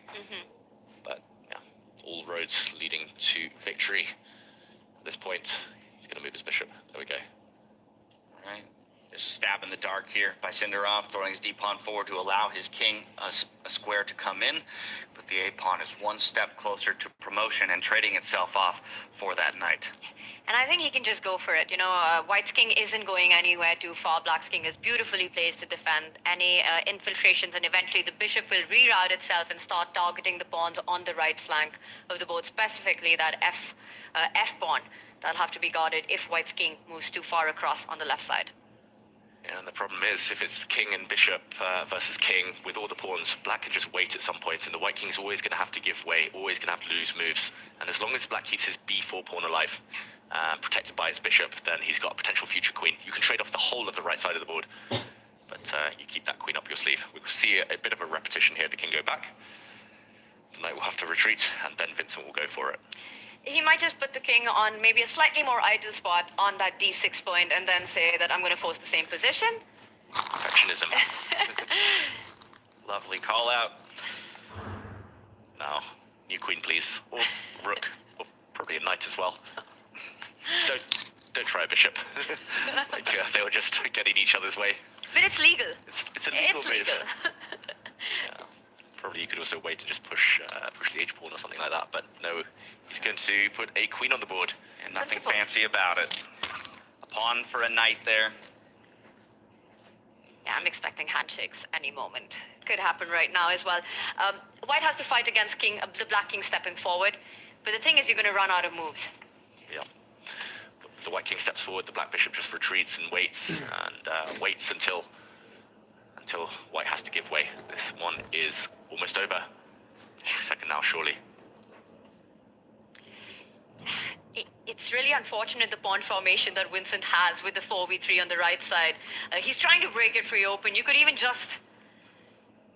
But yeah, all roads leading to victory. At this point, he's going to move his bishop. There we go. All right. There's a stab in the dark here by Sindarov, throwing his d-pawn forward to allow his king a square to come in. But the a-pawn is one step closer to promotion and trading itself off for that knight. And I think he can just go for it. You know, White's king isn't going anywhere too far. Black's king is beautifully placed to defend any infiltrations, and eventually the bishop will reroute itself and start targeting the pawns on the right flank of the board, specifically that F-pawn. That'll have to be guarded if White's king moves too far across on the left side. Yeah, and the problem is, if it's king and bishop versus king with all the pawns, black can just wait at some point, and the white king's always going to have to give way, always going to have to lose moves. And as long as black keeps his b4 pawn alive, protected by its bishop, then he's got a potential future queen. You can trade off the whole of the right side of the board, but you keep that queen up your sleeve. We'll see a bit of a repetition here. The king go back. The knight will have to retreat, and then Vincent will go for it. He might just put the king on maybe a slightly more ideal spot on that d6 point and then say that I'm going to force the same position. Perfectionism. Lovely call out. Now, new queen, please. Or rook. Or probably a knight as well. Don't try a bishop. Like, they were just getting each other's way. But it's legal. It's a legal move. Yeah. Probably you could also wait to just push the h-pawn or something like that, but no, he's going to put a queen on the board. And nothing fancy about it. A pawn for a knight there. Yeah, I'm expecting handshakes any moment. could happen right now as well. White has to fight against the Black King stepping forward, but the thing is, you're going to run out of moves. Yeah. The White King steps forward, the Black Bishop just retreats and waits, and waits until White has to give way. This one is almost over. Second now, surely. It's really unfortunate, the pawn formation that Vincent has with the 4v3 on the right side. He's trying to break it free open. You could even just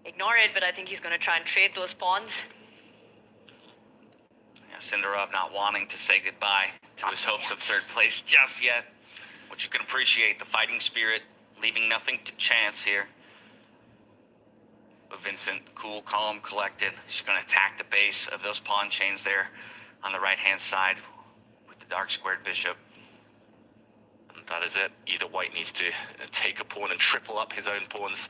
ignore it, but I think he's going to try and trade those pawns. Yeah, Sindarov not wanting to say goodbye to his hopes of third place just yet, which you can appreciate, the fighting spirit, leaving nothing to chance here. But Vincent, cool, calm, collected. He's going to attack the base of those pawn chains there on the right-hand side with the dark squared bishop. And that is it. Either White needs to take a pawn and triple up his own pawns.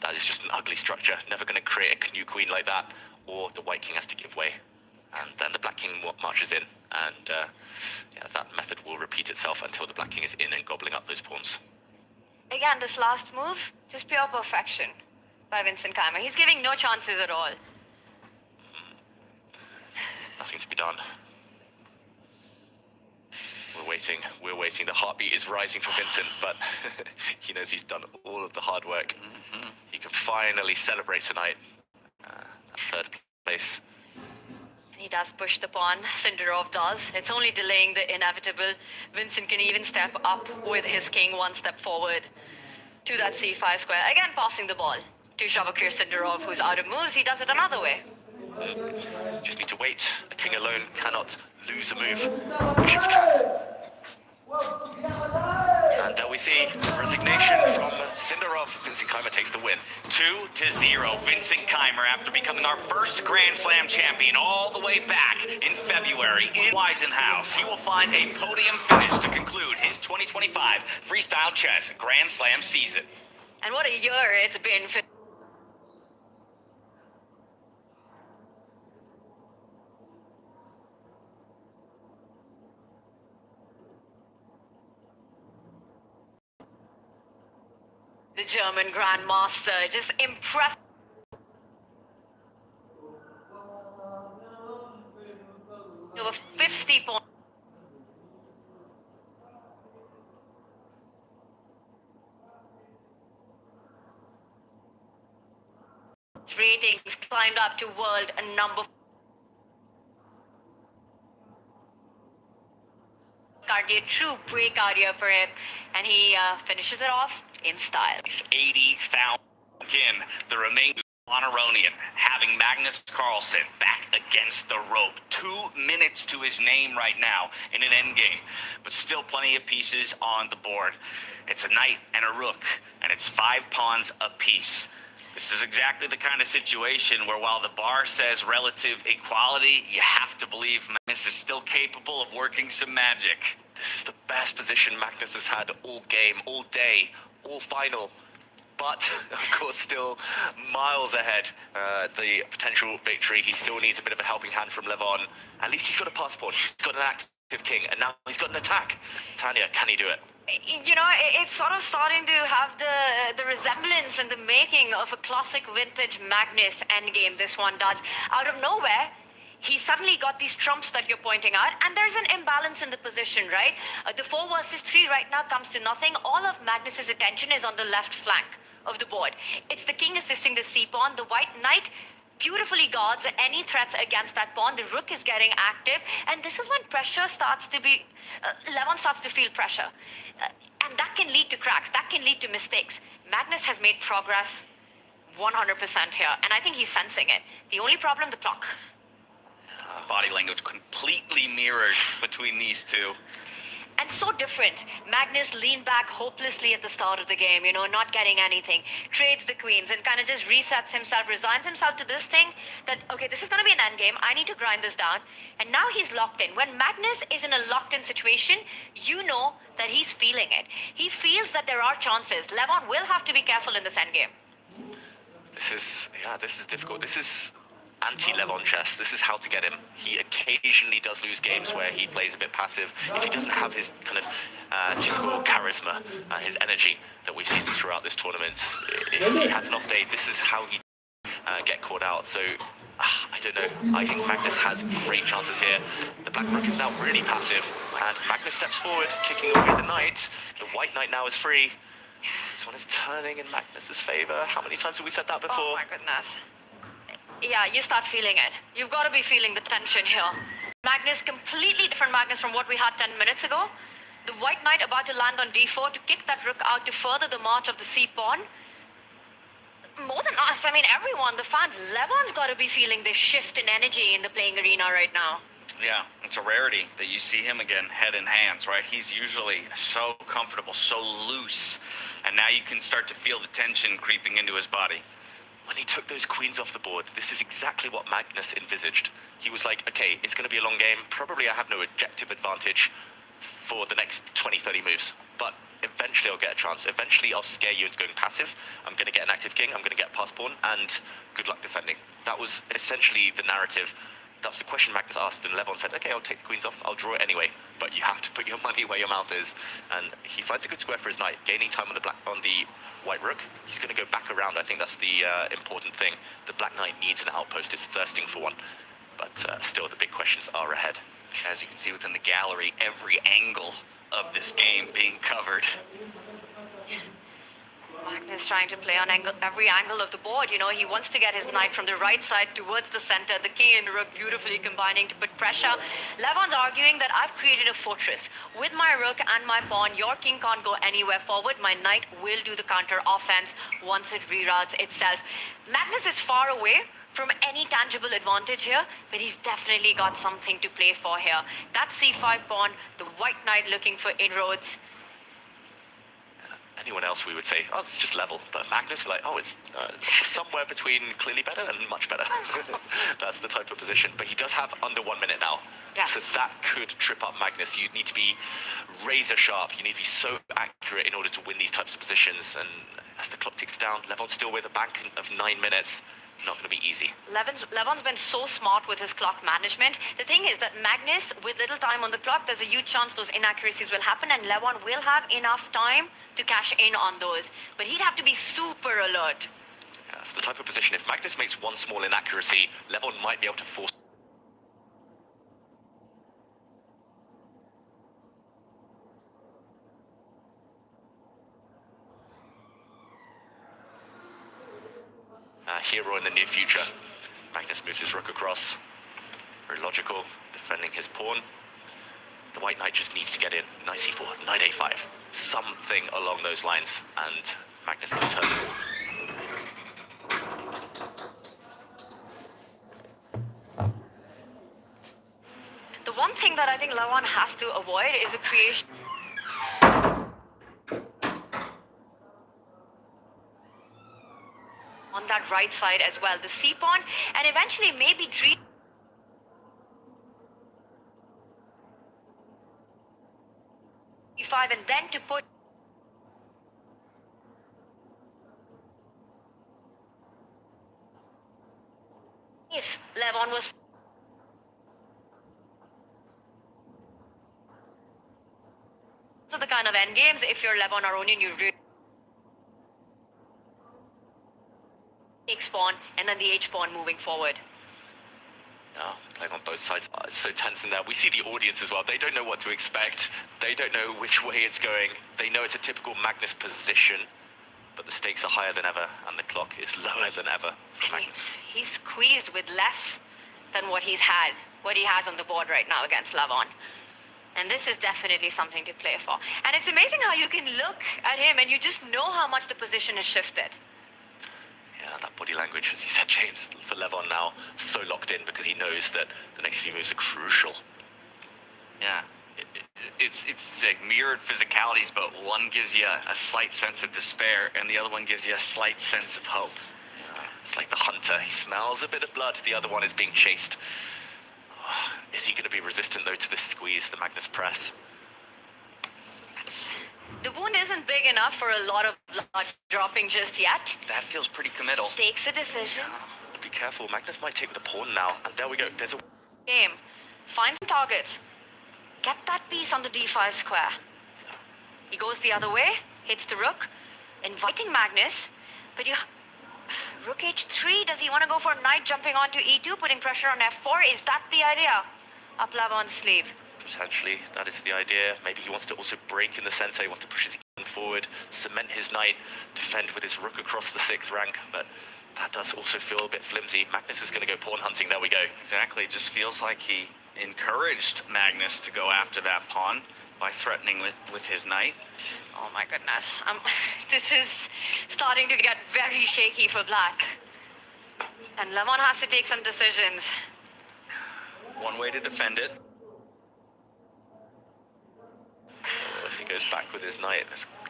That is just an ugly structure. Never going to create a new queen like that. Or the White King has to give way. And then the Black King marches in. And yeah, that method will repeat itself until the Black King is in and gobbling up those pawns. Again, this last move, just pure perfection by Vincent Keimer. He's giving no chances at all. Nothing to be done. We're waiting. The heartbeat is rising for Vincent, but he knows he's done all of the hard work. He can finally celebrate tonight. That third place. And he does push the pawn. Sindarov does. It's only delaying the inevitable. Vincent can even step up with his king one step forward to that c5 square. Again, passing the ball to Shabakir Sindarov, who's out of moves. He does it another way. Just need to wait. A king alone cannot lose a move. Bishops can. And we see resignation from Sindarov. Vincent Keimer takes the win. 2-0. Vincent Keimer, after becoming our first Grand Slam champion all the way back in February in Weisenhaus, he will find a podium finish to conclude his 2025 Freestyle Chess Grand Slam season. And what a year it's been for the German Grandmaster. Just impressive. Over 50 points. Ratings climbed up to world number 4. Currently a true breakout year for him, and he finishes it off in style. 80,000 in the remaining Levon Aronian, having Magnus Carlsen back against the rope. 2 minutes to his name right now in an endgame, but still plenty of pieces on the board. It's a knight and a rook, and it's 5 pawns apiece. This is exactly the kind of situation where while the bar says relative equality, you have to believe Magnus is still capable of working some magic. This is the best position Magnus has had all game, all day, all final. But, of course, still miles ahead. The potential victory, he still needs a bit of a helping hand from Levon. At least he's got a pass pawn, he's got an active king, and now he's got an attack. Tanya, can he do it? You know, it's sort of starting to have the resemblance and the making of a classic vintage Magnus endgame, this one does. Out of nowhere, he suddenly got these trumps that you're pointing out, and there's an imbalance in the position, right? The 4 versus 3 right now comes to nothing. All of Magnus's attention is on the left flank of the board. It's the king assisting the c-pawn. The white knight beautifully guards any threats against that pawn. The rook is getting active, and this is when pressure starts to be... Levon starts to feel pressure. And that can lead to cracks. That can lead to mistakes. Magnus has made progress 100% here, and I think he's sensing it. The only problem, the clock. Body language completely mirrored between these two. And so different. Magnus leaned back hopelessly at the start of the game, you know, not getting anything. Trades the queens and kind of just resets himself, resigns himself to this thing that, okay, this is going to be an endgame. I need to grind this down. And now he's locked in. When Magnus is in a locked-in situation, you know that he's feeling it. He feels that there are chances. Levon will have to be careful in this endgame. This is difficult. This is anti-Levon chess. This is how to get him. He occasionally does lose games where he plays a bit passive. If he doesn't have his kind of typical charisma, his energy that we've seen throughout this tournament. If he has an off day, this is how he get caught out. So I don't know. I think Magnus has great chances here. The Black Rook is now really passive, and Magnus steps forward, kicking away the knight. The white knight now is free. This one is turning in Magnus's favor. How many times have we said that before? Oh my goodness. Yeah, you start feeling it. You've got to be feeling the tension here. Magnus, completely different Magnus from what we had 10 minutes ago. The white knight about to land on d4 to kick that rook out to further the march of the c-pawn. More than us, I mean everyone, the fans, Levon's got to be feeling this shift in energy in the playing arena right now. Yeah, it's a rarity that you see him again head in hands, right? He's usually so comfortable, so loose, and now you can start to feel the tension creeping into his body. When he took those queens off the board, this is exactly what Magnus envisaged. He was like, okay, it's going to be a long game. Probably I have no objective advantage for the next 20, 30 moves. But eventually I'll get a chance. Eventually I'll scare you into going passive. I'm going to get an active king. I'm going to get pass pawn. And good luck defending. That was essentially the narrative. That's the question Magnus asked. And Levon said, okay, I'll take the queens off. I'll draw it anyway. But you have to put your money where your mouth is. And he finds a good square for his knight, gaining time on the white rook. He's going to go back around. I think that's the important thing. The black knight needs an outpost. It's thirsting for one. But still, the big questions are ahead. As you can see within the gallery, every angle of this game being covered. Magnus trying to play on every angle of the board. You know, he wants to get his knight from the right side towards the center. The king and rook beautifully combining to put pressure. Levon's arguing that I've created a fortress. With my rook and my pawn, your king can't go anywhere forward. My knight will do the counter offense once it reroutes itself. Magnus is far away from any tangible advantage here, but he's definitely got something to play for here. That c5 pawn, the white knight looking for inroads. Anyone else, we would say, oh, it's just level. But Magnus, we're like, oh, it's somewhere between clearly better and much better. That's the type of position. But he does have under 1 minute now. Yes. So that could trip up Magnus. You need to be razor sharp. You need to be so accurate in order to win these types of positions. And as the clock ticks down, Levon's still with a bank of 9 minutes. Not going to be easy. Levon's been so smart with his clock management. The thing is that Magnus, with little time on the clock, there's a huge chance those inaccuracies will happen, and Levon will have enough time to cash in on those. But he'd have to be super alert. Yeah, it's the type of position. If Magnus makes one small inaccuracy, Levon might be able to force. Hero in the near future. Magnus moves his rook across. Very logical, defending his pawn. The white knight just needs to get in. Knight c4, knight a5. Something along those lines, and Magnus can turn. The one thing that I think Levon has to avoid is a creation on that right side as well, the c-pawn, and eventually maybe dream e5, and then to put if Levon was so the kind of endgames, if you're Levon Aronian, you really takes pawn, and then the h-pawn moving forward. Yeah, playing on both sides. It's so tense in there. We see the audience as well. They don't know what to expect. They don't know which way it's going. They know it's a typical Magnus position, but the stakes are higher than ever, and the clock is lower than ever for Magnus. He's squeezed with less than what he has on the board right now against Levon. And this is definitely something to play for. And it's amazing how you can look at him and you just know how much the position has shifted. Yeah, that body language, as you said, James, for Levon now, so locked in because he knows that the next few moves are crucial. Yeah, it's like mirrored physicalities, but one gives you a slight sense of despair, and the other one gives you a slight sense of hope. Yeah, it's like the hunter. He smells a bit of blood. The other one is being chased. Oh, is he going to be resistant, though, to this squeeze, the Magnus press? The wound isn't big enough for a lot of blood dropping just yet. That feels pretty committal. Takes a decision. Be careful. Magnus might take the pawn now. And there we go. There's a game. Find some targets. Get that piece on the d5 square. He goes the other way, hits the rook, inviting Magnus, but rook h3, does he want to go for knight jumping onto e2, putting pressure on f4? Is that the idea? Up Levon's sleeve. Potentially, that is the idea. Maybe he wants to also break in the center. He wants to push his e forward, cement his knight, defend with his rook across the 6th rank, but that does also feel a bit flimsy. Magnus is going to go pawn hunting. There we go. Exactly. It just feels like he encouraged Magnus to go after that pawn by threatening with his knight. Oh my goodness. This is starting to get very shaky for black. And Levon has to take some decisions. One way to defend it. If he goes back with his knight,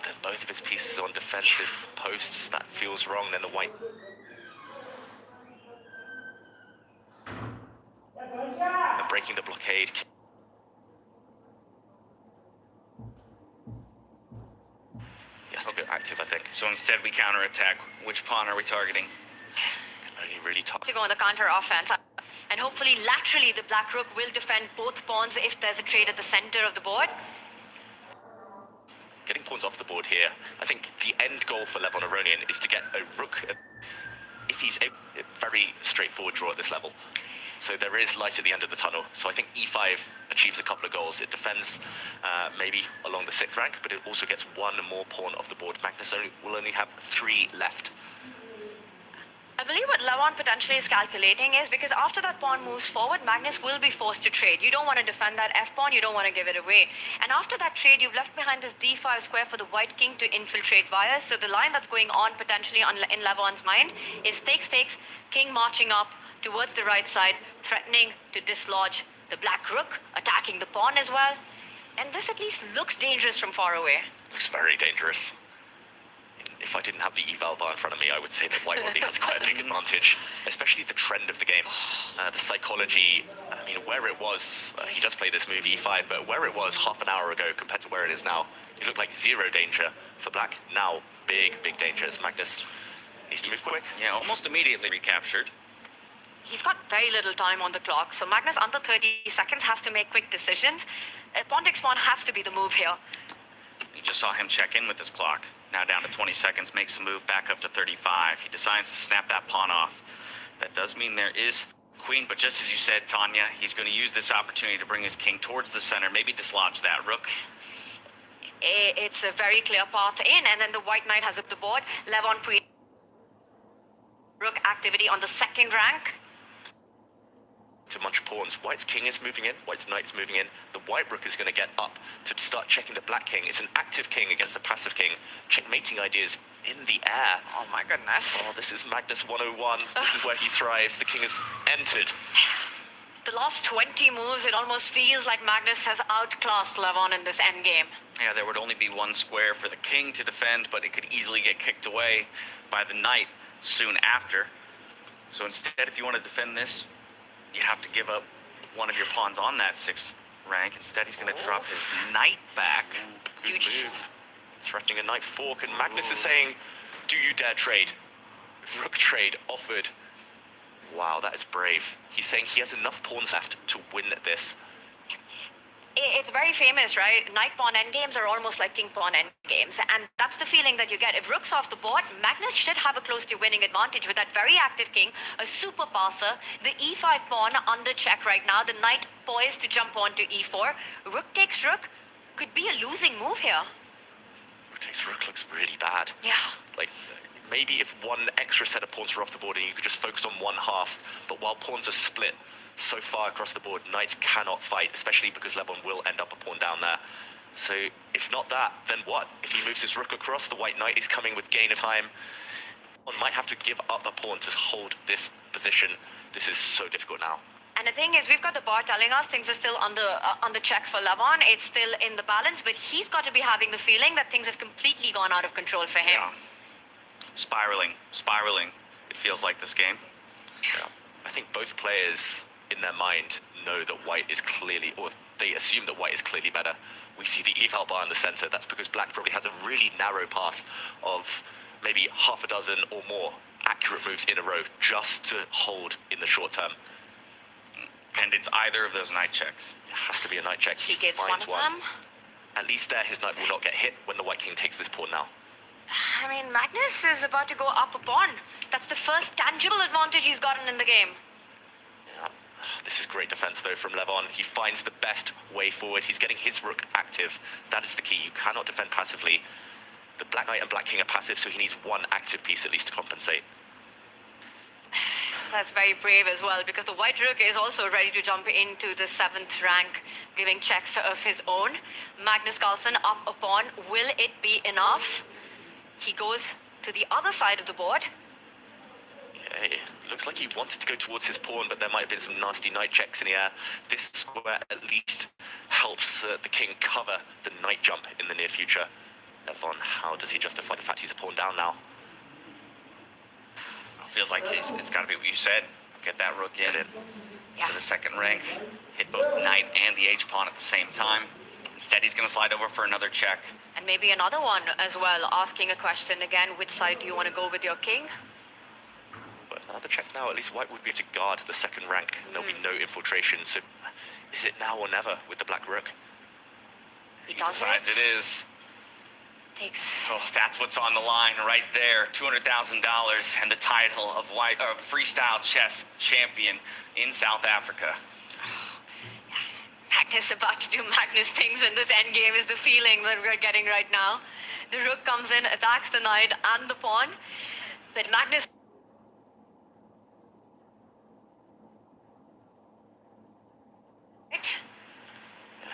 then both of his pieces on defensive posts. That feels wrong. Then the white... And breaking the blockade. He has to go active, I think. So instead we counterattack. Which pawn are we targeting? Can only really To go on the counter offense. And hopefully laterally the black rook will defend both pawns if there's a trade at the center of the board. Getting pawns off the board here. I think the end goal for Levon Aronian is to get a rook, if he's a very straightforward draw at this level. So there is light at the end of the tunnel. So I think e5 achieves a couple of goals. It defends maybe along the 6th rank, but it also gets one more pawn off the board. Magnus will only have 3 left. I believe what Levon potentially is calculating is because after that pawn moves forward, Magnus will be forced to trade. You don't want to defend that f-pawn, you don't want to give it away. And after that trade, you've left behind this d5 square for the white king to infiltrate via. So the line that's going on potentially in Levon's mind is takes, king marching up towards the right side, threatening to dislodge the black rook, attacking the pawn as well. And this at least looks dangerous from far away. Looks very dangerous. If I didn't have the eval bar in front of me, I would say that white already has quite a big advantage, especially the trend of the game. The psychology, I mean, where it was, he does play this move e5, but where it was half an hour ago compared to where it is now, it looked like 0 danger for black. Now, big danger as Magnus needs to move quick. Yeah, almost immediately recaptured. He's got very little time on the clock, so Magnus under 30 seconds has to make quick decisions. Pawn takes pawn has to be the move here. You just saw him check in with his clock. Now down to 20 seconds, makes a move back up to 35. He decides to snap that pawn off. That does mean there is queen, but just as you said, Tanya, he's going to use this opportunity to bring his king towards the center, maybe dislodge that rook. It's a very clear path in, and then the white knight has up the board. Levon rook activity on the 2nd rank. To munch pawns. White's king is moving in, white's knight is moving in. The white rook is going to get up to start checking the black king. It's an active king against a passive king. Checkmating ideas in the air. Oh my goodness. Oh, this is Magnus 101. This is where he thrives. The king has entered. The last 20 moves, it almost feels like Magnus has outclassed Levon in this endgame. Yeah, there would only be one square for the king to defend, but it could easily get kicked away by the knight soon after. So instead, if you want to defend this, you have to give up one of your pawns on that 6th rank. Instead, he's going to drop his knight back. Good move. Threatening a knight fork, and Magnus is saying, do you dare trade? Rook trade offered. Wow, that is brave. He's saying he has enough pawns left to win this. It's very famous, right? Knight pawn endgames are almost like king pawn endgames, and that's the feeling that you get. If rook's off the board, Magnus should have a close to winning advantage with that very active king, a super passer, the e5 pawn under check right now, the knight poised to jump on to e4. Rook takes rook could be a losing move here. Rook takes rook looks really bad. Yeah. Like, maybe if one extra set of pawns were off the board and you could just focus on one half, but while pawns are split so far across the board, knights cannot fight, especially because Levon will end up a pawn down there. So if not that, then what? If he moves his rook across, the white knight is coming with gain of time. One might have to give up a pawn to hold this position. This is so difficult now. And the thing is, we've got the bar telling us things are still under check for Levon. It's still in the balance, but he's got to be having the feeling that things have completely gone out of control for him. Yeah. Spiraling, it feels like this game. Yeah. I think both players in their mind know that white is clearly, or they assume that white is clearly better. We see the eval bar in the center. That's because black probably has a really narrow path of maybe half a dozen or more accurate moves in a row just to hold in the short term. And it's either of those knight checks. It has to be a knight check. He gives one of them. At least there, his knight will not get hit when the white king takes this pawn now. I mean, Magnus is about to go up a pawn. That's the first tangible advantage he's gotten in the game. Yeah. This is great defense, though, from Levon. He finds the best way forward. He's getting his rook active. That is the key. You cannot defend passively. The black knight and black king are passive, so he needs one active piece at least to compensate. That's very brave as well, because the white rook is also ready to jump into the 7th rank, giving checks of his own. Magnus Carlsen up a pawn. Will it be enough? He goes to the other side of the board. Okay. Looks like he wanted to go towards his pawn, but there might have been some nasty knight checks in the air. This square at least helps the king cover the knight jump in the near future. Levon, how does he justify the fact he's a pawn down now? Feels like it's got to be what you said. Get that rook in Yeah. to the 2nd rank. Hit both knight and the h-pawn at the same time. Instead, he's going to slide over for another check. And maybe another one as well, asking a question again, which side do you want to go with your king? But another check now, at least white would be able to guard the 2nd rank. There'll be no infiltration, so is it now or never with the black rook? He does Decides it is. Takes... Oh, that's what's on the line right there. $200,000 and the title of freestyle chess champion in South Africa. Magnus about to do Magnus things in this endgame is the feeling that we're getting right now. The rook comes in, attacks the knight and the pawn, but Magnus...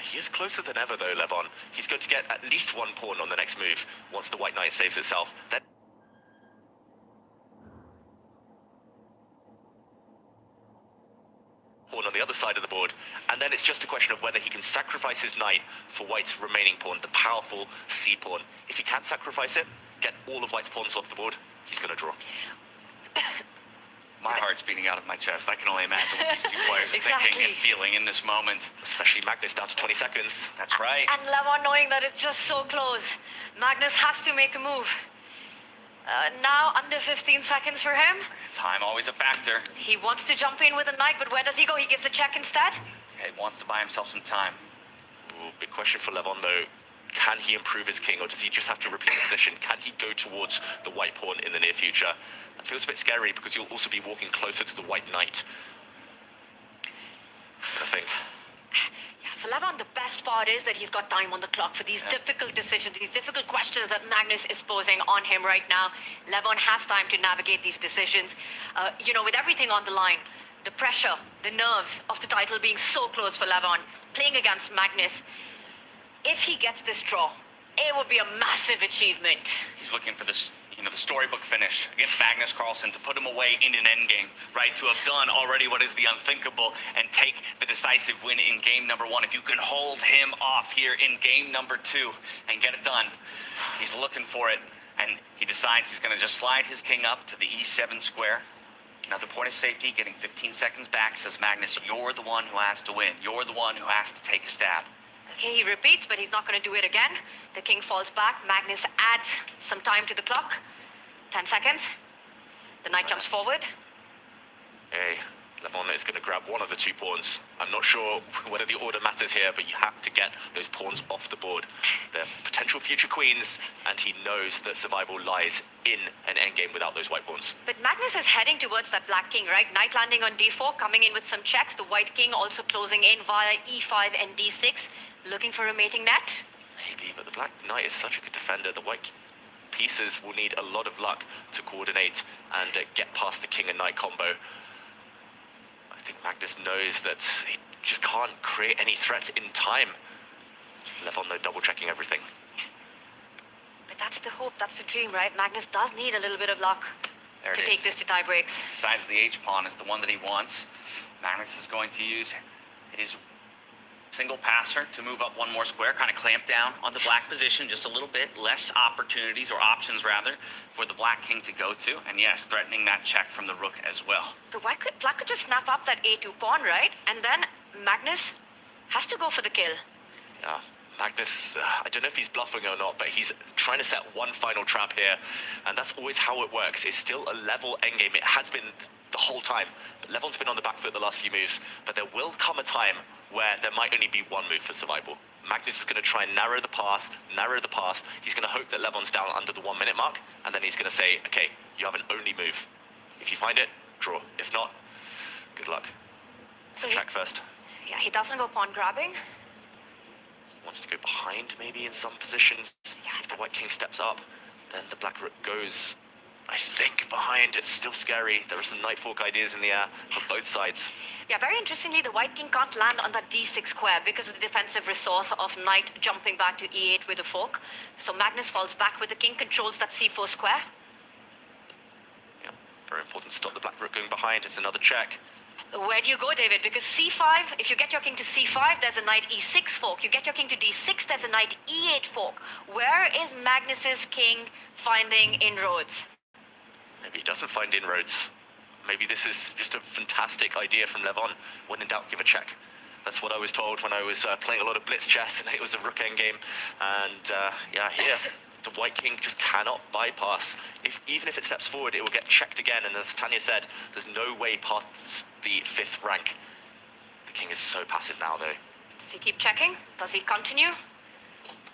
He is closer than ever, though, Levon. He's going to get at least one pawn on the next move once the white knight saves itself. Then pawn on the other side of the board, and then it's just a question of whether he can sacrifice his knight for white's remaining pawn, the powerful c pawn. If he can't sacrifice it, get all of white's pawns off the board, he's going to draw. My heart's beating out of my chest. I can only imagine what these two players are thinking and feeling in this moment. Especially Magnus down to 20 seconds. That's right. And Levon knowing that it's just so close. Magnus has to make a move. Now under 15 seconds for him. Time always a factor. He wants to jump in with a knight, but where does he go? He gives a check instead? He wants to buy himself some time. Ooh, big question for Levon, though. Can he improve his king, or does he just have to repeat the position? Can he go towards the white pawn in the near future? That feels a bit scary, because you'll also be walking closer to the white knight. I think. Yeah, for Levon, the best part is that he's got time on the clock for these difficult decisions, these difficult questions that Magnus is posing on him right now. Levon has time to navigate these decisions. With everything on the line, the pressure, the nerves of the title being so close for Levon, playing against Magnus. If he gets this draw, it would be a massive achievement. He's looking for this, the storybook finish against Magnus Carlsen to put him away in an endgame, right? To have done already what is the unthinkable and take the decisive win in game number 1. If you can hold him off here in game number 2 and get it done, he's looking for it. And he decides he's going to just slide his king up to the e7 square. Another point of safety, getting 15 seconds back, says Magnus, you're the one who has to win. You're the one who has to take a stab. Okay, he repeats, but he's not going to do it again. The king falls back. Magnus adds some time to the clock. 10 seconds. The knight jumps forward. Hey, Levon is going to grab one of the 2 pawns. I'm not sure whether the order matters here, but you have to get those pawns off the board. They're potential future queens, and he knows that survival lies in an endgame without those white pawns. But Magnus is heading towards that black king, right? Knight landing on d4, coming in with some checks. The white king also closing in via e5 and d6, looking for a mating net. Maybe, but the black knight is such a good defender. The white pieces will need a lot of luck to coordinate and get past the king and knight combo. I think Magnus knows that he just can't create any threats in time. Levon, though, double-checking everything. But that's the hope, that's the dream, right? Magnus does need a little bit of luck to take this to tie breaks. Decides the h-pawn is the one that he wants. Magnus is going to use his single passer to move up one more square, kind of clamp down on the black position just a little bit, less opportunities, or options rather, for the black king to go to, and yes, threatening that check from the rook as well. But black could just snap up that a2 pawn, right? And then Magnus has to go for the kill. Yeah, Magnus, I don't know if he's bluffing or not, but he's trying to set one final trap here, and that's always how it works. It's still a level endgame. It has been the whole time. But Levon's been on the back foot the last few moves, but there will come a time where there might only be one move for survival. Magnus is going to try and narrow the path. He's going to hope that Levon's down under the 1 minute mark, and then he's going to say, okay, you have an only move. If you find it, draw. If not, good luck. So check first. Yeah, he doesn't go pawn grabbing. Wants to go behind maybe in some positions. Yeah, if the white king steps up, then the black rook goes, I think, behind. It's still scary. There are some knight fork ideas in the air from both sides. Yeah, very interestingly, the white king can't land on that d6 square because of the defensive resource of knight jumping back to e8 with a fork. So Magnus falls back with the king, controls that c4 square. Yeah, very important to stop the black rook going behind. It's another check. Where do you go, David? Because c5, if you get your king to c5, there's a knight e6 fork. You get your king to d6, there's a knight e8 fork. Where is Magnus's king finding inroads? Maybe he doesn't find inroads. Maybe this is just a fantastic idea from Levon. When in doubt, give a check. That's what I was told when I was playing a lot of blitz chess, and it was a rook endgame. And yeah, here, the white king just cannot bypass. Even if it steps forward, it will get checked again. And as Tanya said, there's no way past the 5th rank. The king is so passive now, though. Does he keep checking? Does he continue?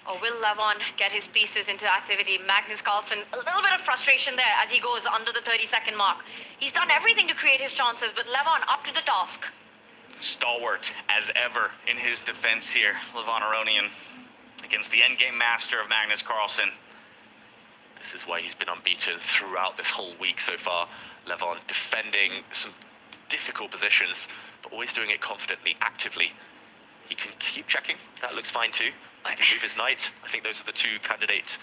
Or will Levon get his pieces into activity? Magnus Carlsen, a little bit of frustration there as he goes under the 30-second mark. He's done everything to create his chances, but Levon up to the task. Stalwart as ever in his defense here, Levon Aronian, against the endgame master of Magnus Carlsen. This is why he's been unbeaten throughout this whole week so far. Levon defending some difficult positions, but always doing it confidently, actively. He can keep checking. That looks fine too. He can move his knight. I think those are the two candidate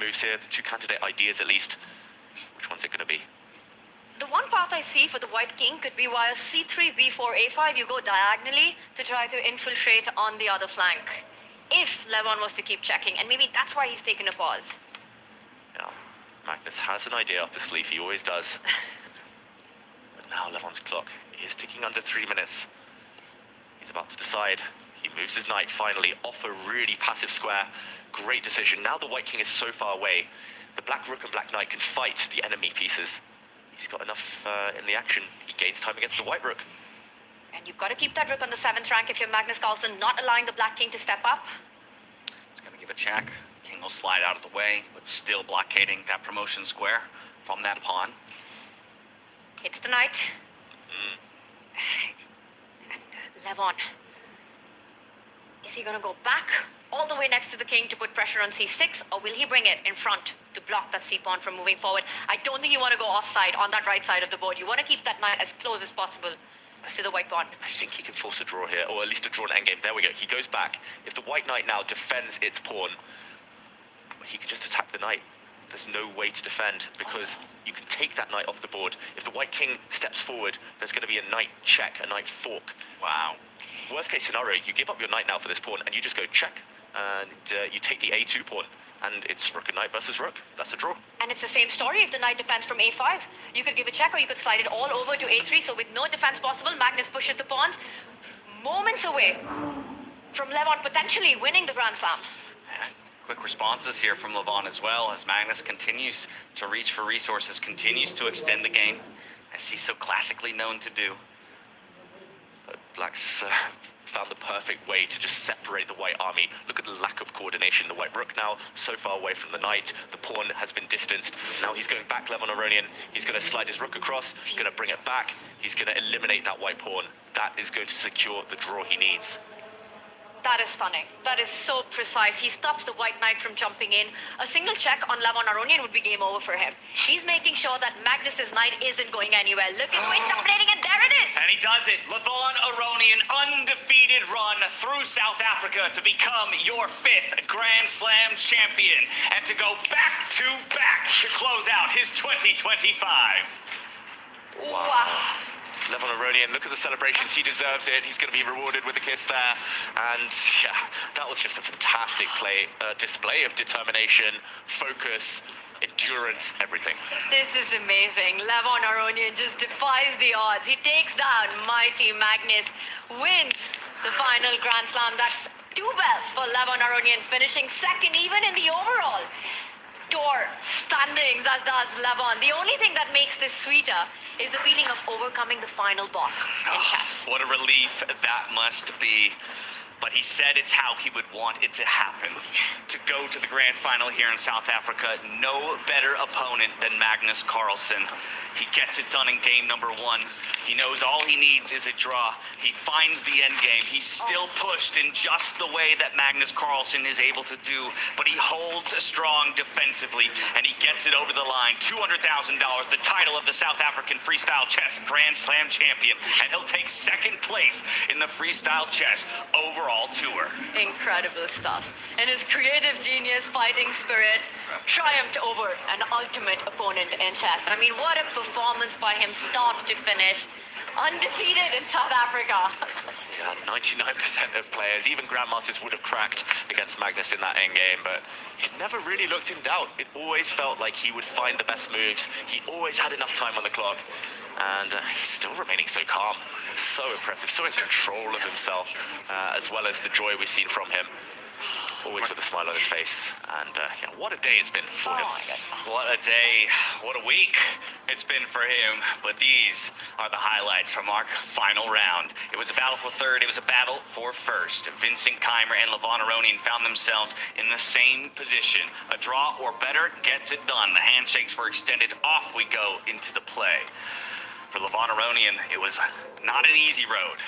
moves here, the two candidate ideas at least. Which one's it going to be? The one path I see for the white king could be via c3, b4, a5. You go diagonally to try to infiltrate on the other flank. If Levon was to keep checking, and maybe that's why he's taken a pause. Yeah, Magnus has an idea up his sleeve. He always does. But now Levon's clock is ticking under 3 minutes. He's about to decide. He moves his knight finally off a really passive square. Great decision. Now the white king is so far away. The black rook and black knight can fight the enemy pieces. He's got enough in the action. He gains time against the white rook. And you've got to keep that rook on the 7th rank if you're Magnus Carlsen, not allowing the black king to step up. He's going to give a check. King will slide out of the way, but still blockading that promotion square from that pawn. Hits the knight. And Levon. Is he going to go back all the way next to the king to put pressure on c6, or will he bring it in front to block that c-pawn from moving forward? I don't think you want to go offside on that right side of the board. You want to keep that knight as close as possible to the white pawn. I think he can force a draw here, or at least a drawn endgame. There we go. He goes back. If the white knight now defends its pawn, he can just attack the knight. There's no way to defend because you can take that knight off the board. If the white king steps forward, there's going to be a knight check, a knight fork. Wow. Worst case scenario, you give up your knight now for this pawn and you just go check, and you take the a2 pawn, and it's rook and knight versus rook. That's a draw. And it's the same story if the knight defends from a5. You could give a check, or you could slide it all over to a3. So with no defense possible, Magnus pushes the pawns moments away from Levon potentially winning the Grand Slam. Quick responses here from Levon as well, as Magnus continues to reach for resources, continues to extend the game, as he's so classically known to do. But Black's found the perfect way to just separate the white army. Look at the lack of coordination. The white rook now so far away from the knight. The pawn has been distanced. Now he's going back, Levon Aronian. He's going to slide his rook across, going to bring it back. He's going to eliminate that white pawn. That is going to secure the draw he needs. That is stunning. That is so precise. He stops the white knight from jumping in. A single check on Levon Aronian would be game over for him. He's making sure that Magnus's knight isn't going anywhere. Look at the way he's dominating, and there it is! And he does it. Levon Aronian, undefeated run through South Africa to become your 5th Grand Slam champion and to go back to close out his 2025. Wow. Levon Aronian, look at the celebrations. He deserves it. He's going to be rewarded with a kiss there. And yeah, that was just a fantastic display of determination, focus, endurance, everything. This is amazing. Levon Aronian just defies the odds. He takes down mighty Magnus, wins the final Grand Slam. That's 2 belts for Levon Aronian, finishing 2nd even in the overall tour standings, as does Levon. The only thing that makes this sweeter is the feeling of overcoming the final boss in chess. What a relief that must be. but he said it's how he would want it to happen. To go to the grand final here in South Africa, no better opponent than Magnus Carlsen. He gets it done in game number 1. He knows all he needs is a draw. He finds the end game. He's still pushed in just the way that Magnus Carlsen is able to do, but he holds strong defensively, and he gets it over the line. $200,000, the title of the South African Freestyle Chess Grand Slam champion, and he'll take second place in the Freestyle Chess overall tour. Incredible stuff. And his creative genius, fighting spirit, triumphed over an ultimate opponent in chess. I mean, what a performance by him, start to finish. Undefeated in South Africa. Yeah, 99% of players, even grandmasters, would have cracked against Magnus in that endgame, but it never really looked in doubt. It always felt like he would find the best moves. He always had enough time on the clock, and he's still remaining so calm. So impressive, so in control of himself, as well as the joy we've seen from him. Always with a smile on his face, and yeah, what a day it's been for him. What a day, what a week it's been for him. But these are the highlights from our final round. It was a battle for third, it was a battle for first. Vincent Keimer and Levon Aronian found themselves in the same position. A draw or better gets it done. The handshakes were extended, off we go into the play. For Levon Aronian, it was not an easy road.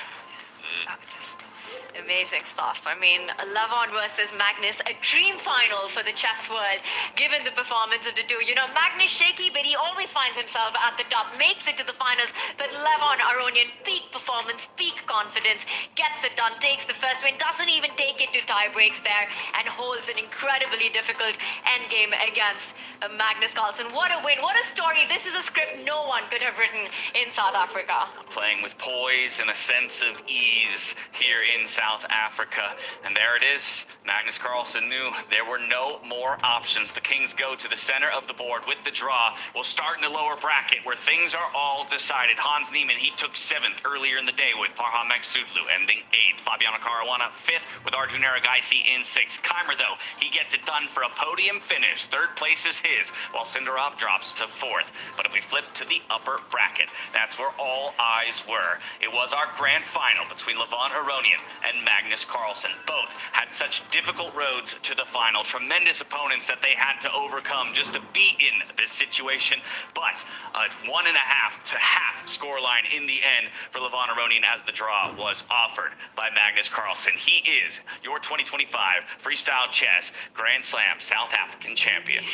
Amazing stuff. I mean, Levon versus Magnus, a dream final for the chess world, given the performance of the two. You know, Magnus shaky, but he always finds himself at the top, makes it to the finals. But Levon Aronian, peak performance, peak confidence, gets it done, takes the first win, doesn't even take it to tie breaks there, and holds an incredibly difficult endgame against Magnus Carlsen. What a win, what a story. This is a script no one could have written in South Africa. Playing with poise and a sense of ease here in South Africa. And there it is. Magnus Carlsen knew there were no more options. The Kings go to the center of the board with the draw. We'll start in the lower bracket where things are all decided. Hans Niemann, he took 7th earlier in the day with Parham Magsudlu ending 8th. Fabiano Caruana 5th with Arjun Erigaisi in 6th. Keimer, though, he gets it done for a podium finish. 3rd place is his, while Sindarov drops to 4th. But if we flip to the upper bracket, that's where all eyes were. It was our grand final between Levon Aronian and Magnus Carlsen. Both had such difficult roads to the final, tremendous opponents that they had to overcome just to be in this situation. But a 1.5 to half scoreline in the end for Levon Aronian as the draw was offered by Magnus Carlsen. He is your 2025 Freestyle Chess Grand Slam South African champion.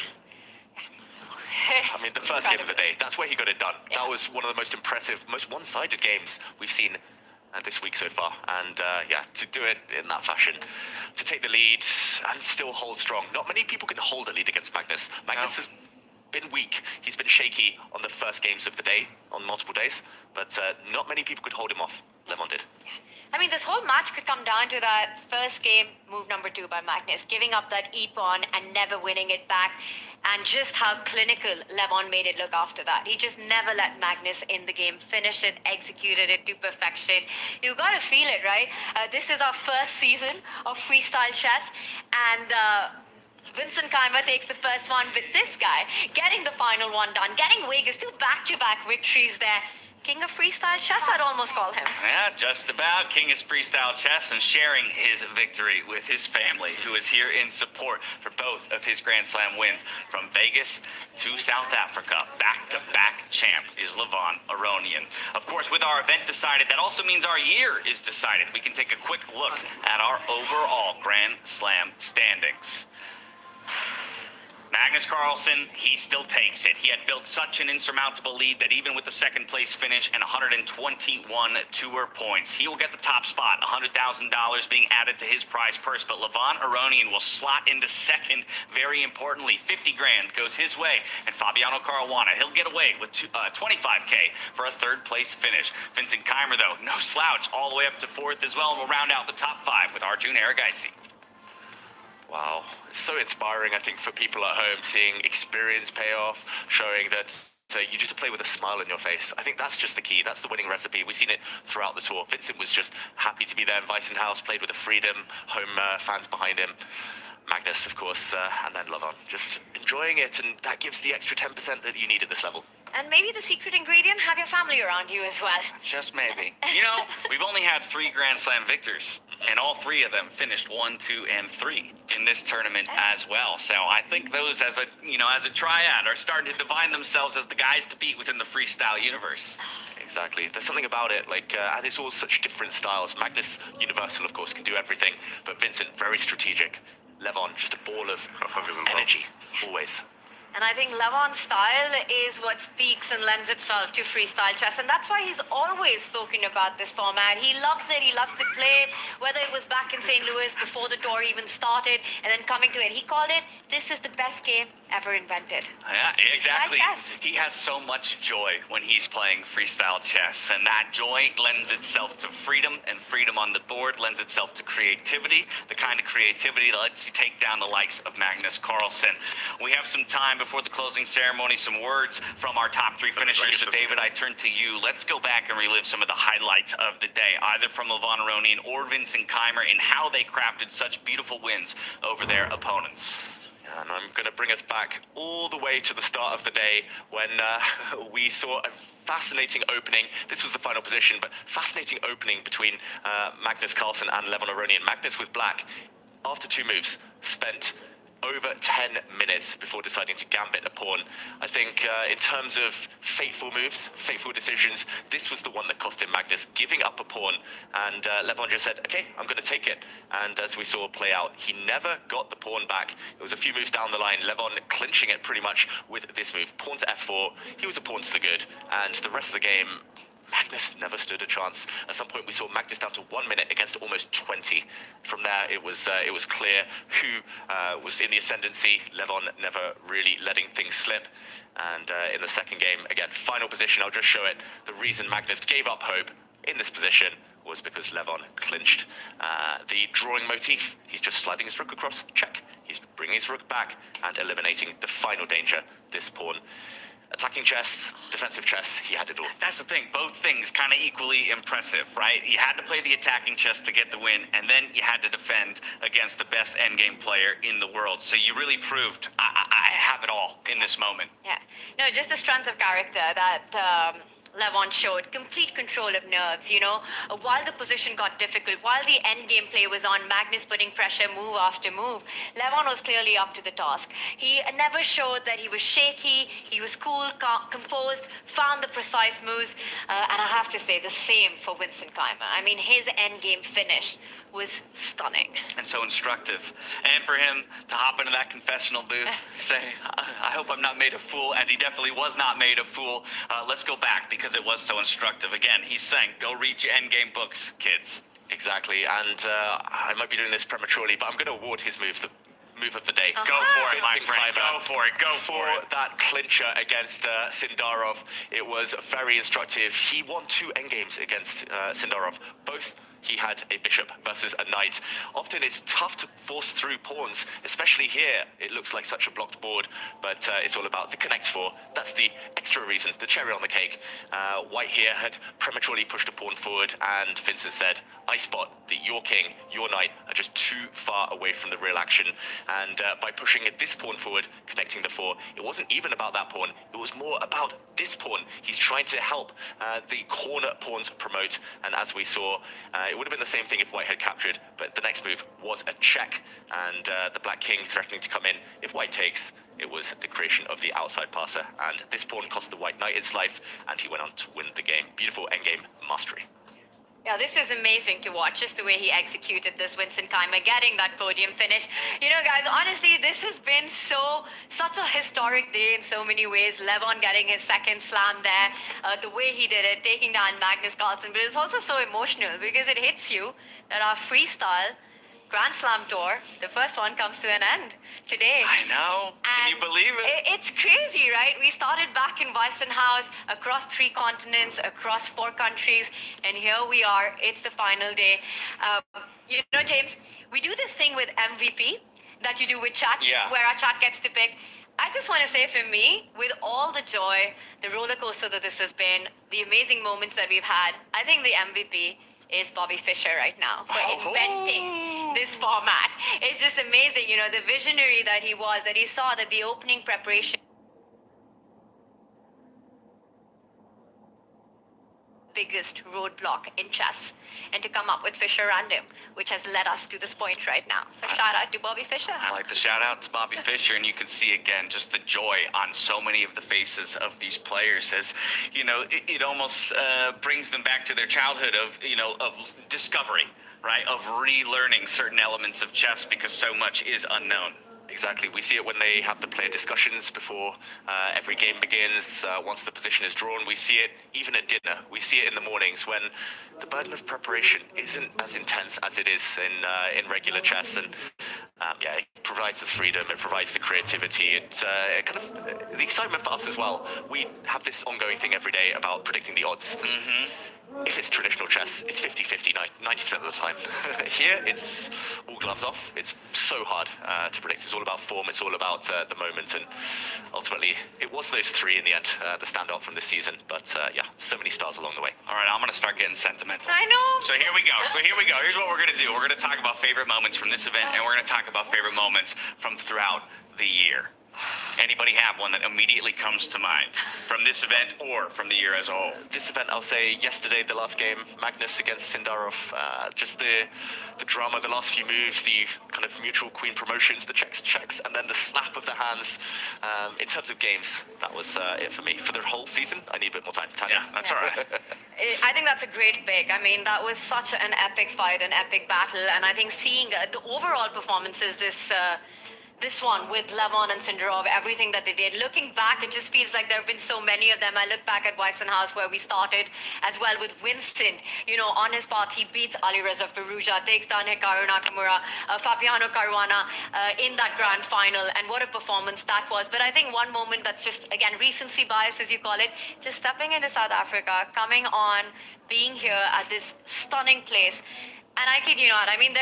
I mean, the first game of the day, that's where he got it done. Yeah. That was one of the most impressive, most one-sided games we've seen this week so far. And yeah, to do it in that fashion, to take the lead and still hold strong. Not many people can hold a lead against Magnus. Magnus has been weak. He's been shaky on the first games of the day, on multiple days, but not many people could hold him off. Levon did. I mean, this whole match could come down to that first game, move number 2 by Magnus, giving up that e-pawn and never winning it back, and just how clinical Levon made it look after that. He just never let Magnus in the game finish it, executed it to perfection. You gotta feel it, right? This is our first season of freestyle chess, and Vincent Keimer takes the first one with this guy, getting the final one done, getting Vegas 2 back-to-back victories there. King of Freestyle Chess, I'd almost call him. Yeah, just about. King of Freestyle Chess, and sharing his victory with his family, who is here in support for both of his Grand Slam wins. From Vegas to South Africa, back-to-back champ is Levon Aronian. Of course, with our event decided, that also means our year is decided. We can take a quick look at our overall Grand Slam standings. Magnus Carlsen, he still takes it. He had built such an insurmountable lead that even with the second place finish and 121 tour points, he will get the top spot, $100,000 being added to his prize purse. But Levon Aronian will slot into second, very importantly. 50 grand goes his way. And Fabiano Caruana, he'll get away with 25K for a third place finish. Vincent Keimer, though, no slouch, all the way up to 4th as well, and will round out the top 5 with Arjun Erigaisi. Wow, it's so inspiring, I think, for people at home, seeing experience pay off, showing that you just play with a smile on your face. I think that's just the key. That's the winning recipe. We've seen it throughout the tour. Vincent was just happy to be there in Weissenhaus, played with a freedom, home fans behind him. Magnus, of course, and then Levon, just enjoying it, and that gives the extra 10% that you need at this level. And maybe the secret ingredient, have your family around you as well. Just maybe. You know, we've only had 3 Grand Slam victors, and all 3 of them finished 1, 2, and 3 in this tournament as well. So I think those, as a triad, are starting to define themselves as the guys to beat within the freestyle universe. Exactly. There's something about it, and it's all such different styles. Magnus, universal, of course, can do everything, but Vincent, very strategic. Levon, just a ball of energy, always. And I think Levon's style is what speaks and lends itself to freestyle chess. And that's why he's always spoken about this format. He loves it. He loves to play it. Whether it was back in St. Louis before the tour even started and then coming to it, he called it, this is the best game ever invented. Yeah, exactly. Yes. He has so much joy when he's playing freestyle chess. And that joy lends itself to freedom, and freedom on the board lends itself to creativity, the kind of creativity that lets you take down the likes of Magnus Carlsen. We have some time before the closing ceremony, some words from our top 3 finishers. So David, I turn to you. Let's go back and relive some of the highlights of the day, either from Levon Aronian or Vincent Keimer, in how they crafted such beautiful wins over their opponents. And I'm going to bring us back all the way to the start of the day when we saw a fascinating opening. This was the final position, but fascinating opening between Magnus Carlsen and Levon Aronian. Magnus with black, after 2 moves, spent over 10 minutes before deciding to gambit a pawn. I think in terms of fateful moves, fateful decisions, this was the one that cost him Magnus, giving up a pawn. And Levon just said, okay, I'm going to take it. And as we saw play out, he never got the pawn back. It was a few moves down the line, Levon clinching it pretty much with this move. Pawn to f4, he was a pawn to the good. And the rest of the game, Magnus never stood a chance. At some point, we saw Magnus down to 1 minute against almost 20. From there, it was clear who was in the ascendancy. Levon never really letting things slip. And in the second game, again, final position, I'll just show it. The reason Magnus gave up hope in this position was because Levon clinched the drawing motif. He's just sliding his rook across, check. He's bringing his rook back and eliminating the final danger, this pawn. Attacking chess, defensive chess, he had it all. That's the thing, both things kind of equally impressive, right? You had to play the attacking chess to get the win, and then you had to defend against the best endgame player in the world. So you really proved, I have it all in this moment. Yeah. No, just the strength of character that Levon showed, complete control of nerves, while the position got difficult, while the end game play was on, Magnus putting pressure move after move, Levon was clearly up to the task. He never showed that he was shaky, he was cool, composed, found the precise moves, and I have to say the same for Vincent Keimer. I mean, his end game finish was stunning. And so instructive. And for him to hop into that confessional booth, say, I hope I'm not made a fool, and he definitely was not made a fool. Let's go back, because it was so instructive. Again, he's saying, go read your endgame books, kids. Exactly, and I might be doing this prematurely, but I'm going to award his move the move of the day. Go for it, my friend. Go for it. Go for it. That clincher against Sindarov, it was very instructive. He won 2 endgames against Sindarov. Both he had a bishop versus a knight. Often it's tough to force through pawns, especially here. It looks like such a blocked board, but it's all about the connect 4. That's the extra reason, the cherry on the cake. White here had prematurely pushed a pawn forward, and Vincent said, I spot that your king, your knight are just too far away from the real action. And by pushing this pawn forward, connecting the 4, it wasn't even about that pawn. It was more about this pawn. He's trying to help the corner pawns promote, and as we saw, it would have been the same thing if White had captured, but the next move was a check, and the black king threatening to come in. If White takes, it was the creation of the outside passer, and this pawn cost the White knight its life, and he went on to win the game. Beautiful endgame mastery. Yeah, this is amazing to watch, just the way he executed this, Vincent Keimer, getting that podium finish. You know, guys, honestly, this has been such a historic day in so many ways. Levon getting his second slam there, the way he did it, taking down Magnus Carlsen, but it's also so emotional because it hits you that our freestyle Grand Slam tour, the first one, comes to an end today. I know. Can you believe it? It's crazy, right? We started back in Weissenhaus, across 3 continents, across 4 countries, and here we are. It's the final day. You know, James, we do this thing with MVP that you do with chat, where our chat gets to pick. I just want to say, for me, with all the joy, the roller coaster that this has been, the amazing moments that we've had, I think the MVP is Bobby Fischer right now for inventing this format. It's just amazing, you know, the visionary that he was, that he saw that the opening preparation biggest roadblock in chess, and to come up with Fischer Random, which has led us to this point right now. So shout out to Bobby Fischer. I like the shout out to Bobby Fischer, and you can see again just the joy on so many of the faces of these players as, it almost brings them back to their childhood of, of discovery, right? Of relearning certain elements of chess because so much is unknown. Exactly. We see it when they have the player discussions before every game begins. Once the position is drawn, we see it even at dinner. We see it in the mornings when the burden of preparation isn't as intense as it is in regular chess. And it provides the freedom, it provides the creativity, it kind of the excitement for us as well. We have this ongoing thing every day about predicting the odds. If it's traditional chess, it's 50-50, 90% of the time. Here, it's all gloves off. It's so hard to predict. It's all about form. It's all about the moment. And ultimately, it was those three in the end, the standout from this season. But so many stars along the way. All right, I'm going to start getting sentimental. I know. So here we go. Here's what we're going to do. We're going to talk about favorite moments from this event, and we're going to talk about favorite moments from throughout the year. Anybody have one that immediately comes to mind from this event or from the year as a whole? This event, I'll say yesterday, the last game, Magnus against Sindarov, just the drama, the last few moves, the kind of mutual queen promotions, the checks, and then the snap of the hands. In terms of games, that was it for me. For the whole season, I need a bit more time. Tanya. Yeah, that's all right. I think that's a great pick. I mean, that was such an epic fight, an epic battle, and I think seeing the overall performances this one with Levon and Sindarov, everything that they did. Looking back, it just feels like there have been so many of them. I look back at Weissenhaus where we started, as well with Vincent. On his path, he beats Alireza Firouzja, takes down Hikaru Nakamura, Fabiano Caruana in that grand final, and what a performance that was. But I think one moment that's just, again, recency bias, as you call it, just stepping into South Africa, coming on, being here at this stunning place. And I kid you not, I mean,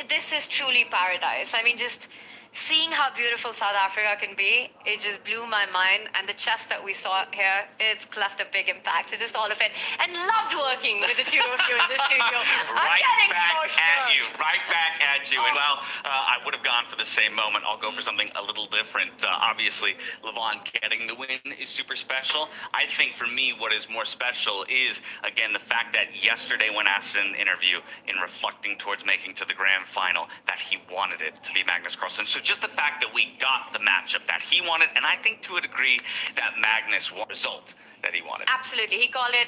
this is truly paradise. I mean, just seeing how beautiful South Africa can be, it just blew my mind. And the chess that we saw here, it's left a big impact. So just all of it. And loved working with the two of you in the studio. I'm getting emotional. Right back at you. And well, I would have gone for the same moment. I'll go for something a little different. Obviously, Levon getting the win is super special. I think for me, what is more special is, again, the fact that yesterday when asked in an interview, in reflecting towards making to the grand final, that he wanted it to be Magnus Carlsen. So just the fact that we got the matchup that he wanted, and I think to a degree that Magnus won the result that he wanted. Absolutely. He called it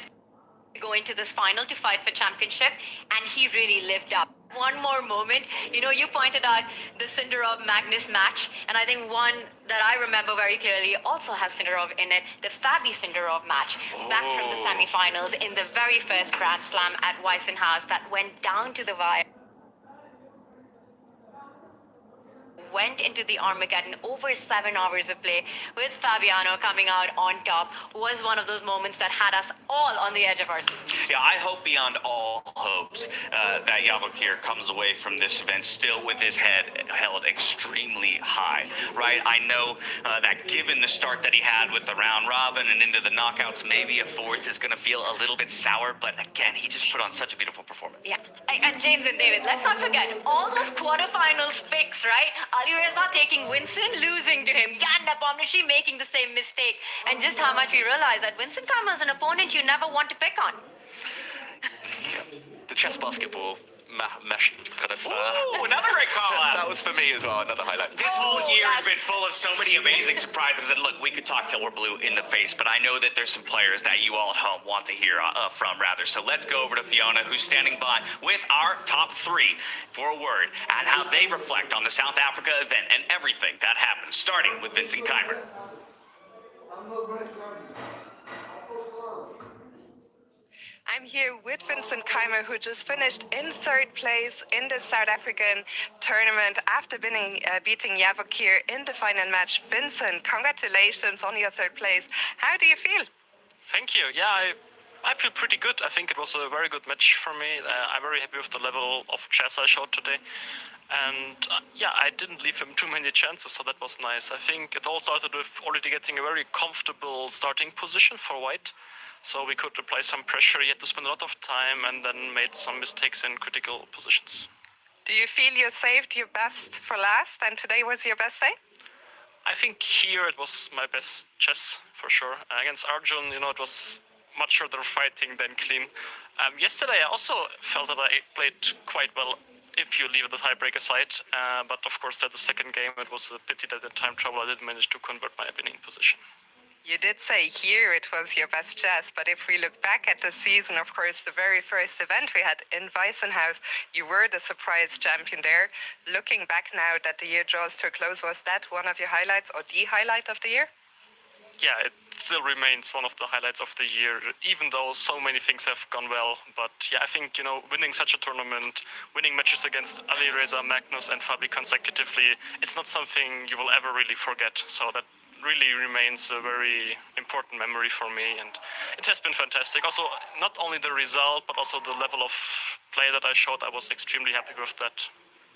going to this final to fight for championship, and he really lived up. One more moment, you pointed out the Sindarov-Magnus match, and I think one that I remember very clearly also has Sindarov in it, the Fabi-Sindarov match, back from the semifinals in the very first Grand Slam at Weissenhaus that went down to the wire. Went into the Armageddon, over 7 hours of play with Fabiano coming out on top, was one of those moments that had us all on the edge of our seats. Yeah, I hope beyond all hopes that Yavokir comes away from this event still with his head held extremely high, right? I know that given the start that he had with the round robin and into the knockouts, maybe a fourth is going to feel a little bit sour, but again, he just put on such a beautiful performance. Yeah, and James and David, let's not forget all those quarterfinals picks, right? Alireza taking Vincent, losing to him. Jan Nepomniachtchi making the same mistake. And just how much we realize that Vincent Keimer is an opponent you never want to pick on. The chess basketball mesh kind of... another great call out. That was for me as well, another highlight. This whole year has been full of so many amazing surprises. And look, we could talk till we're blue in the face, but I know that there's some players that you all at home want to hear from, rather. So let's go over to Fiona, who's standing by with our top three for a word and how they reflect on the South Africa event and everything that happened, starting with Vincent Keimer. I'm here with Vincent Keimer, who just finished in third place in the South African tournament after beating Yavokir in the final match. Vincent, congratulations on your third place. How do you feel? Thank you. Yeah, I feel pretty good. I think it was a very good match for me. I'm very happy with the level of chess I showed today. And I didn't leave him too many chances, so that was nice. I think it all started with already getting a very comfortable starting position for White. So we could apply some pressure. He had to spend a lot of time and then made some mistakes in critical positions. Do you feel you saved your best for last, and today was your best day? I think here it was my best chess, for sure. Against Arjun, it was much harder fighting than clean. Yesterday, I also felt that I played quite well, if you leave the tiebreak aside. But of course, at the second game, it was a pity that in time trouble I didn't manage to convert my winning position. You did say here it was your best chess, but if we look back at the season, of course, the very first event we had in Weissenhaus, you were the surprise champion there. Looking back now that the year draws to a close, was that one of your highlights or the highlight of the year? Yeah, it still remains one of the highlights of the year, even though so many things have gone well. But yeah, I think, winning such a tournament, winning matches against Ali Reza, Magnus, and Fabi consecutively, it's not something you will ever really forget. So that really remains a very important memory for me, and it has been fantastic. Also, not only the result, but also the level of play that I showed. I was extremely happy with that.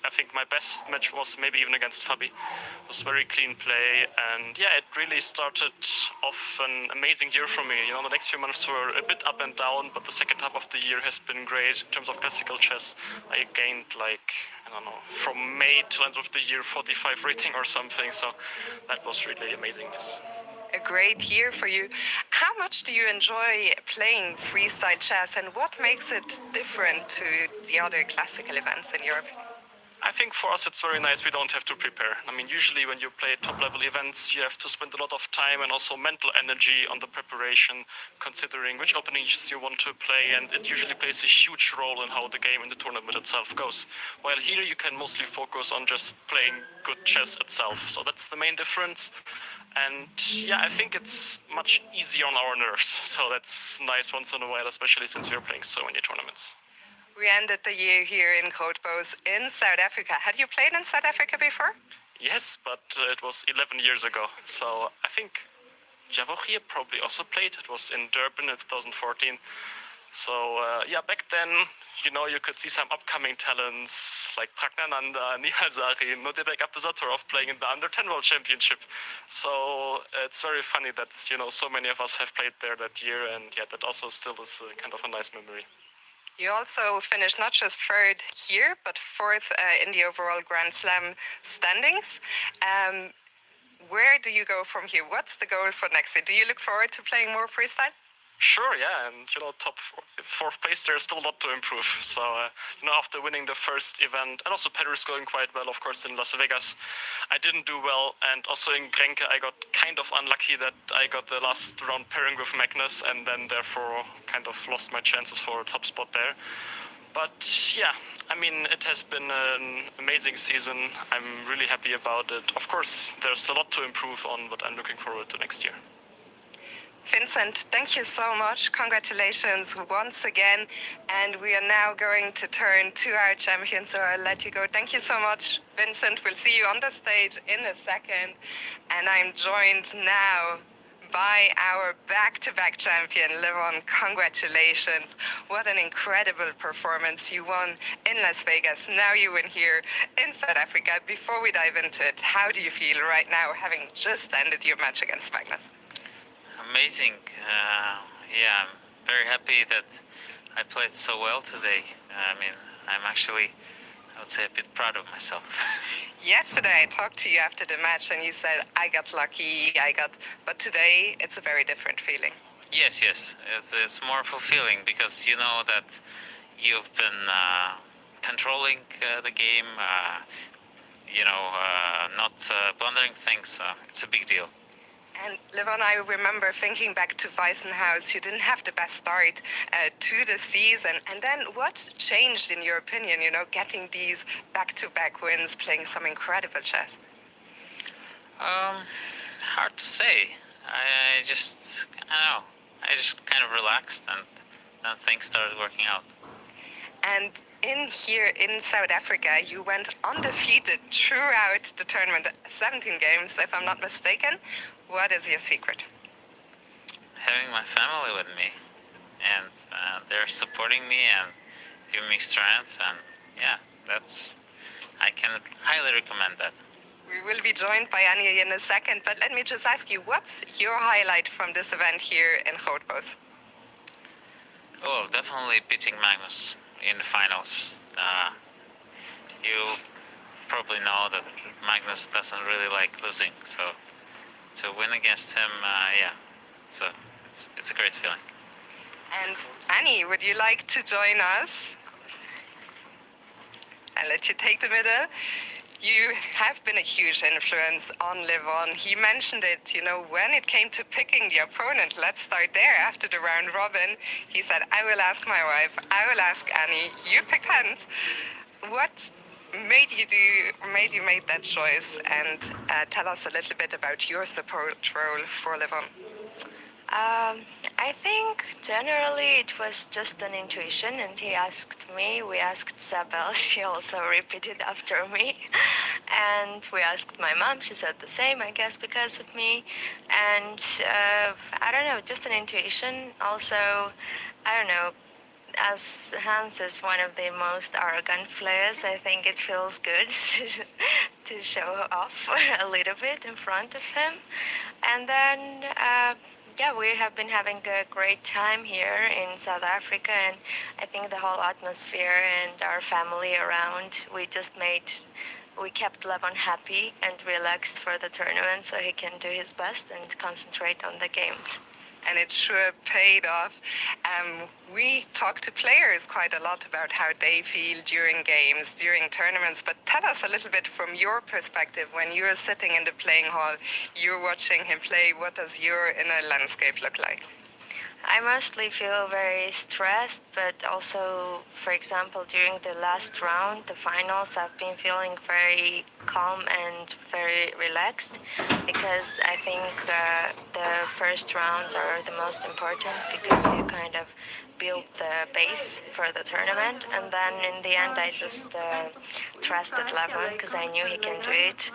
I think my best match was maybe even against Fabi. It was very clean play, and yeah, it really started off an amazing year for me. The next few months were a bit up and down, but the second half of the year has been great in terms of classical chess. I gained from May till end of the year 45 rating or something, so that was really amazing. Yes. A great year for you. How much do you enjoy playing freestyle chess, and what makes it different to the other classical events in Europe? I think for us it's very nice we don't have to prepare. Usually when you play top-level events, you have to spend a lot of time and also mental energy on the preparation, considering which openings you want to play, and it usually plays a huge role in how the game and the tournament itself goes. While here you can mostly focus on just playing good chess itself, so that's the main difference. And yeah, I think it's much easier on our nerves, so that's nice once in a while, especially since we're playing so many tournaments. We ended the year here in Grootboos in South Africa. Had you played in South Africa before? Yes, but it was 11 years ago. So I think Javochir probably also played. It was in Durban in 2014. So yeah, back then, you could see some upcoming talents like Pragnananda, Nihal Zari, Nodebek Abdusatorov playing in the Under-10 World Championship. So it's very funny that, so many of us have played there that year, and yeah, that also still is kind of a nice memory. You also finished not just third here, but fourth in the overall Grand Slam standings. Where do you go from here? What's the goal for next year? Do you look forward to playing more freestyle? Sure, yeah, and fourth place, there's still a lot to improve. So, after winning the first event, and also Paris going quite well, of course, in Las Vegas, I didn't do well, and also in Grenke, I got kind of unlucky that I got the last round pairing with Magnus, and then therefore kind of lost my chances for a top spot there. But yeah, it has been an amazing season. I'm really happy about it. Of course, there's a lot to improve on, but I'm looking forward to next year. Vincent, thank you so much. Congratulations once again. And we are now going to turn to our champion, so I'll let you go. Thank you so much, Vincent. We'll see you on the stage in a second. And I'm joined now by our back-to-back champion, Levon. Congratulations. What an incredible performance. You won in Las Vegas. Now you win here in South Africa. Before we dive into it, how do you feel right now, having just ended your match against Magnus? Amazing. Yeah, I'm very happy that I played so well today. I'm actually, I would say, a bit proud of myself. Yesterday I talked to you after the match and you said, I got lucky, but today it's a very different feeling. Yes. It's more fulfilling because you know that you've been controlling the game, not blundering things. It's a big deal. And Levon, I remember thinking back to Weissenhaus, you didn't have the best start to the season. And then what changed in your opinion, getting these back-to-back wins, playing some incredible chess? Hard to say. I just kind of relaxed and then things started working out. And here in South Africa, you went undefeated throughout the tournament, 17 games, if I'm not mistaken. What is your secret? Having my family with me, and they're supporting me and giving me strength, and yeah, I can highly recommend that. We will be joined by Anja in a second, but let me just ask you, what's your highlight from this event here in Grootboos? Oh, definitely beating Magnus in the finals. You probably know that Magnus doesn't really like losing, so to win against him, yeah, it's a great feeling. And Annie, would you like to join us? I'll let you take the middle. You have been a huge influence on Levon. He mentioned it, when it came to picking the opponent, let's start there after the round robin. He said, I will ask my wife, I will ask Annie, you pick hands. What made you make that choice? And tell us a little bit about your support role for Levon. I think generally it was just an intuition, and he asked me. We asked Sabel, she also repeated after me. And we asked my mom, she said the same, I guess, because of me. And I don't know, just an intuition. Also, I don't know, as Hans is one of the most arrogant players, I think it feels good to show off a little bit in front of him. And then, we have been having a great time here in South Africa, and I think the whole atmosphere and our family around, we kept Levon happy and relaxed for the tournament so he can do his best and concentrate on the games. And it sure paid off. We talk to players quite a lot about how they feel during games, during tournaments, but tell us a little bit from your perspective. When you're sitting in the playing hall, you're watching him play, what does your inner landscape look like? I mostly feel very stressed, but also, for example, during the last round, the finals, I've been feeling very calm and very relaxed, because I think the first rounds are the most important, because you kind of build the base for the tournament, and then in the end I just trusted Levon because I knew he can do it.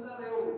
comentario.